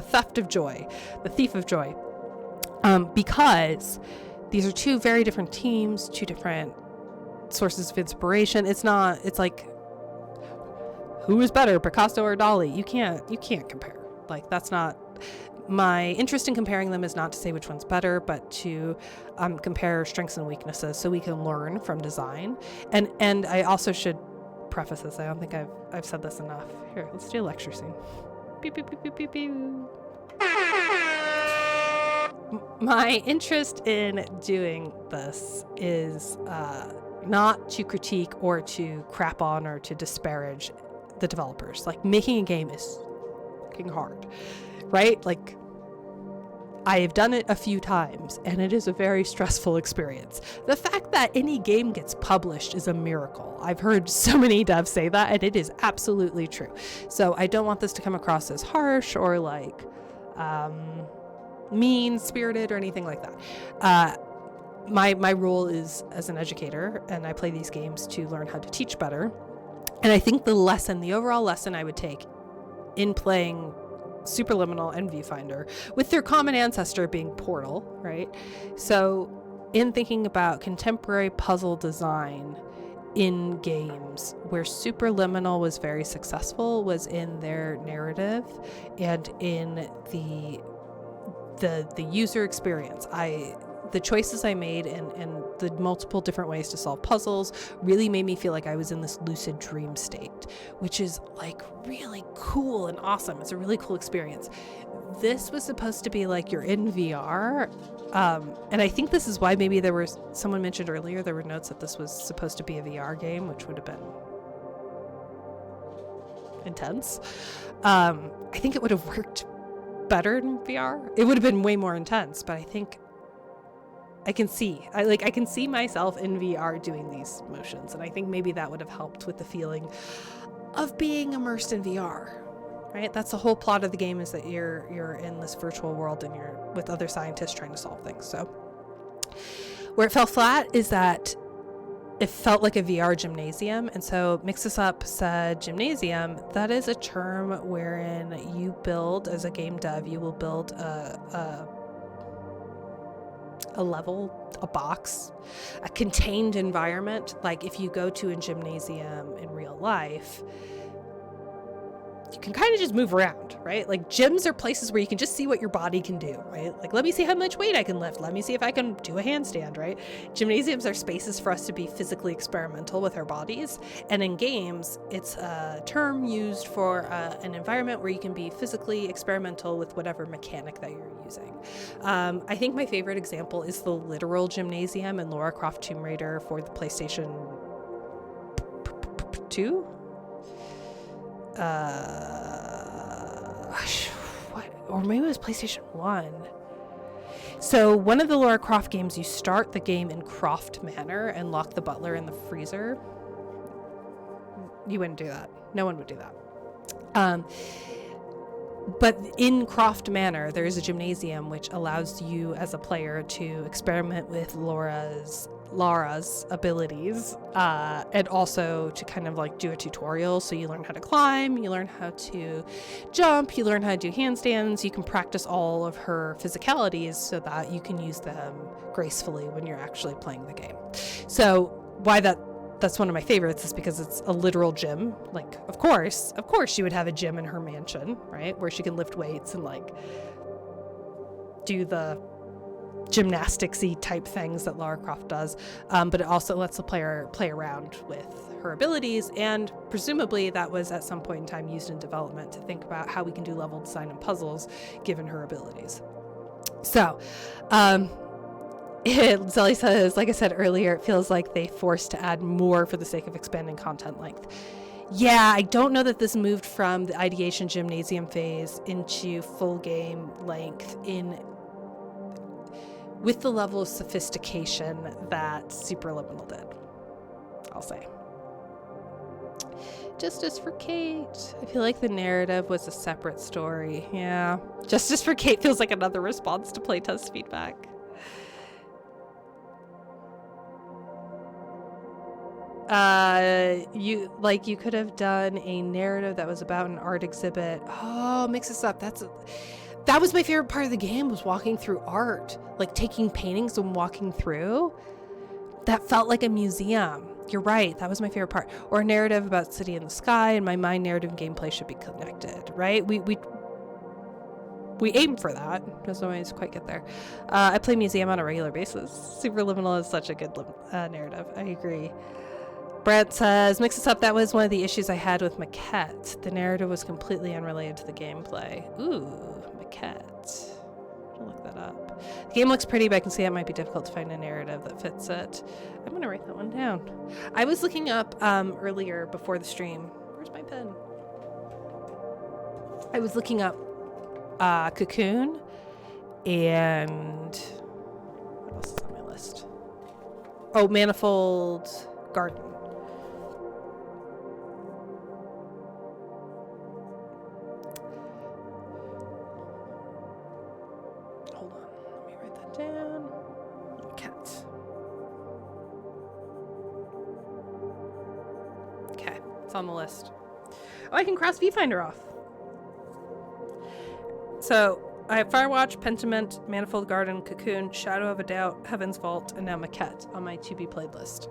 theft of joy, the thief of joy. Because these are two very different teams, two different sources of inspiration. It's like, who is better, Picasso or Dali? You can't compare. Like, that's not my interest in comparing them. Is not to say which one's better, but to compare strengths and weaknesses so we can learn from design. And I also should preface this. I don't think I've said this enough. Here, let's do a lecture scene. Beep, beep, beep, beep, beep, beep. My interest in doing this is not to critique or to crap on or to disparage the developers. Like, making a game is fucking hard, right? Like, I've done it a few times and it is a very stressful experience. The fact that any game gets published is a miracle. I've heard so many devs say that, and it is absolutely true. So I don't want this to come across as harsh or like mean-spirited or anything like that. My role is as an educator, and I play these games to learn how to teach better. And I think the overall lesson I would take in playing Superliminal and Viewfinder, with their common ancestor being Portal, right? So in thinking about contemporary puzzle design in games, where Superliminal was very successful was in their narrative and in the user experience. The choices I made and the multiple different ways to solve puzzles really made me feel like I was in this lucid dream state, which is like really cool and awesome. It's a really cool experience. This was supposed to be like you're in VR. And I think this is why maybe someone mentioned earlier, there were notes that this was supposed to be a VR game, which would have been intense. I think it would have worked better in VR. It would have been way more intense, but I think I can see myself in VR doing these motions, and I think maybe that would have helped with the feeling of being immersed in VR, right? That's the whole plot of the game, is that you're in this virtual world and you're with other scientists trying to solve things. So where it fell flat is that it felt like a VR gymnasium. And so Mix This Up said gymnasium, that is a term wherein you build, as a game dev, you will build a level, a box, a contained environment. Like if you go to a gymnasium in real life, you can kind of just move around, right? Like gyms are places where you can just see what your body can do, right? Like, let me see how much weight I can lift. Let me see if I can do a handstand, right? Gymnasiums are spaces for us to be physically experimental with our bodies. And in games, it's a term used for an environment where you can be physically experimental with whatever mechanic that you're using. I think my favorite example is the literal gymnasium in Lara Croft Tomb Raider for the PlayStation 2? Or maybe it was PlayStation 1. So one of the Lara Croft games, you start the game in Croft Manor and lock the butler in the freezer. You wouldn't do that. No one would do that. But in Croft Manor, there is a gymnasium which allows you as a player to experiment with Lara's abilities, and also to kind of like do a tutorial. So you learn how to climb, you learn how to jump, you learn how to do handstands. You can practice all of her physicalities so that you can use them gracefully when you're actually playing the game. So why that's one of my favorites is because it's a literal gym. Like, of course she would have a gym in her mansion, right? Where she can lift weights and like do the gymnastics-y type things that Lara Croft does. But it also lets the player play around with her abilities. And presumably that was at some point in time used in development to think about how we can do level design and puzzles given her abilities. So, Zelly says, like I said earlier, it feels like they forced to add more for the sake of expanding content length. Yeah, I don't know that this moved from the ideation gymnasium phase into full game length with the level of sophistication that Superliminal did, I'll say. Justice for Kate. I feel like the narrative was a separate story. Yeah. Justice for Kate feels like another response to playtest feedback. You could have done a narrative that was about an art exhibit. Oh, mix this up. That was my favorite part of the game, was walking through art, like taking paintings and walking through. That felt like a museum. You're right. That was my favorite part. Or a narrative about City in the Sky. In my mind, narrative and gameplay should be connected, right? We aim for that. Doesn't always quite get there. I play museum on a regular basis. Superliminal is such a good narrative. I agree. Brett says, mix this up. That was one of the issues I had with Maquette. The narrative was completely unrelated to the gameplay. Ooh, Maquette. I'll look that up. The game looks pretty, but I can see it might be difficult to find a narrative that fits it. I'm going to write that one down. I was looking up earlier before the stream. Where's my pen? I was looking up Cocoon and what else is on my list? Oh, Manifold Garden. Hold on, let me write that down. Cat. Okay, it's on the list. Oh, I can cross Viewfinder off. So, I have Firewatch, Pentiment, Manifold Garden, Cocoon, Shadow of a Doubt, Heaven's Vault, and now Maquette on my to-be-played list.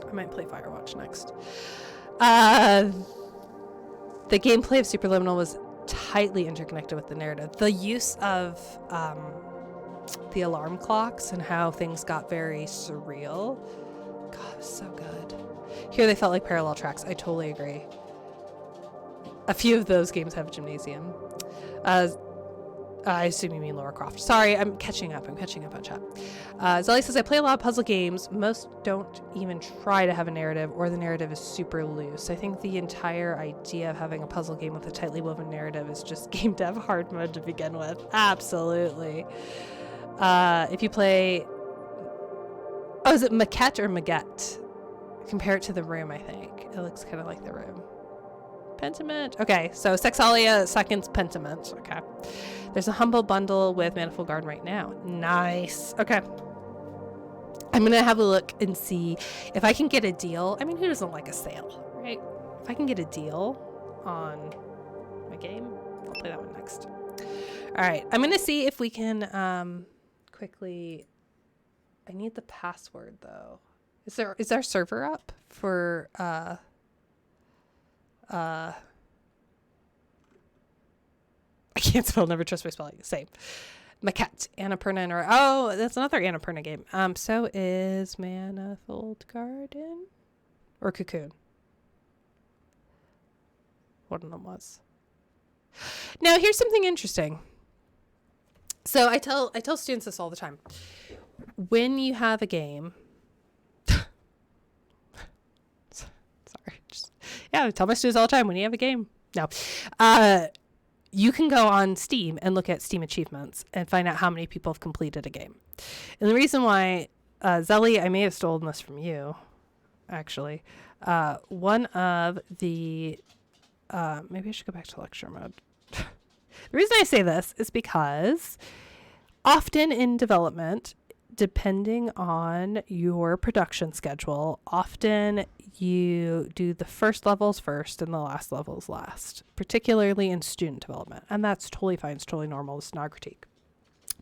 I might play Firewatch next. The gameplay of Superliminal was tightly interconnected with the narrative. The use of the alarm clocks and how things got very surreal. God, it was so good. Here they felt like parallel tracks. I totally agree. A few of those games have a gymnasium. I assume you mean Lara Croft. Sorry, I'm catching up on chat. Zelly says, I play a lot of puzzle games. Most don't even try to have a narrative, or the narrative is super loose. I think the entire idea of having a puzzle game with a tightly woven narrative is just game dev hard mode to begin with. Absolutely. If you play... Oh, is it Maquette or Maguette? Compare it to the room, I think. It looks kind of like the room. Pentiment. Okay, so Sexalia seconds Pentiment. Okay. There's a humble bundle with Manifold Garden right now. Nice. Okay. I'm going to have a look and see if I can get a deal. I mean, who doesn't like a sale, right? If I can get a deal on my game, I'll play that one next. All right. I'm going to see if we can quickly... I need the password, though. Is our server up for... I can't spell, never trust my spelling. Same. Maquette, Annapurna, or oh, that's another Annapurna game. So is Manifold Garden or Cocoon? One of them was. Now here's something interesting. So I tell students this all the time. When you have a game, I tell my students all the time, when you have a game, you can go on Steam and look at Steam achievements and find out how many people have completed a game. And the reason why, Zelly, I may have stolen this from you, actually. One of the, maybe I should go back to lecture mode. The reason I say this is because often in development, depending on your production schedule, often you do the first levels first and the last levels last, particularly in student development. And that's totally fine. It's totally normal. It's not a critique.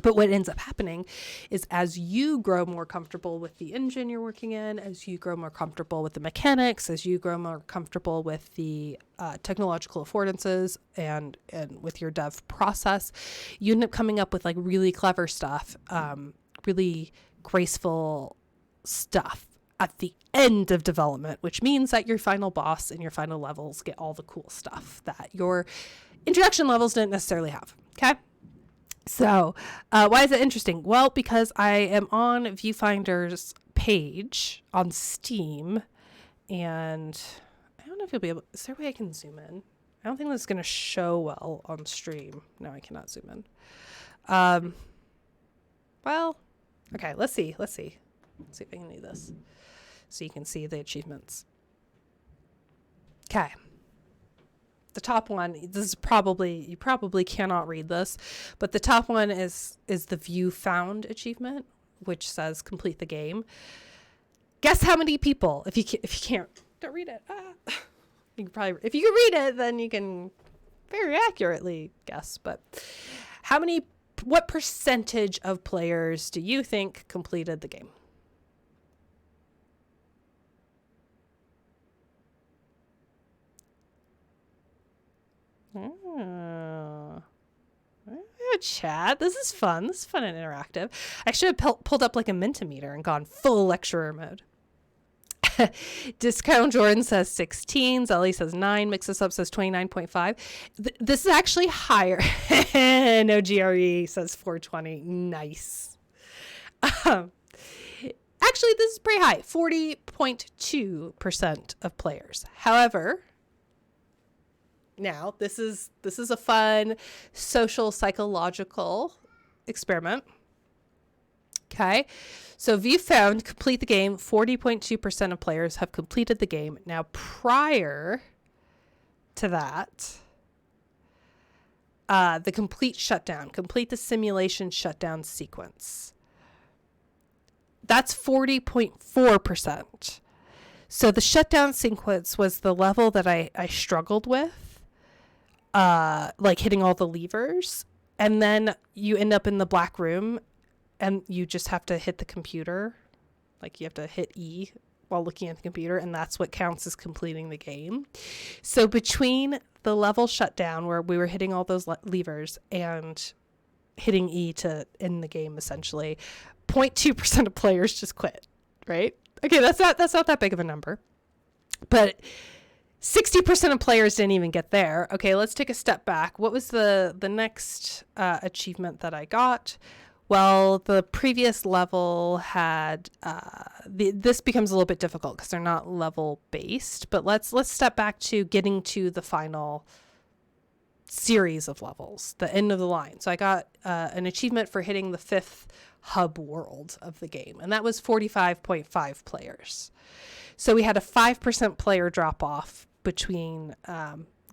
But what ends up happening is as you grow more comfortable with the engine you're working in, as you grow more comfortable with the mechanics, as you grow more comfortable with the technological affordances and with your dev process, you end up coming up with like really clever stuff, really graceful stuff at the end of development, which means that your final boss and your final levels get all the cool stuff that your introduction levels didn't necessarily have. Okay. So why is it interesting? Well, because I am on Viewfinder's page on Steam, and I don't know if you'll be able, is there a way I can zoom in? I don't think that's going to show well on stream. No, I cannot zoom in. Well, okay, let's see. Let's see if I can do this so you can see the achievements. Okay. The top one, this is probably, you probably cannot read this, but the top one is the view found achievement, which says complete the game. Guess how many people, if you can't, don't read it. You can probably, if you can read it, then you can very accurately guess. But what percentage of players do you think completed the game? Chat. This is fun. This is fun and interactive. I should have pulled up like a Mentimeter and gone full lecturer mode. Discount Jordan says 16. Zelly says 9. Mix This Up says 29.5. This is actually higher. No GRE says 420. Nice. Actually, this is pretty high. 40.2% of players. However, now this is a fun social psychological experiment. Okay, so Viewfinder complete the game. 40.2% of players have completed the game. Now, prior to that, the complete the simulation shutdown sequence. That's 40.4%. So the shutdown sequence was the level that I struggled with, like hitting all the levers, and then you end up in the black room. And you just have to hit the computer. Like you have to hit E while looking at the computer. And that's what counts as completing the game. So between the level shutdown where we were hitting all those levers and hitting E to end the game, essentially, 0.2% of players just quit, right? Okay, that's not that big of a number. But 60% of players didn't even get there. Okay, let's take a step back. What was the next achievement that I got? Well, the previous level had, this becomes a little bit difficult because they're not level based, but let's step back to getting to the final series of levels, the end of the line. So I got an achievement for hitting the 5th hub world of the game, and that was 45.5 players. So we had a 5% player drop off between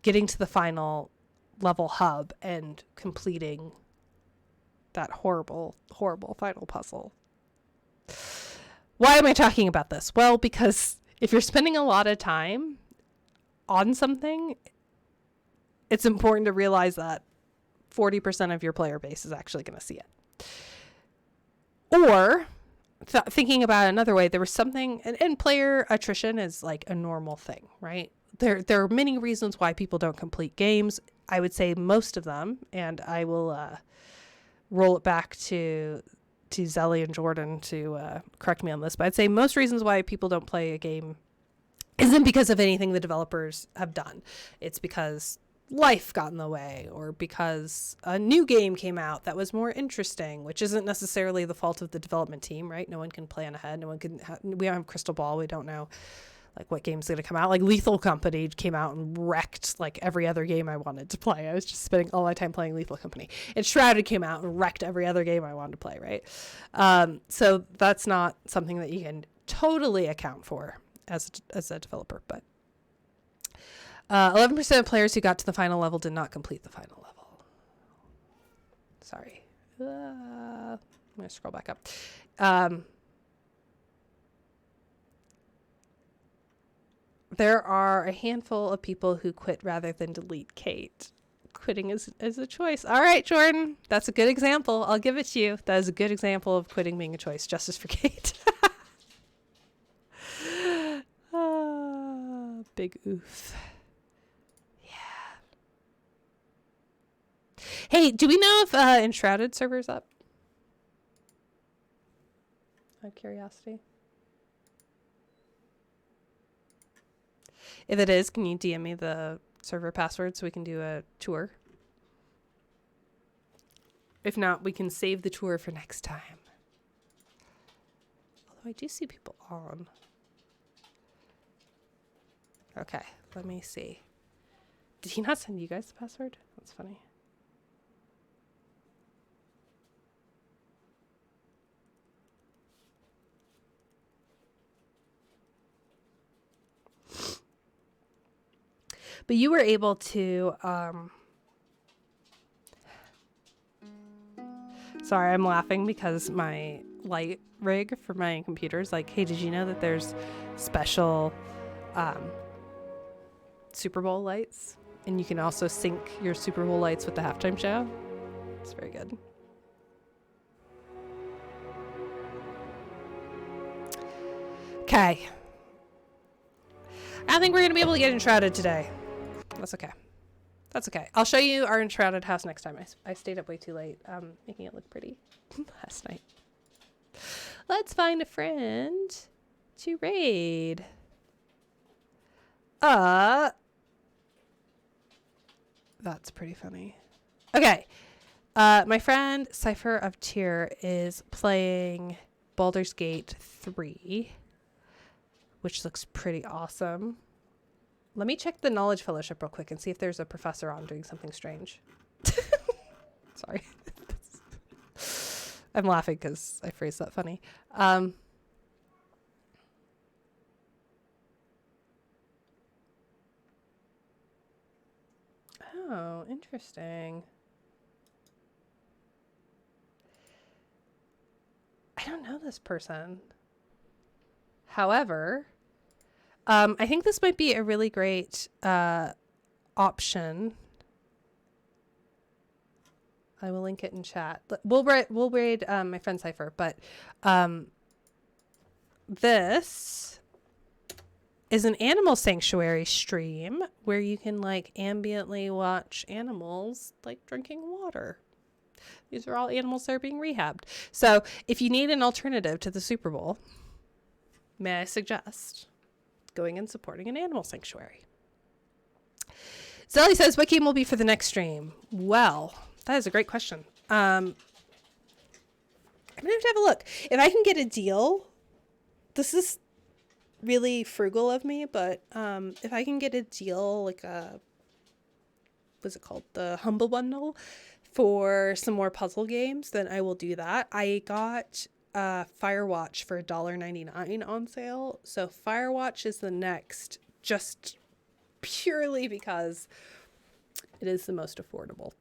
getting to the final level hub and completing that horrible final puzzle. Why am I talking about this? Well, because if you're spending a lot of time on something, it's important to realize that 40% of your player base is actually going to see it. Or thinking about it another way, there was something, and player attrition is like a normal thing, right? There are many reasons why people don't complete games. I would say most of them, and I will roll it back to Zelly and Jordan to correct me on this, but I'd say most reasons why people don't play a game isn't because of anything the developers have done. It's because life got in the way, or because a new game came out that was more interesting, which isn't necessarily the fault of the development team, right? No one can plan ahead. We don't have a crystal ball. We don't know like what game's going to come out. Like Lethal Company came out and wrecked like every other game I wanted to play. I was just spending all my time playing Lethal Company. And Shrouded came out and wrecked every other game I wanted to play, right? So that's not something that you can totally account for as a developer. But 11% of players who got to the final level did not complete the final level. Sorry. I'm going to scroll back up. There are a handful of people who quit rather than delete Kate. Quitting is a choice. All right, Jordan. That's a good example. I'll give it to you. That is a good example of quitting being a choice. Justice for Kate. Big oof. Yeah. Hey, do we know if Enshrouded server's up? Out of curiosity. If it is, can you DM me the server password so we can do a tour? If not, we can save the tour for next time. Although I do see people on. Okay, let me see. Did he not send you guys the password? That's funny. But you were able to, sorry, I'm laughing because my light rig for my computers. Like, hey, did you know that there's special Super Bowl lights? And you can also sync your Super Bowl lights with the halftime show. It's very good. Okay. I don't think we're going to be able to get enshrouded today. That's okay. That's okay. I'll show you our enshrouded house next time. I stayed up way too late making it look pretty last night. Let's find a friend to raid. That's pretty funny. Okay. My friend Cypher of Tyr is playing Baldur's Gate 3, which looks pretty awesome. Let me check the Knowledge Fellowship real quick and see if there's a professor on doing something strange. Sorry. I'm laughing because I phrased that funny. Oh, interesting. I don't know this person. However, I think this might be a really great option. I will link it in chat. We'll raid my friend Cypher, but this is an animal sanctuary stream where you can like ambiently watch animals like drinking water. These are all animals that are being rehabbed. So if you need an alternative to the Super Bowl, may I suggest going and supporting an animal sanctuary? Zelly says, what game will be for the next stream? Well, that is a great question. I'm going to have a look. If I can get a deal, this is really frugal of me, but if I can get a deal, like what's it called? The Humble Bundle for some more puzzle games, then I will do that. I got Firewatch for $1.99 on sale. So Firewatch is the next, just purely because it is the most affordable.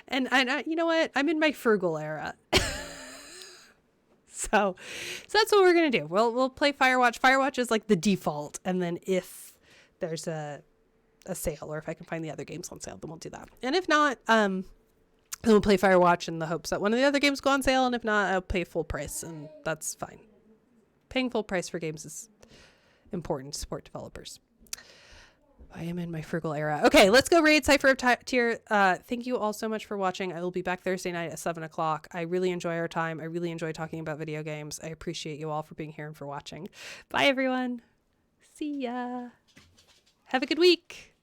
And you know what? I'm in my frugal era. So that's what we're going to do. We'll play Firewatch. Firewatch is like the default. And then if there's a sale or if I can find the other games on sale, then we'll do that. And if not, then we'll play Firewatch in the hopes that one of the other games go on sale. And if not, I'll pay full price, and that's fine. Paying full price for games is important to support developers. I am in my frugal era. Okay, let's go raid Cypher of Tyr. Thank you all so much for watching. I will be back Thursday night at 7 o'clock. I really enjoy our time. I really enjoy talking about video games. I appreciate you all for being here and for watching. Bye, everyone. See ya. Have a good week.